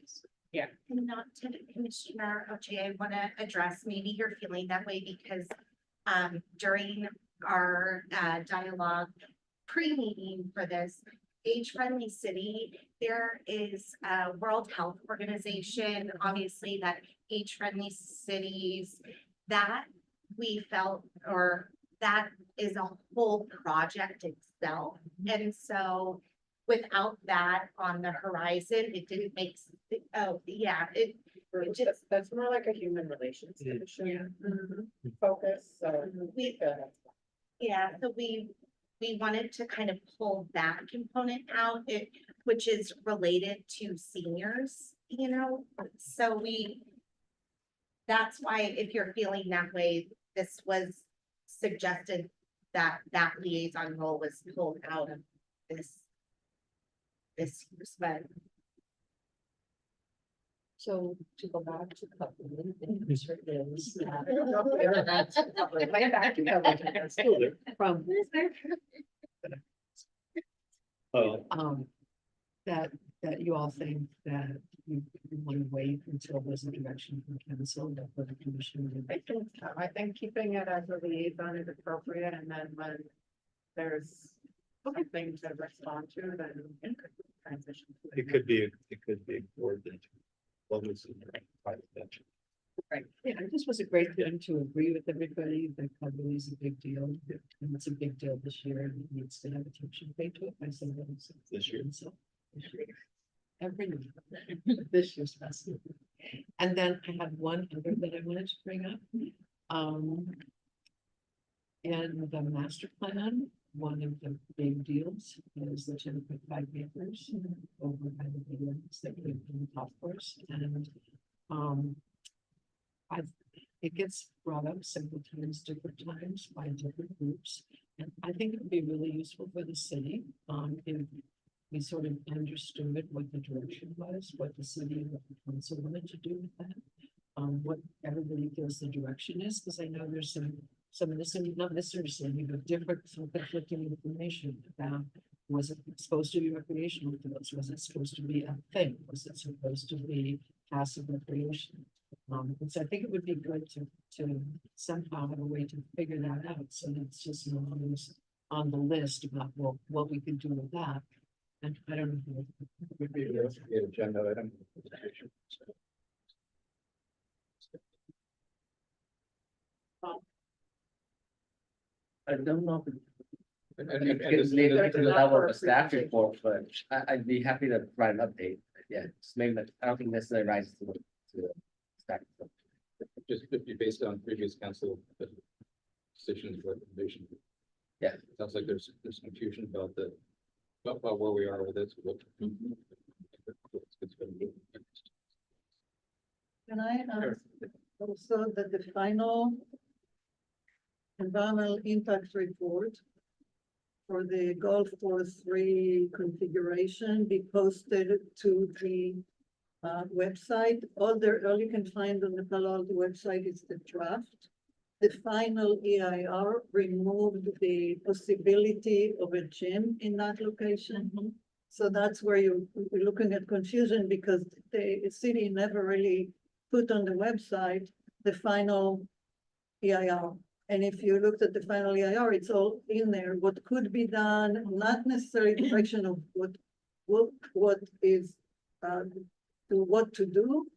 And not to Commissioner Oche, I want to address, maybe you're feeling that way because during our dialogue pre-meeting for this age-friendly city, there is a World Health Organization, obviously that age-friendly cities that we felt, or that is a whole project itself. And so without that on the horizon, it didn't make, oh, yeah, it just, That's more like a human relations commission focus, so. we, yeah, so we wanted to kind of pull that component out, which is related to seniors, you know, so that's why if you're feeling that way, this was suggested that that liaison role was pulled out of this year's, but So to go back to coupling, the answer is Still there. from, Oh, that you all think that you want to wait until there's a direction from council that for the commission. I think keeping it as a liaison is appropriate, and then when there's something to respond to, then it could transition. it could be coordinated. Wellness and private venture. Right, yeah, this was a great time to agree with everybody that coupling is a big deal, and it's a big deal this year, and it needs to have attention paid to it by somebody. This year. So, this year. Every year, this year's festival. And then I had one other that I wanted to bring up. In the master plan, one of the big deals is the 10.5 acres over by the big ones that we in the golf course, and it gets brought up several times, different times by different groups, and I think it would be really useful for the city, if we sort of understood what the direction was, what the city and what the council wanted to do with that. What everybody feels the direction is, because I know there's some misunderstanding, not misunderstanding, but different, some conflicting information about, was it supposed to be recreational fields? Was it supposed to be a thing? Was it supposed to be passive recreation? And so I think it would be good to somehow have a way to figure that out, so that it's just not always on the list about what we could do with that. And I don't know. Would be an agenda item. I don't know if And it's related to the level of the staff report, but I'd be happy to provide an update. Yeah, just maybe that, I don't think necessarily rises to the staff. just based on previous council decisions, recommendation. Yeah. Sounds like there's confusion about about where we are with this. Can I ask also that the final environmental impact report for the Golf Course 3 configuration be posted to the website? All you can find on the Palo Alto website is the draft. The final EIR removed the possibility of a gym in that location. So that's where you're looking at confusion, because the city never really put on the website the final EIR. And if you looked at the final EIR, it's all in there. What could be done, not necessarily the direction of what is what to do,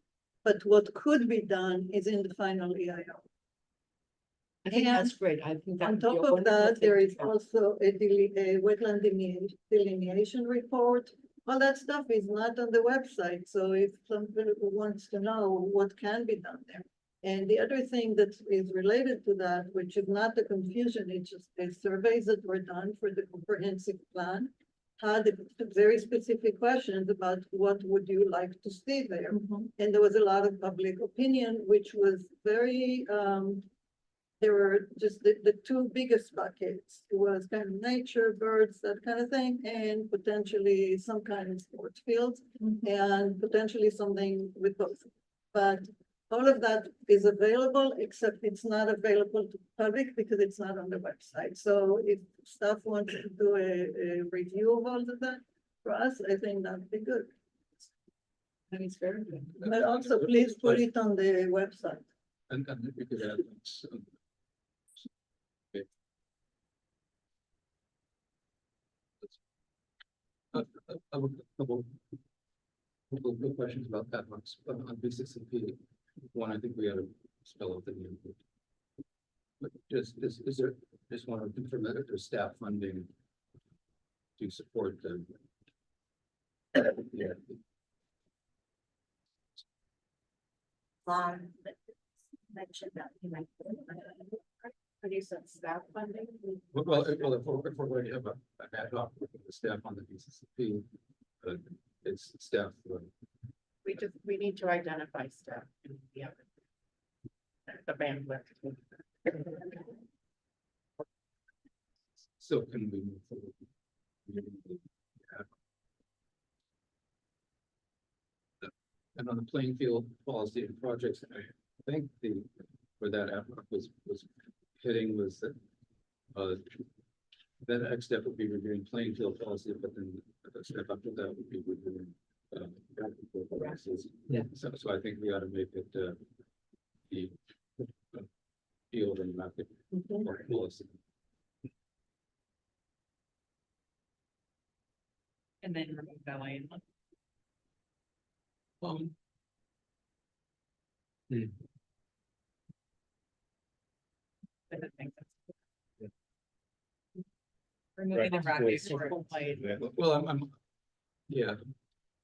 but what could be done is in the final EIR. I think And that's great. I think that on would be a top of wonderful that, thing there to is have. also a wetland delineation report. All that stuff is not on the website. So if somebody wants to know what can be done there. And the other thing that is related to that, which is not the confusion, it's just the surveys that were done for the comprehensive plan had very specific questions about what would you like to see there. And there was a lot of public opinion, which was very there were just the two biggest buckets. It was kind of nature, birds, that kind of thing, and potentially some kind of sports fields, and potentially something with both. But all of that is available, except it's not available to public because it's not on the website. So if staff wants to do a review of all of that for us, I think that'd be good. I think it's very good. But also please put it on the website. And if you could add links. Okay. I have a couple of good questions about that one, on B6P. One, I think we ought to spell out the name. But is there, just want to confirm that if there's staff funding to support the. Yeah, Mentioned that you might. Produce some staff funding. well, if we're going to have an ad hoc with the staff on the B6P, it's staff. We need to identify staff. Yeah. The bandwidth. So can we move forward? And on the playing field policy and projects, I think where that effort was hitting was that that next step would be reviewing playing field policy, but then the step after that would be reviewing policies. Yeah. So I think we ought to make it the field and market policy. And then remove ballet and. If it makes sense. Removing the graphics for full play. Well, I'm yeah.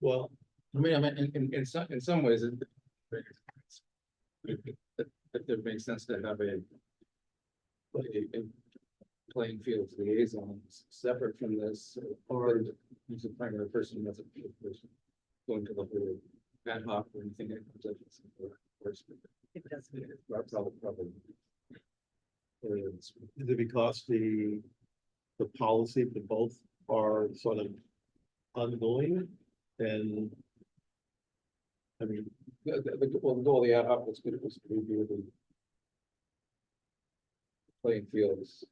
Well, I mean, in some ways, it makes sense to have a playing field liaison separate from this, or use a primary person as a field person going to the whole ad hoc or anything that comes up. It does. Probably. is it because the policy for both are sort of ongoing and I mean, The goal of the ad hoc was to review the playing fields.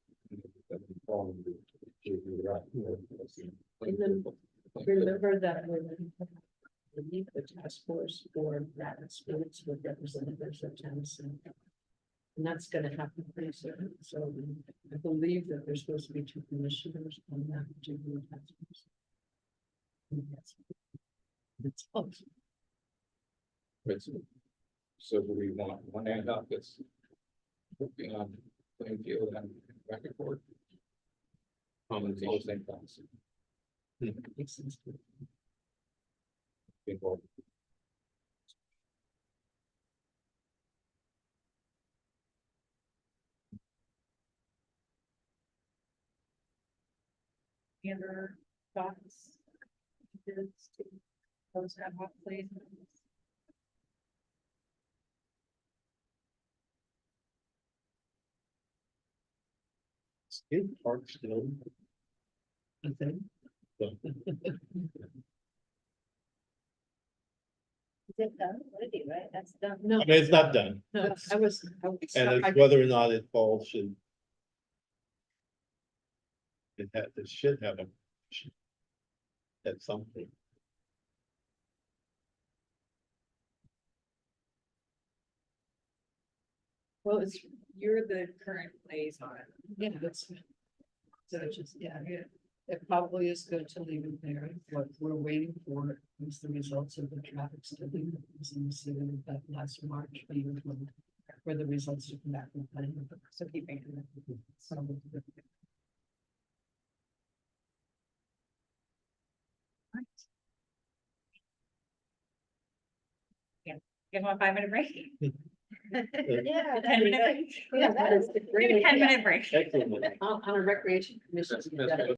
And then remember that we need the task force for that sports with representatives of Tennessee. And that's gonna happen pretty soon. So I believe that there's supposed to be two commissioners on that particular task force. Yes. It's close. So do we want one ad hoc that's working on playing field and record board? It's all the same policy. Makes sense. Involved. Any other thoughts? Those ad hoc plays. in park still. I think. Is it done already, right? That's done. No, I mean, it's not done, no, I was. and it's whether or not it falls should. It should have a. At some point. Well, you're the current liaison. Yeah, that's. So it's just, yeah, it probably is good to leave it there. What we're waiting for is the results of the traffic study. That last March meeting where the results come back from planning. So keeping it. So. You want a 5-minute break? Yeah. 10-minute break? Yeah, that is Maybe great. 10-minute break. Excellent. On a recreation commission. That's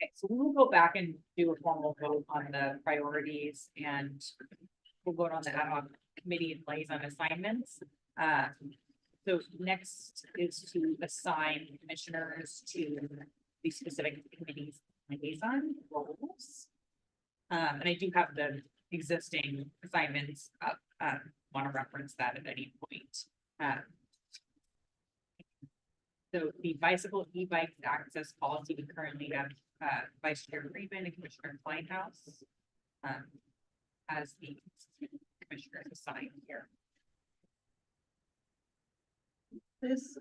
Okay, so we'll go back and do a formal vote on the priorities and we'll vote on the ad hoc committee and liaison assignments. So next is to assign commissioners to the specific committees liaison roles. And I do have the existing assignments up, want to reference that at any point. So the bicycle e-bike access policy, we currently have Vice Chair Freeman and Commissioner Kleinhaus as the commissioners assigned here. This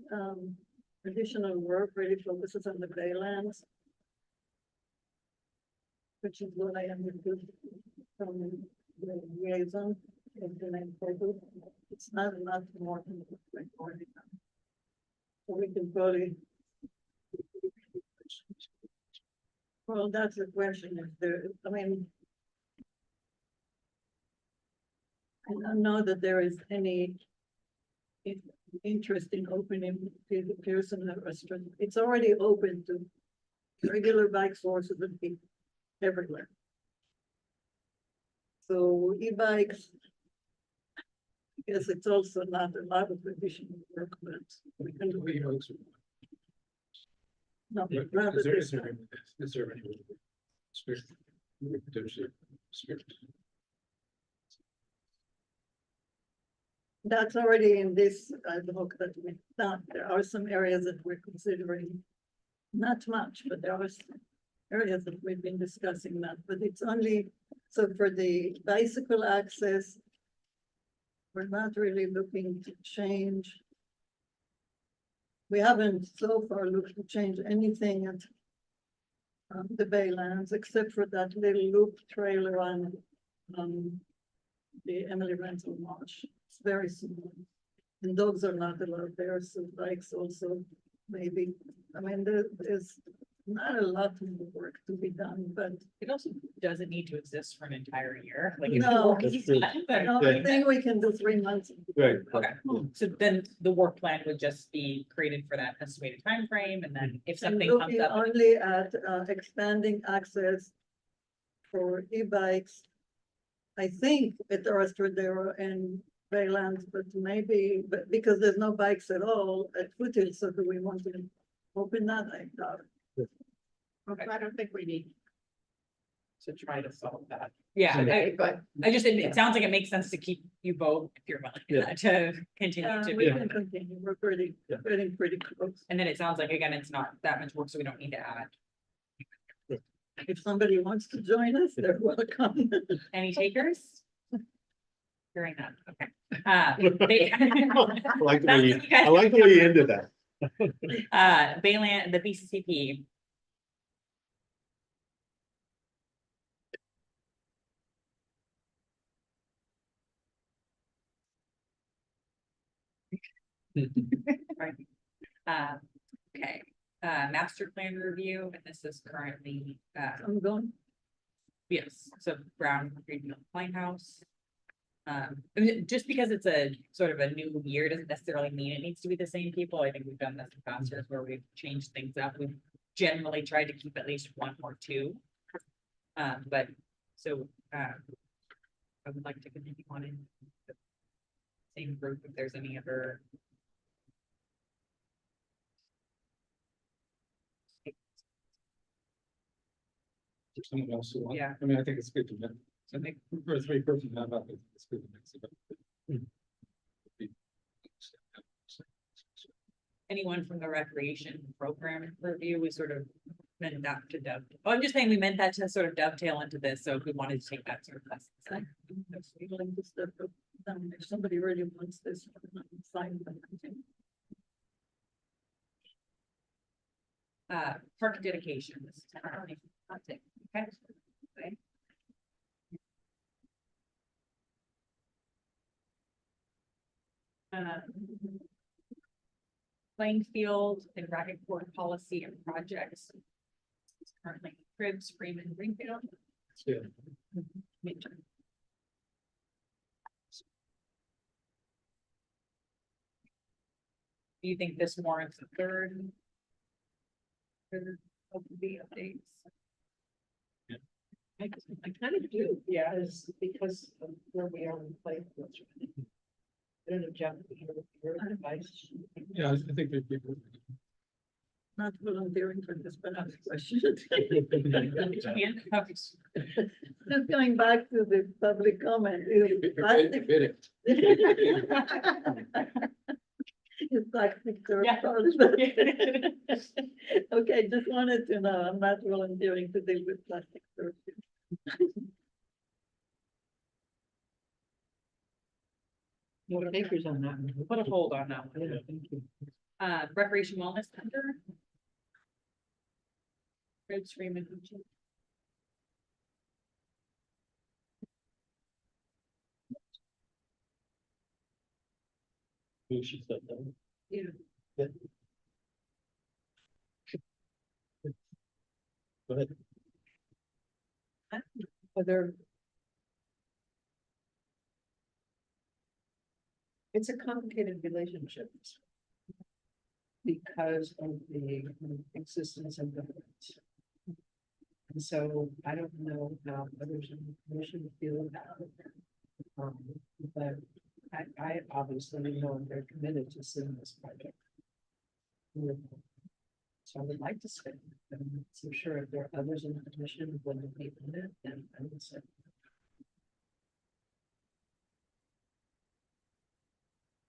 additional work really focuses on the Baylands, which is what I understood from the liaison of the name photo. It's not a lot more than what's already done. So we can probably. Well, that's the question, if there, I mean. I don't know that there is any interest in opening the Pearson restaurant. It's already open to regular bike sources and people everywhere. So e-bikes, I guess it's also not a lot of additional work, but we can do it. No, rather Is this there time. any strict, potentially strict? That's already in this book that we've done. There are some areas that we're considering. Not much, but there are some areas that we've been discussing that, but it's only, so for the bicycle access. We're not really looking to change. We haven't so far looked to change anything at the Baylands, except for that little loop trailer on the Emily Rental Marsh. It's very small. And dogs are not allowed there, so bikes also maybe. I mean, there's not a lot of work to be done, but It also doesn't need to exist for an entire year. Like if the No. work is done, then- I think we can do 3 months. Right. Okay, so then the work plan would just be created for that estimated time frame, and then if I'm something comes looking up. only at expanding access for e-bikes. I think at the Restradero and Baylands, but maybe, but because there's no bikes at all at Foothills, so do we want to open that? I doubt it. Okay. I don't think we need to try to solve that. Yeah, But I just, it sounds like it makes sense to keep you both, if you're willing, Yeah. to continue to We be. can continue. We're getting pretty close. And then it sounds like, again, it's not that much work, so we don't need to add. If somebody wants to join us, they're welcome. Any takers? Hearing none, okay. I like the way you ended that. Bayland, the BCCP. Right. Okay, master plan review, and this is currently, I'm going. yes, so Brown, Greenfield, House. I mean, just because it's a sort of a new year doesn't necessarily mean it needs to be the same people. I think we've done this in past years where we've changed things up. We've generally tried to keep at least one or two. But so, I would like to continue on in the same group if there's any other. For someone else who wants. Yeah. I mean, I think it's good to, So make, for a 3-person have, I think it's good to mix it up. anyone from the recreation program review, we sort of meant that to dovetail. Oh, I'm just saying we meant that to sort of dovetail into this, so if we wanted to take that sort of lesson. Willing to step up. If somebody really wants this, sign them. Park dedication. This is currently hunting, okay? Okay. Playing field and racket court policy and projects. It's currently Cribs, Freeman, Greenfield. Yeah. Midterm. Do you think this warrants a third? Of the updates? I kind of do, yeah, because of where we are in play. I don't know, Jeff, your advice. Yeah, I think that people. Not volunteering for this, but I have a question. Handcuffs. Just going back to the public comment. Is plastic is plastic surplus? Okay, just wanted to know, I'm not volunteering to deal with plastic surplus. No takers on that one. Put a hold on that one. Yeah, thank you. Recreation wellness center. Road stream and. Who she said that? Yeah. Yeah. Go ahead. Whether. It's a complicated relationship. Because of the existence of government. And so I don't know how others in the commission feel about it. But I obviously know they're committed to seeing this project. So I would like to say, I'm so sure if there are others in the commission who wouldn't be in it, then I would say.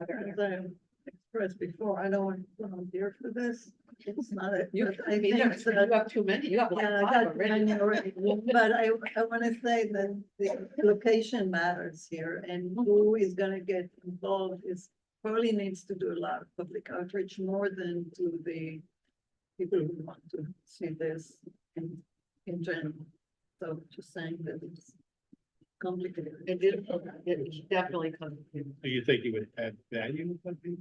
As I expressed before, I don't want to volunteer for this. It's not a. You but I mean, think you that- got too many, you got like Yeah, I five got already. many already. But I want to say that the location matters here, and who is gonna get involved is probably needs to do a lot of public outreach more than to the people who want to see this in general. So just saying that it's complicated. It's definitely complicated. Do you think you would add value to something?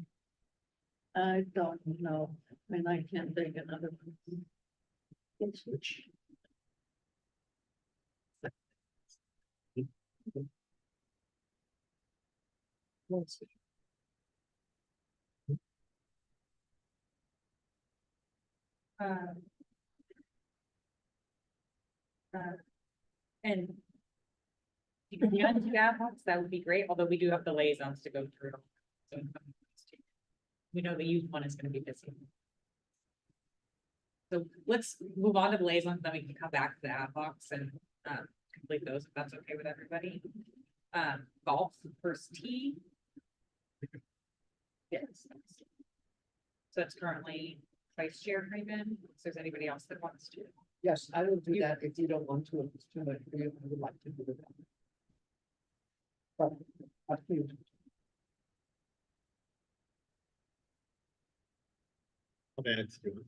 I don't know, and I can't take another. Which. Uh, And. You can do ad hocs, that would be great, although we do have the liaisons to go through. So we know the youth one is gonna be busy. So let's move on to the liaisons, then we can come back to the ad hocs and complete those, if that's okay with everybody. Golf, first tee. Yes. So it's currently Vice Chair Craven, if there's anybody else that wants to. Yes, I will do that if you don't want to, if it's too much for you, I would like to do that. But, up to you. Let's do it.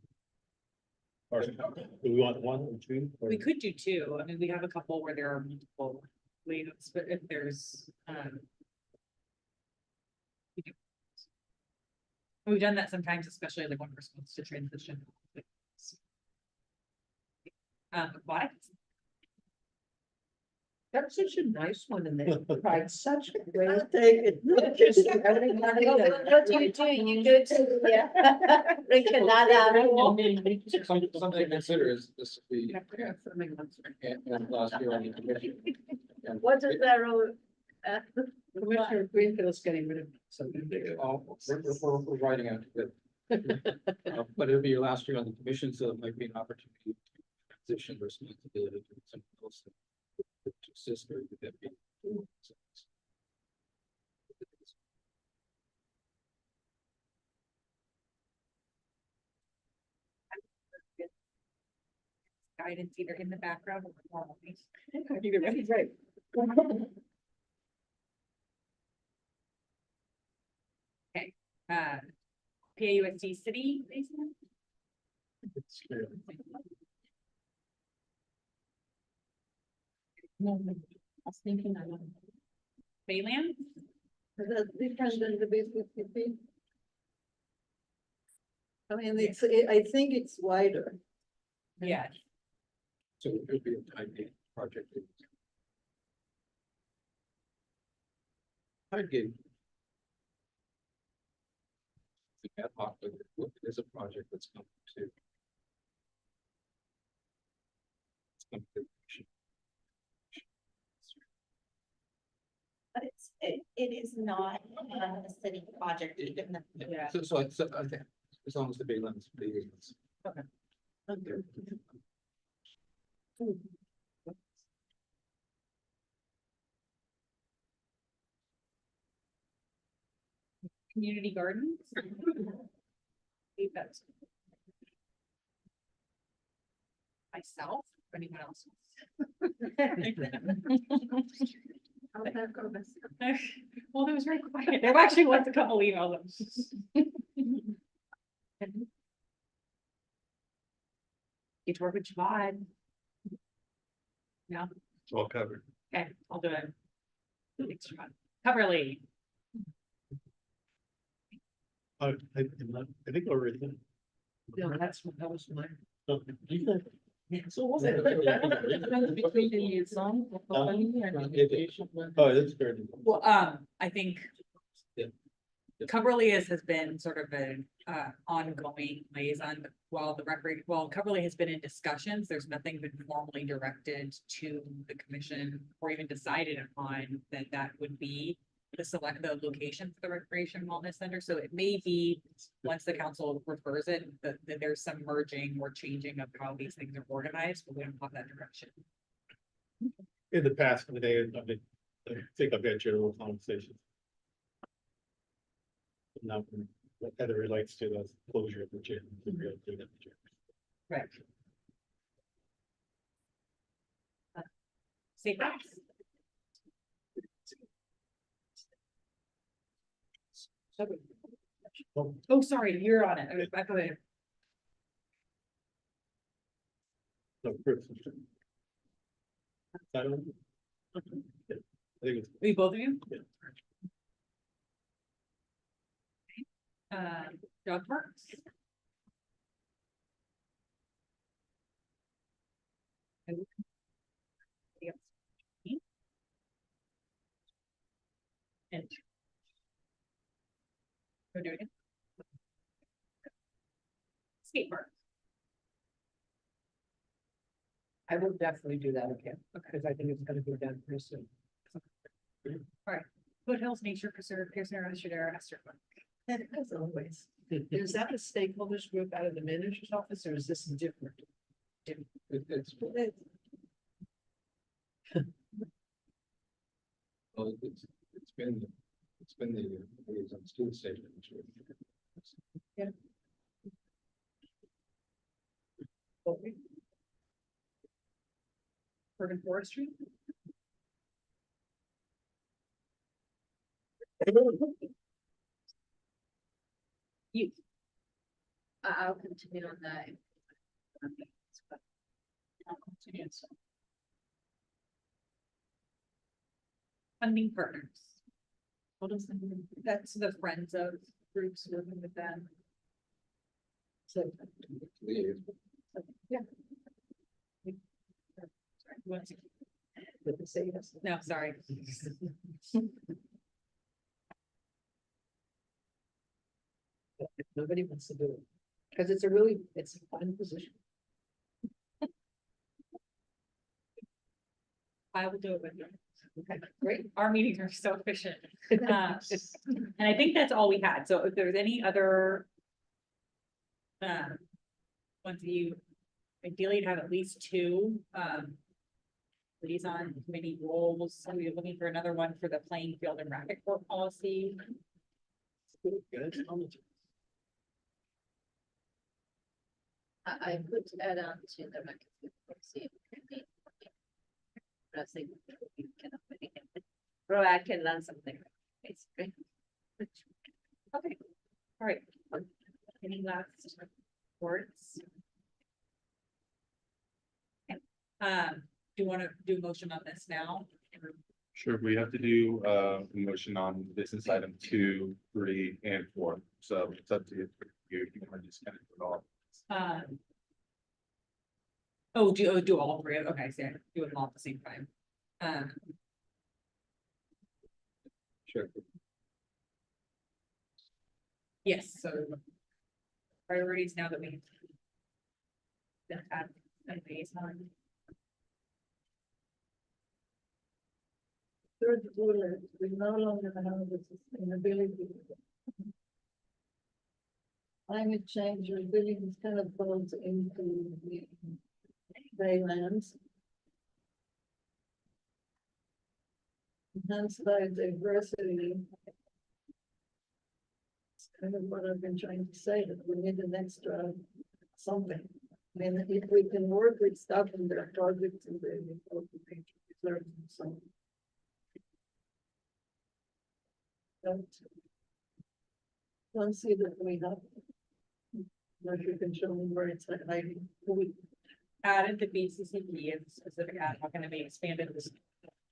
Or do we want one or two? Or- We could do two, I mean, we have a couple where there are multiple leads, but if there's, we've done that sometimes, especially like when we're supposed to transition. What? That's such a nice one, and they provide such a great. I'll take it. What do you do? You go to, yeah. Something to consider is this will be and last year on the commission. And What is that role? Commissioner Greenfield's getting rid of something. We're writing out it. But it'll be your last year on the commission, so it might be an opportunity to transition responsibility to someone else. To assist her with that. Guidance either in the background or formal piece. Either way, right. PAUSD city. liaison? It's clear. No, I was thinking, I don't. Bayland? That's different than the BCCP. I mean, I think it's wider. Yeah. So it could be a time project. I'd give. The ad hoc, but it is a project that's coming to. It's coming to the commission. It is not a city project, even the. Yeah. So I think, as long as the big ones, the big ones. Community gardens. Leave that. Myself, or anyone else. How'd that go, Miss? Well, it was very quiet. There actually was a couple emails. Get to work with Javad. No, It's all covered. okay, I'll do it. Thanks, Javad. Coverly. I think we're ready. No, that was mine. So what's the difference between the liaison for company and the mediation? Oh, that's fair. Well, I think. Yeah. Coverly has been sort of an ongoing liaison, but while Coverly has been in discussions, there's nothing been formally directed to the commission or even decided upon that would be the location for the recreation wellness center. So it may be, once the council refers it, that there's some merging or changing of how these things are organized, but we don't have that direction. In the past, I think I've had general conversations. Now, as it relates to the closure of the gym. Right. Safe routes. Oh, sorry, you're on it. I thought it- No, Chris. I don't. I think it's. Are you both of you? Yeah. Dog parks. Yep. And. We're doing it. Skate park. I will definitely do that again, because I think it's gonna be done pretty soon. Foothills Nature Preserve, Pearson, Esther Park. As always. Is that a stakeholders group out of the manager's office, or is this different? Well, it's been the liaison student station. Urban forestry. You. I'll continue on that. I'll continue. Funding partners. What is that? That's the friends of groups working with them. So, Yeah. Sorry, did they say yes? no, sorry. If nobody wants to do it, because it's a fun position. I will do it with you. Okay, great. Our meetings are so efficient. And I think that's all we had. So if there's any other. Once you, ideally you'd have at least two, liaison committee roles. So we're looking for another one for the playing field and racket court policy. I could add on to the record. But I think you can already have it. Or I can learn something. Basically. Okay, all right. Any last words? Okay. Do you want to do a motion on this now? Sure, we have to do a motion on business item 2, 3, and 4. So it's up to you. You want to just kind of put all. Do all three. Okay, so do them all at the same time. Sure. Yes, so. Priorities now that we. Have a liaison. third bullet, we no longer have the sustainability. Climate change resilience kind of falls into the baylands. Enhanced by diversity. It's kind of what I've been trying to say, that we need an extra something. I mean, if we can work with stuff in their projects and they reserves and so on. Don't see that we have. If you can show me where it's at, we Added the BCCP and specific ad hoc, and it may expanded this,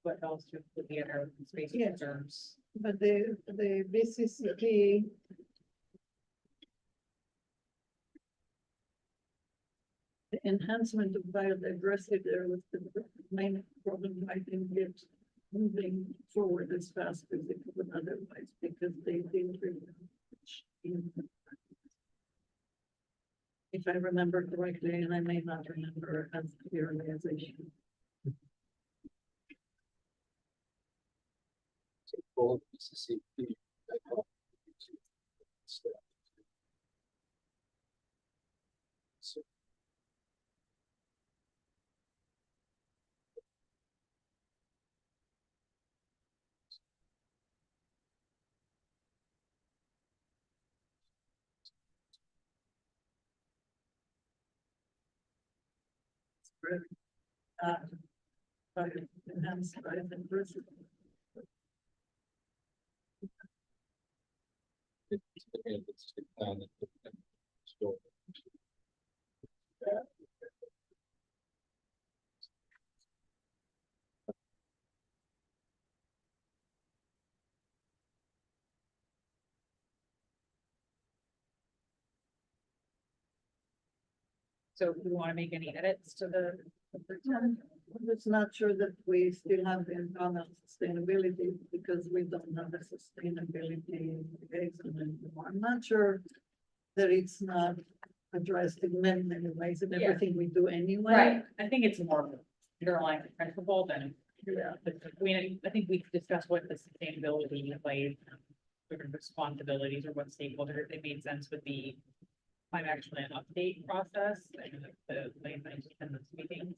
what else to include the other open space Yeah. reserves. but the BCCP. The enhancement of biodiversity there was the main problem. I didn't get moving forward as fast as it would otherwise, because they didn't really. If I remember correctly, and I may not remember as clearly as I should. Full CCP. Uh, but enhanced biodiversity. So if we want to make any edits to the. I'm just not sure that we still have the environmental sustainability, because we don't have a sustainability liaison anymore. I'm not sure that it's not addressed in many, many ways in Yeah. everything we do anyway. Right, I think it's more of an underlying principle than. Yeah. I mean, I think we've discussed what the sustainability, like, sort of responsibilities or what stakeholders, it made sense with the climate action plan update process and the late night attendance meetings.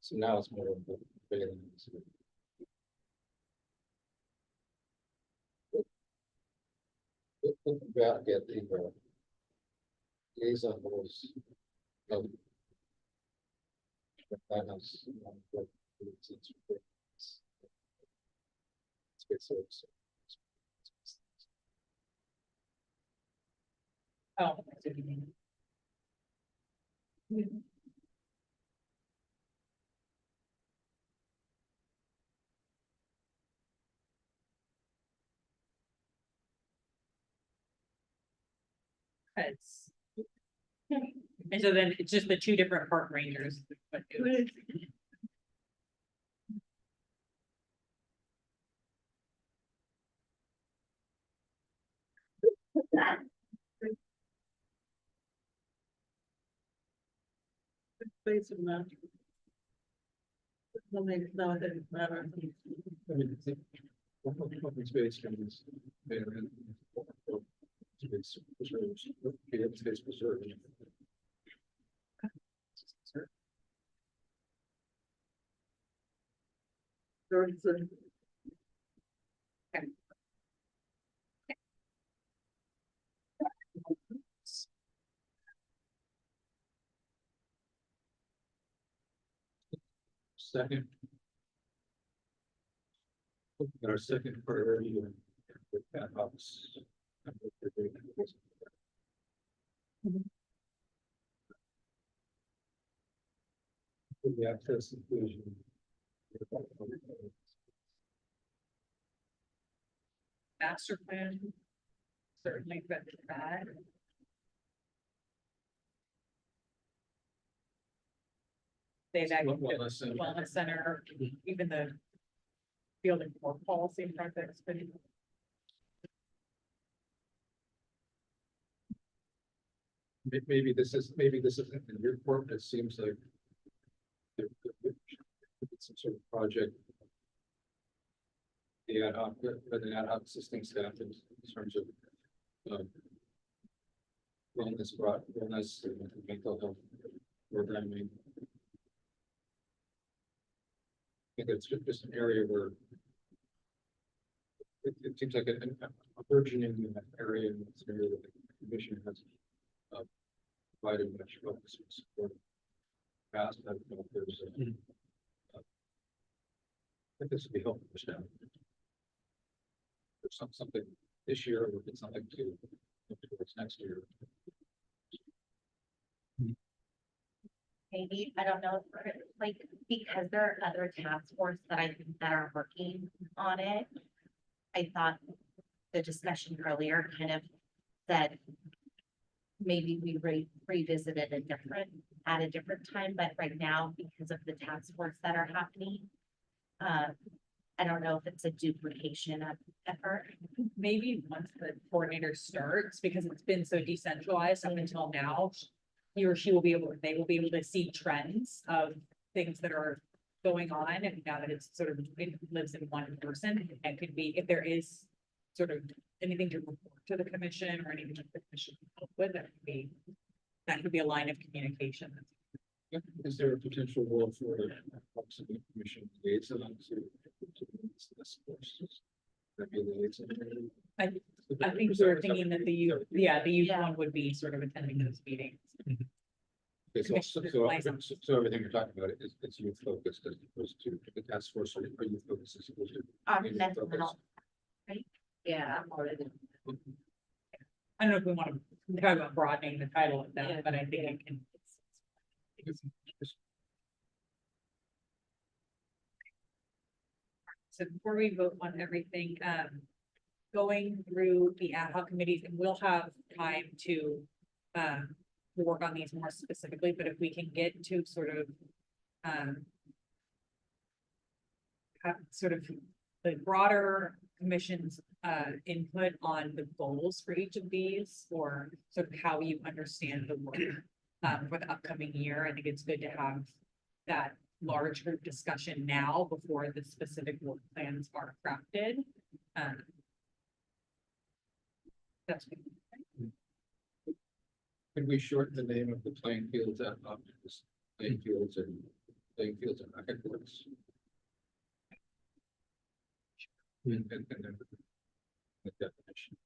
So now it's more of the variance. About get the liaison rules. That has. Oh. I see what you mean. It's. And so then it's just the two different park rangers. But Space of that. No, maybe no, it doesn't matter. I mean, I think open space can be there and space preserves, space preserves. There's a- Second. Our second priority with that house. The access inclusion. master plan. Certainly good for that. Say that wellness center, even the field and more policy projects, but. Maybe this isn't in your report, but it seems like. Some sort of project the ad hoc, the ad hoc assisting staff in terms of. Wellness, and mental health programming. I think it's just an area where. It seems like a burgeoning area, and it's an area that the commission has. Provided much focus and support. Past, I don't know if there's. I think this would be helpful for staff. There's something this year, or if it's something to look towards next year. Maybe, I don't know, if like, because there are other task force that I think that are working on it. I thought the discussion earlier kind of said maybe we revisit it at a different time, but right now, because of the task force that are happening, I don't know if it's a duplication of effort. Maybe once the coordinator starts, because it's been so decentralized up until now, he or she will be able, they will be able to see trends of things that are going on, and now that it's sort of, it lives in one person, and could be, if there is sort of anything to report to the commission or anything that the commission can help with, that could be a line of communication. Is there a potential role for the commission liaison to this course? That be a liaison? I think we were thinking that the youth, the youth one would be sort of attending those meetings. Okay, so everything you're talking about is it's youth focused as opposed to the task force or youth focused as opposed to. Mental health, right? Yeah, I'm already. I don't know if we want to talk about broadening the title of that, but I think it can. So before we vote on everything, going through the ad hoc committees, and we'll have time to work on these more specifically, but if we can get to sort of have sort of the broader commission's input on the goals for each of these, or sort of how you understand the work for the upcoming year. I think it's good to have that large group discussion now before the specific work plans are crafted. That's Could we shorten the name of the playing fields at playing fields and racquetcourts? And then the definition.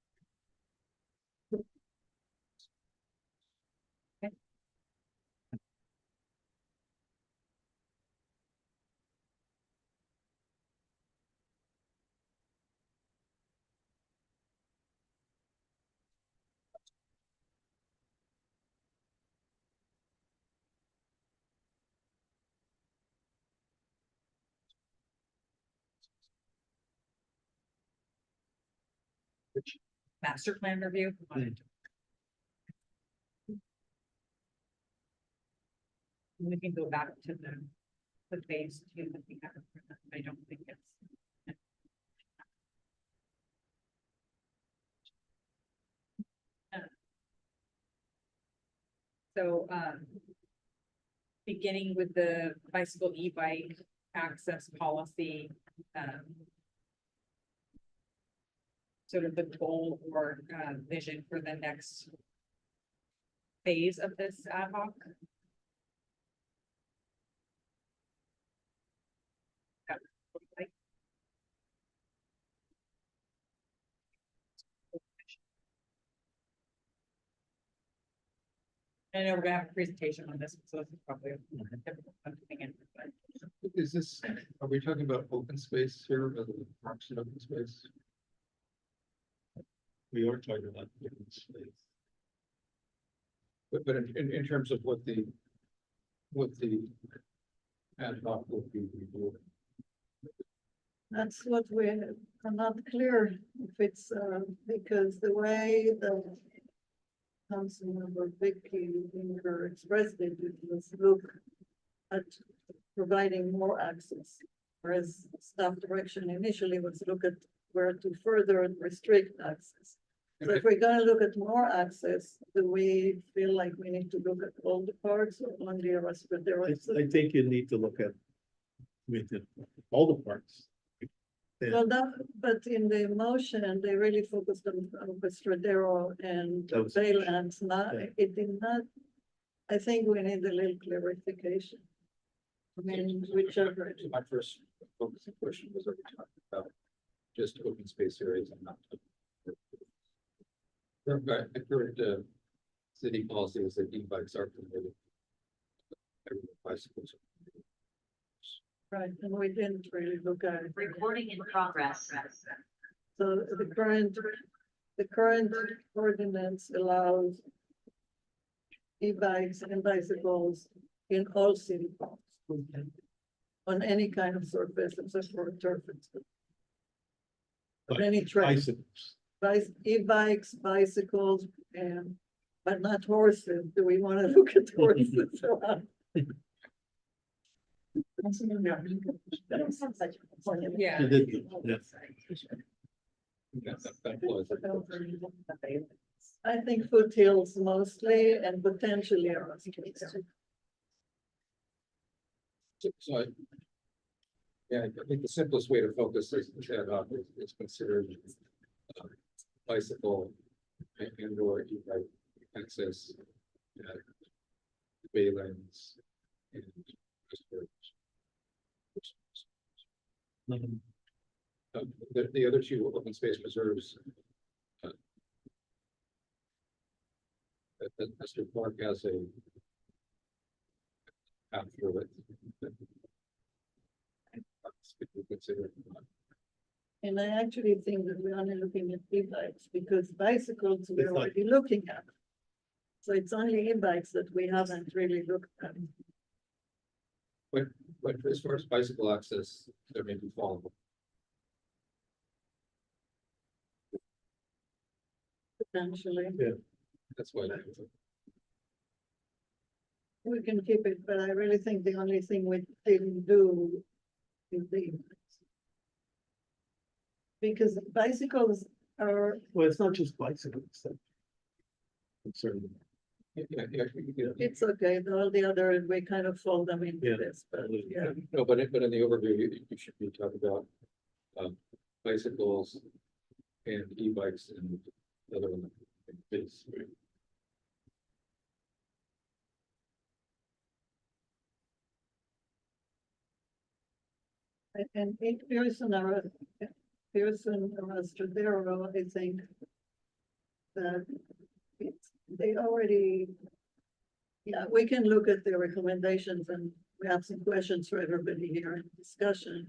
master plan review. We can go back to the phase two that we have. I don't think it's. So, beginning with the bicycle e-bike access policy, sort of the goal or vision for the next phase of this ad hoc. I know we're gonna have a presentation on this, so this is probably a difficult one to think in, but Is this, are we talking about open space here, rather than parks and open space? We are talking about different space. But in terms of what the ad hoc will be reviewing. That's what we are not clear if it's, because the way the Councilmember Vicky Winger expressed it, it was look at providing more access. Whereas staff direction initially was look at where to further restrict access. So if we're gonna look at more access, do we feel like we need to look at all the parks or only a rest of the rest? I think you need to look at, all the parks. Well, that, but in the motion, they really focused on Stradero and That was- Baylands, not, Yeah. it did not. I think we need a little clarification. I mean, whichever. So my first focus question was, are we talking about just open space areas and not? I heard, city policy is that e-bikes are permitted. Bicycles. Right, and we didn't really look at it. Recording in progress. So the current ordinance allows e-bikes and bicycles in all city parks. On any kind of surface except for turf. But Any track, bicycles. e-bikes, bicycles, and, but not horses. Do we want to look at horses? Yeah. You did, yeah. That was. I think foothills mostly and potentially around. So I. Yeah, I think the simplest way to focus is considered bicycle and or e-bike access. Baylands. And. Mhm. The other two open space reserves. That Mr. Clark has a. After it. Consider. And I actually think that we're only looking at e-bikes because bicycles we're It's not- already looking at. So it's only e-bikes that we haven't really looked at. But as far as bicycle access, there may be followable. Potentially, That's why. we can keep it, but I really think the only thing we didn't do is the e-bikes. Because bicycles are, Well, it's not just bicycles that. Concern. it's okay, all the other, we kind of fold them into Yeah. this, but yeah. No, but in the overview, you should be talking about bicycles and e-bikes and the other one. It's And it Pearson or Stradero, I think. That it's, they already. Yeah, we can look at the recommendations and we have some questions for everybody here in discussion.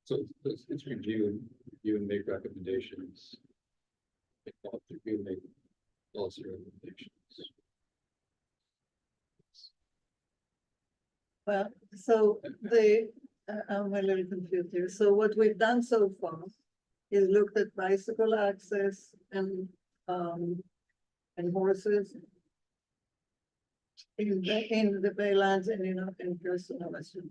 So it's review and make recommendations. Review and make policy recommendations. Well, so I'm a little confused here. So what we've done so far is looked at bicycle access and horses. In the Baylands and in Pearson or Western.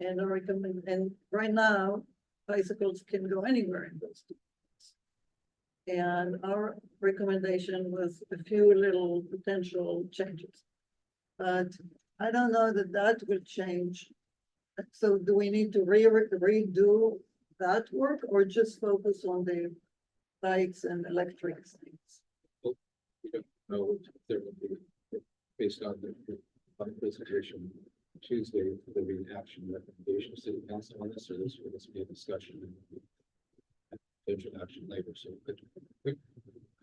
And I recommend, and right now, bicycles can go anywhere in those two. And our recommendation was a few little potential changes. But I don't know that that will change. So do we need to redo that work or just focus on the bikes and electric things? We don't know if there will be, based on the presentation Tuesday, there'll be an action recommendation of city council on this, or this will be a discussion. And potential action later, so I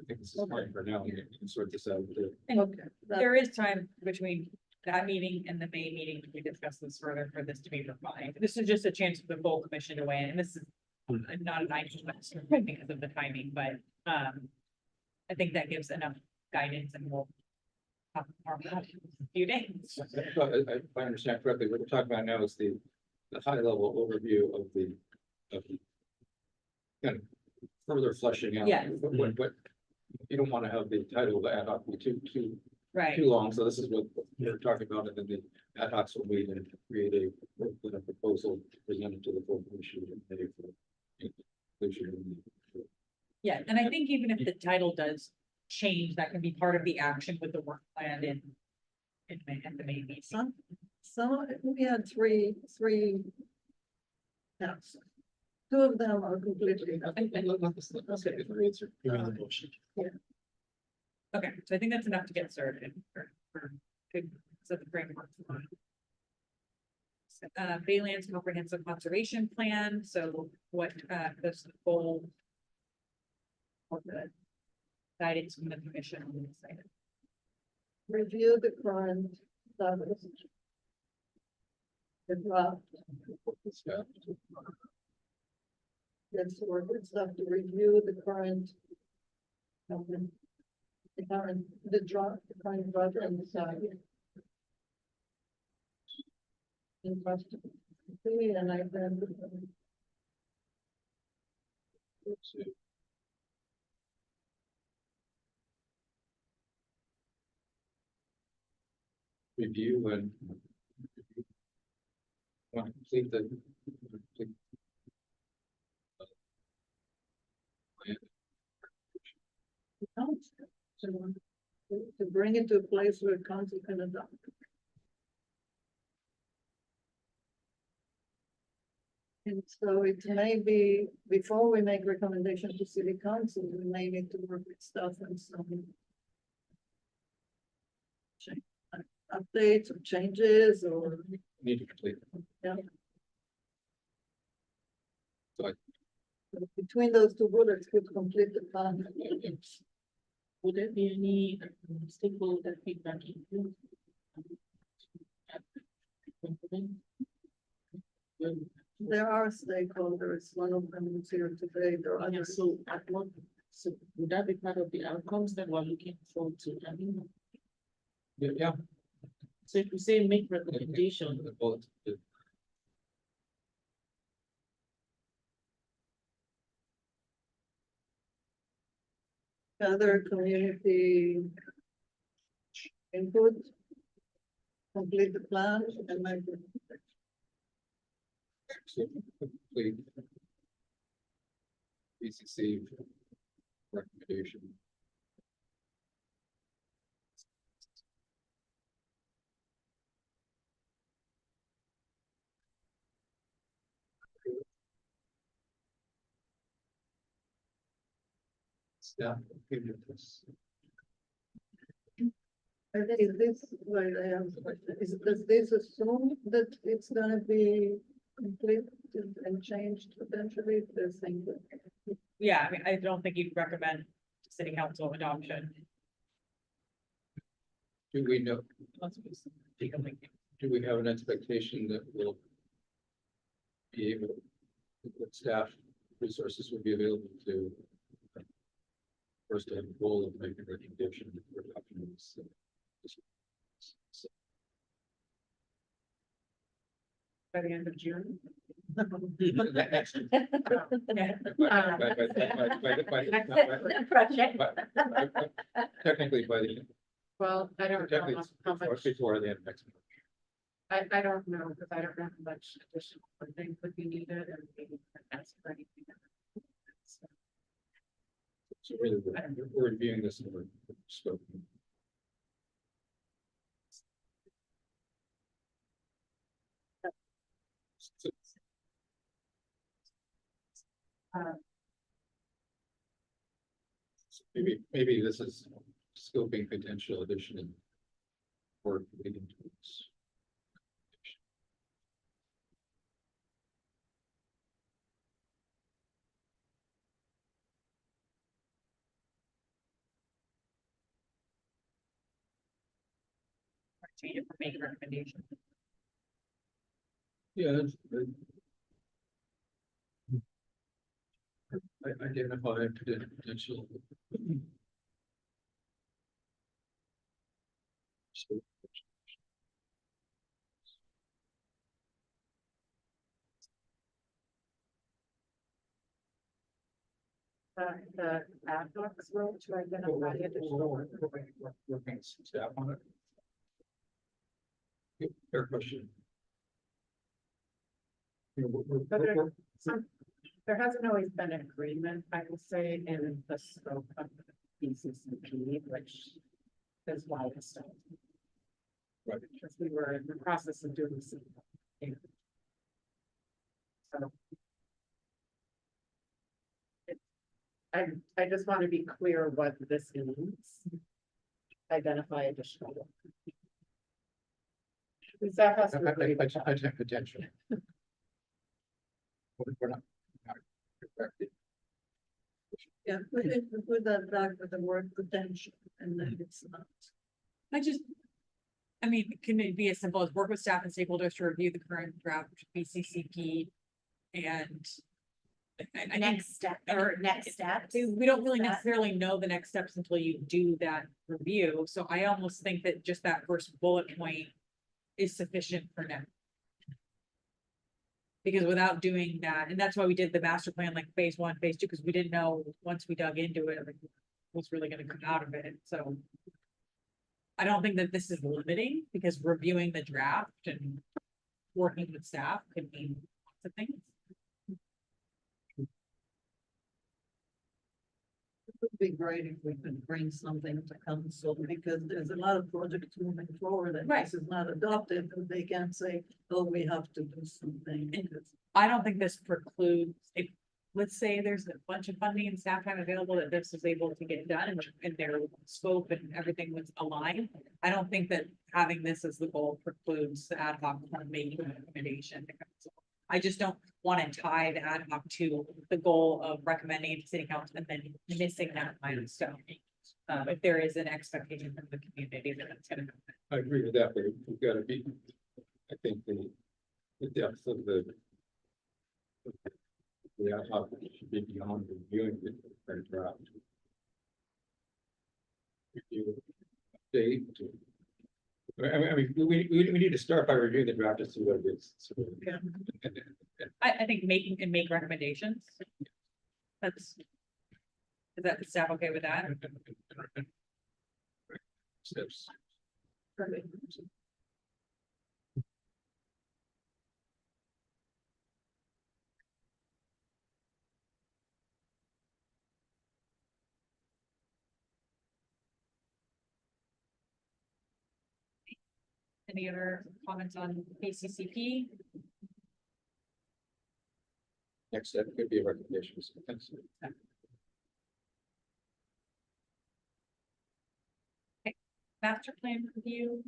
think this is fine for now, and we can sort this out. And Okay. there is time between that meeting and the May meeting to discuss this further for this to be refined. This is just a chance for the full commission to weigh in, and this is not an item because of the timing, but I think that gives enough guidance and we'll talk more about it in a few days. If I understand correctly, what we're talking about now is the high level overview of the kind of further fleshing out. Yes. What you don't want to have the title of the ad hoc be too Right. long, so this is what we're talking about, and then the ad hocs will meet and create a proposal presented to the full commission and May for inclusion. Yeah, and I think even if the title does change, that can be part of the action with the work plan in May, at the May meeting. some, we had three. Yes. Two of them are completely. Give me the motion. Okay, so I think that's enough to get started for good, set the framework. Baylands Comprehensive Conservation Plan, so what, is the goal? Of the guidance from the commission on this item? Review the current status. The draft. That's where it's stuff to review the current. The current, the draft, the current draft and decide. Interesting. And I then. Review and. Want to complete the. complete, To bring it to a place where council can adopt. And so it may be, before we make recommendations to city council, we may need to work with stuff and some. Updates or changes or. Need to complete. Yeah. So I- Between those two bullets could complete the plan. Would there be any stakeholder feedback? Included? There are stakeholders, one of them is here today, there are Yeah, others. so at what, so would that be part of the outcomes that we're looking forward to having? Yeah. So if we say make recommendation, The bullet, the- Other community input. Complete the plan and make it. so complete. BCC recommendation. Staff opinion this. Is this, wait, I have a question. Does this assume that it's gonna be completed and changed eventually, the thing that? Yeah, I mean, I don't think you'd recommend city council adoption. Do we know, Let's be some legal thinking. do we have an expectation that we'll be able, that staff resources will be available to first have a goal of making a recommendation for adoption of this. By the end of June. Next. Project. Technically, by the, Well, I don't know technically, how much, before the end of next month. I don't know, because I don't know how much additional funding would be needed and maybe ask for anything. So really, we're reviewing this in the scope. So- Maybe this is scoping potential addition and work leading towards. Change it for making recommendation. Yeah. Identify potential. The ad hocs role to identify additional. Working staff on it. Good, fair question. You know, But there hasn't always been an agreement, I will say, in the scope of the BCCP, which is why it's. Right. Because we were in the process of doing some. So. I just want to be clear what this means. Identify additional. work. Because that has to really be- Potential. We're not. Yeah, put that back with the word potential, and then it's not. I mean, can it be as simple as work with staff and stakeholders to review the current draft BCCP and I think Next step, or next steps. we don't really That- necessarily know the next steps until you do that review, so I almost think that just that first bullet point is sufficient for now. Because without doing that, and that's why we did the master plan like phase 1, phase 2, because we didn't know, once we dug into it, like, what's really gonna come out of it, so. I don't think that this is limiting, because reviewing the draft and working with staff could mean lots of things. It would be great if we could bring something to council, because there's a lot of projects moving forward and Right. this is not adopted, and they can't say, oh, we have to do something. I don't think this precludes, if, let's say there's a bunch of funding and staff time available that this is able to get done and their scope and everything was aligned. I don't think that having this as the goal precludes the ad hoc from making a recommendation to council. I just don't want to tie the ad hoc to the goal of recommending it to city council and then missing that milestone. If there is an expectation from the community that it's gonna happen. I agree with that, but we've got to be, I think the depth of the ad hoc should be beyond reviewing the current draft. Review, update. I mean, we need to start by reviewing the draft to see what it is. Yeah. I think make recommendations. Is that staff okay with that? Steps. Any other comments on ACCP? Next step could be a recommendation. Master plan review?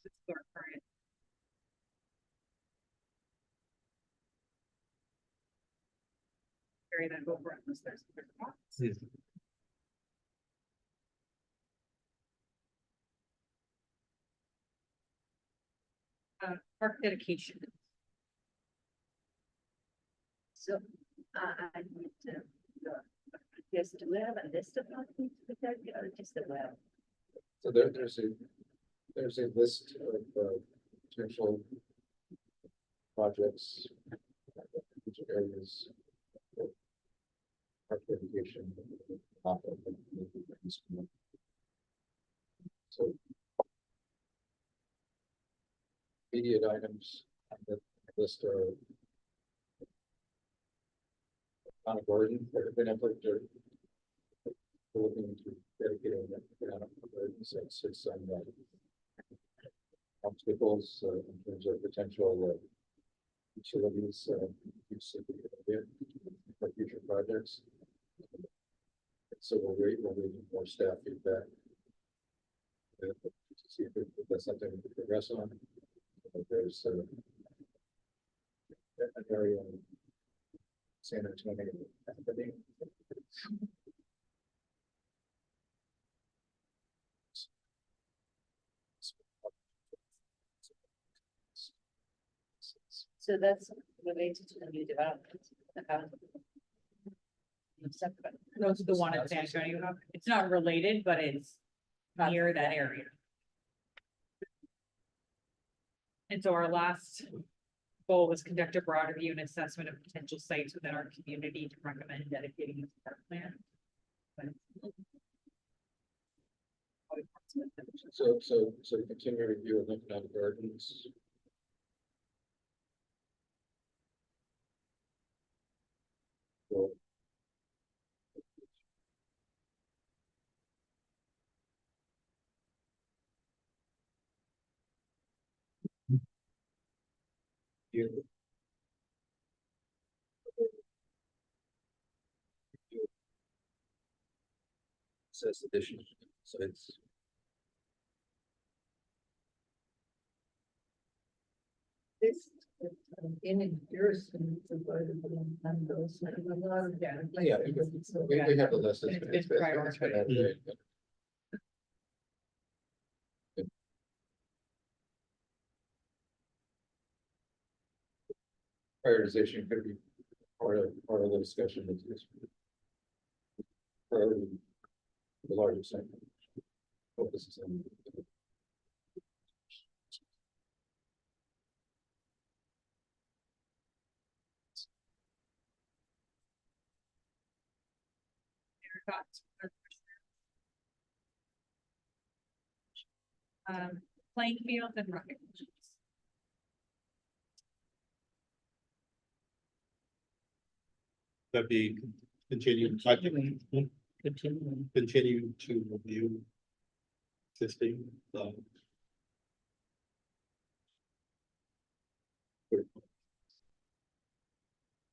This is our current. Carry that over unless there's. Park dedication. So, I need to, yes, do we have a list of documents with that, or just the web? So there's a list of potential projects, which areas. Park education. So. Immediate items on the list are. On a garden, that have been effort to. Looking to dedicating that on a garden, so it's on the. Obstacles in terms of potential utilities, use of the for future projects. So we're waiting for staff feedback. To see if that's something we can progress on. There's an area in San Antonio happening. So that's related to the new development. Separate. Those are the one in San Antonio. It's not related, but it's near that area. And so our last goal was conduct a broad review and assessment of potential sites within our community to recommend dedicating a park plan. So continue review of Lincoln Avenue Gardens. So, you. Says additional, so it's. This, in Pearson, provided on those, like, a lot of. Yeah, we have the list. It's prioritized. Prioritization could be part of the discussion is priority, the largest sector. Focuses on. Playing fields and recreation. That'd be continued, continue to review existing,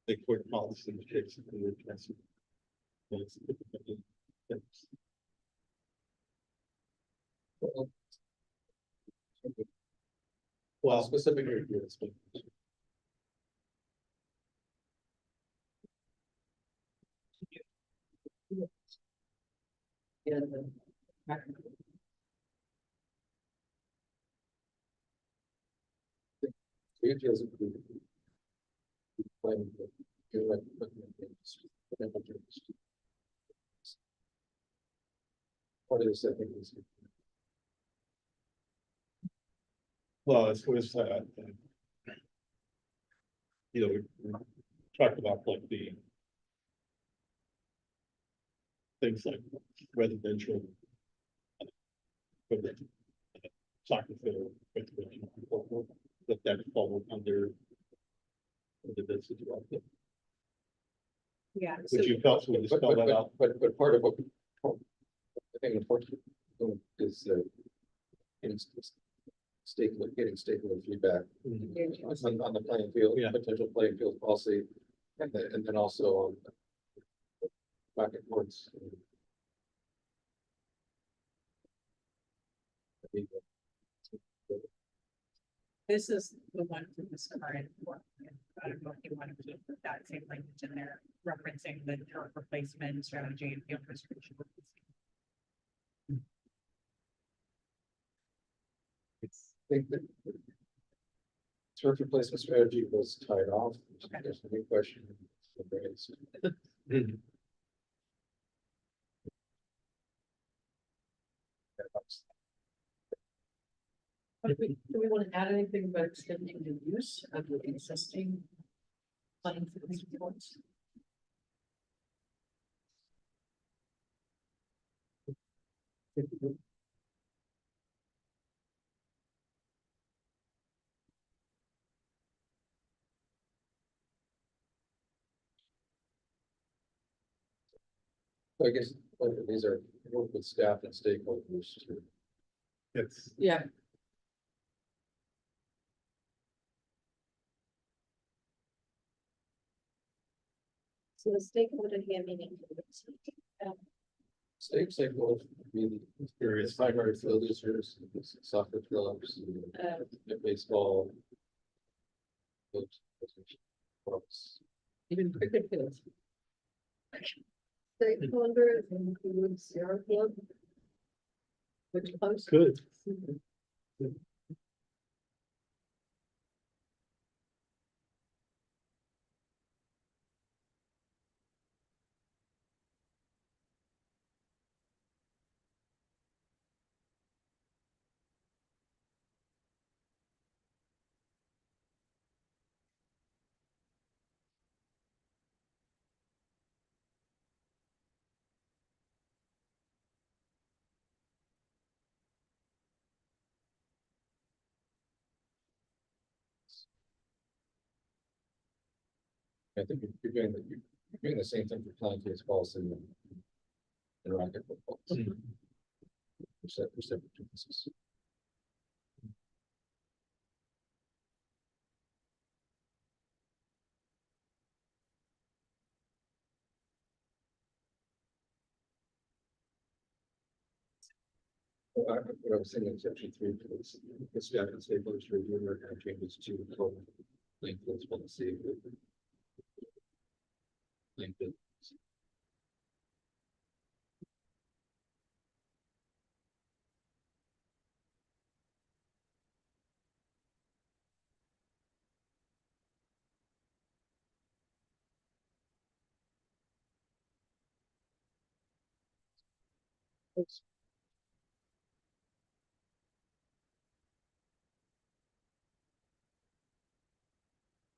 the court policy in case of the address. Well, Specific review. Yeah. It feels it could be. Plan, do like, part of this, I think, is. well, as far as, you know, we talked about like the things like residential. For the soccer field, that fall under. This as well. Yeah. Which you felt we just spelled that out. But part of what. I think important is getting stakeholder feedback on the playing field, potential playing field policy, and then also on. Back and forth. This is the one for this current one. I don't know if you want to keep that same language in there, referencing the turf replacement strategy and field restoration. I think that turf replacement strategy was tied off. There's a new question. Do we want to add anything about extending the use of the existing playing fields? I guess these are work with staff and stakeholders to. It's. Yeah. So the stakeholder here meaning. Stakeholders be the various primary field users, soccer clubs, baseball. Even cricket fields. Stakeholders include Sierra Club. Which comes. I think you're doing the same thing for plant based policy and racquetball policy. For separate purposes. What I was saying in section 3, please, the staff and stakeholders review and recommend changes to the code link this policy. Link it.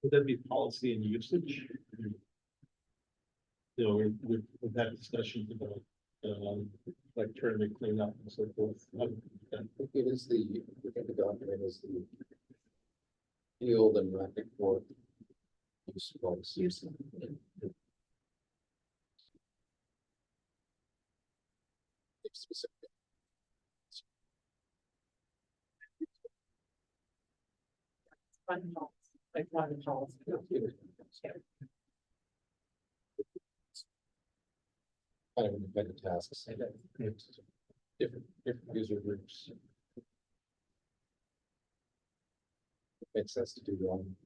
Would that be policy and usage? You know, we've had discussions about, like tournament cleanup and so forth. It is the document is the field and racquetball use policy. Specific. Like one policy. Kind of independent tasks. Different user groups. It makes sense to do one.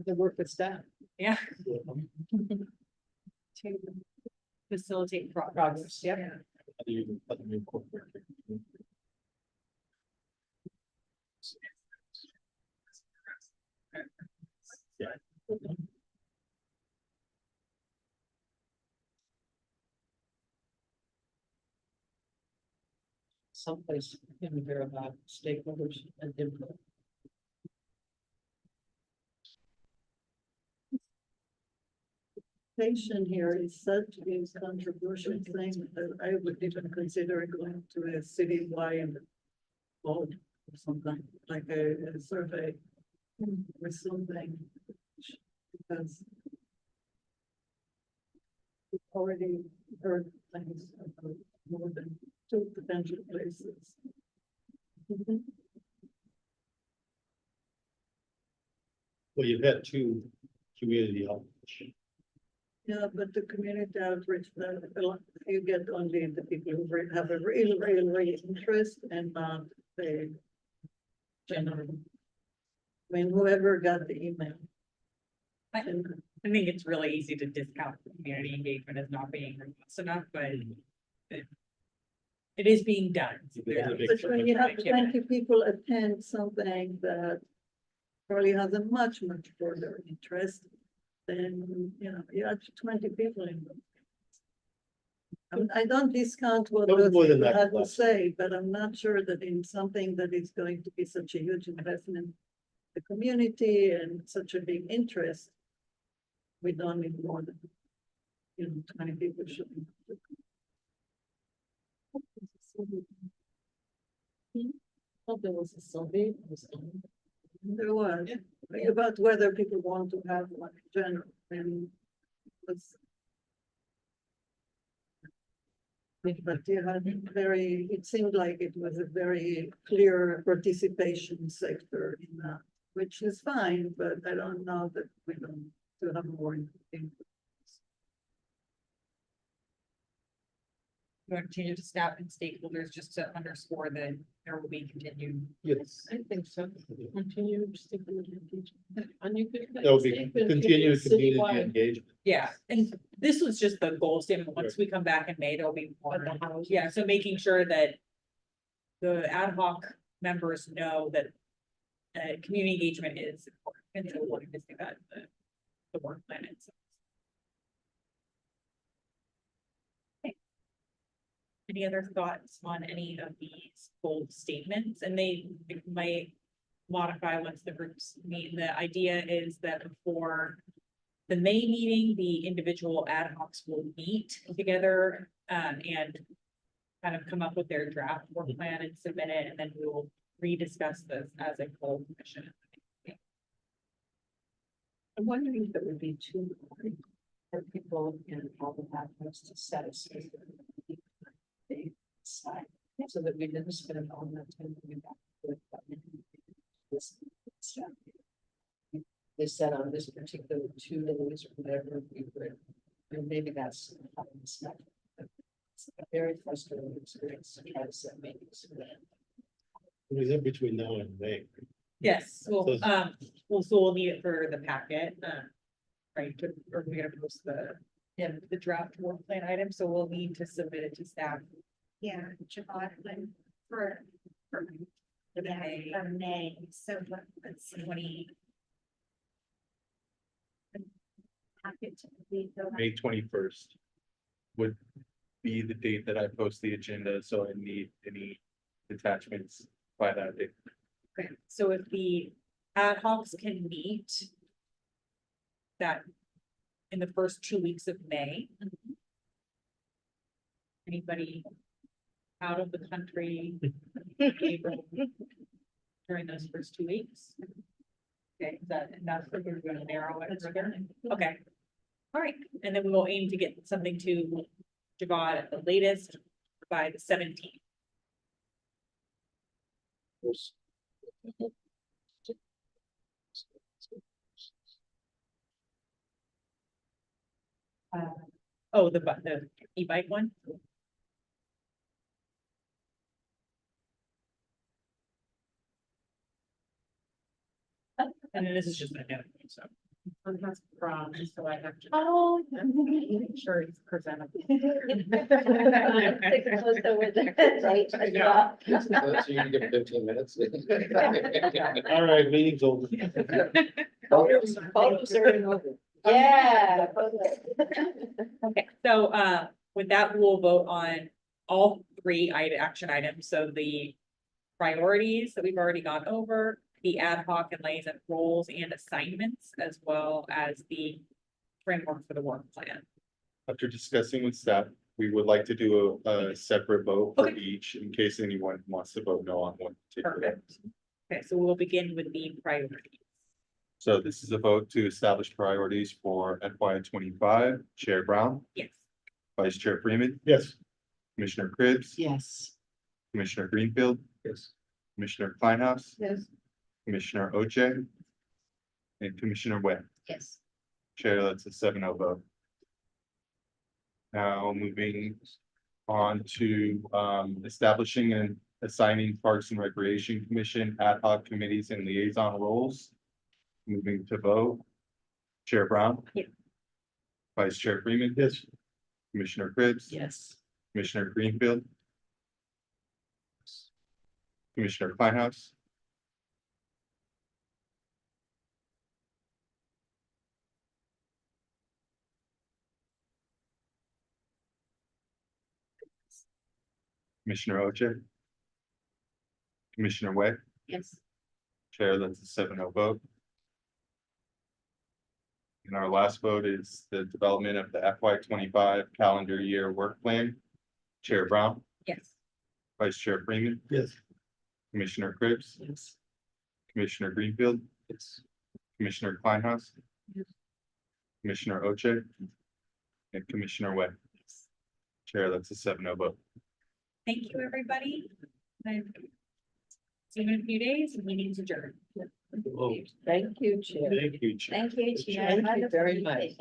The work with staff. Yeah. To facilitate progress. Yep. Someplace in here about stakeholders and input. Patient here is such a controversial thing that I would even consider going to a citywide vote or something, like a survey or something. Because we've already heard things about more than 2 potential places. Well, you've had 2 community outreach. Yeah, but the community outreach, you get only the people who have a real interest and not the general. I mean, whoever got the email. I think it's really easy to discount community engagement as not being robust enough, but it is being done. But when you have 20 people attend something that probably has a much further interest, then, you know, you have 20 people in them. I don't discount what That was those more than people that have to last say, but I'm not sure that in something that is going to be such a huge investment, the community and such a big interest, we don't need more than, you know, 20 people should. Oh, there was a survey. There was, about whether people want to have one in general, and was. But you had it seemed like it was a very clear participation sector in that, which is fine, but I don't know that we don't to have more input. You want to change it to staff and stakeholders just to underscore that there will be continued. Yes. I think so. Continue stakeholder engagement. And you could. That would be continued community Citywide. engagement. Yeah, and this was just the goal statement. Once we come back in May, there'll be more. Yeah, so making sure that the ad hoc members know that community engagement is important. And so we're to see that the work plan itself. Any other thoughts on any of these bold statements? And they might modify once the groups meet. The idea is that before the May meeting, the individual ad hocs will meet together and kind of come up with their draft work plan and submit it, and then we will rediscuss this as a full commission. I'm wondering if it would be too hard for people in all the pathways to set aside. They decide, so that we didn't spend all that time coming back with. This stuff. They said on this particular 2 days or whatever we would, and maybe that's. It's a very frustrating experience to try to set meetings. We have between now and May. Yes, So- so we'll need it for the packet, right, or we're gonna post the draft work plan item, so we'll need to submit it to staff. Yeah, July, for, For yeah, May. for May, so let's see, 20. Packet to be the- May 21st would be the date that I post the agenda, so I need any attachments by that date. Okay, so if the ad hocs can meet that in the first 2 weeks of May. Anybody out of the country April during those first 2 weeks? Okay, is that enough for you to narrow it further? Okay. All right, and then we will aim to get something to Javad at the latest by the 17th. Oh, the e-bike one? And then this is just a note, so. That's prom, so I have to. Oh. Make sure it's presentable. So you can give 15 minutes. All right, meeting's over. Photos are in order. Yeah. Okay, so with that, we'll vote on all 3 action items, so the priorities that we've already gone over, the ad hoc and liaison roles and assignments, as well as the framework for the work plan. After discussing with staff, we would like to do a separate vote for Okay. each in case anyone wants to vote no on one particular. Perfect. Okay, so we'll begin with the priorities. So this is a vote to establish priorities for FY 25. Chair Brown, Yes. Vice Chair Freeman, Yes. Commissioner Cribbs, Yes. Commissioner Greenfield, Yes. Commissioner Kleinhouse, Yes. Commissioner Oche, and Commissioner Webb. Yes. Chair, that's a 7-0 vote. Now moving on to establishing and assigning Parks and Recreation Commission ad hoc committees and liaison roles. Moving to vote. Chair Brown. Yeah. Vice Chair Freeman. Yes. Commissioner Cribbs. Yes. Commissioner Greenfield. Commissioner Kleinhouse. Commissioner Oche. Commissioner Way. Yes. Chair, that's a 7-0 vote. And our last vote is the development of the FY 25 calendar year work plan. Chair Brown, Yes. Vice Chair Freeman, Yes. Commissioner Cribbs, Yes. Commissioner Greenfield, Yes. Commissioner Kleinhouse, Yes. Commissioner Oche, and Commissioner Webb. Chair, that's a 7-0 vote. Thank you, everybody. And see you in a few days, and meeting's adjourned. Oh, Thank you, Chair. thank you, Chair. Thank you, Tia. Thank you very much.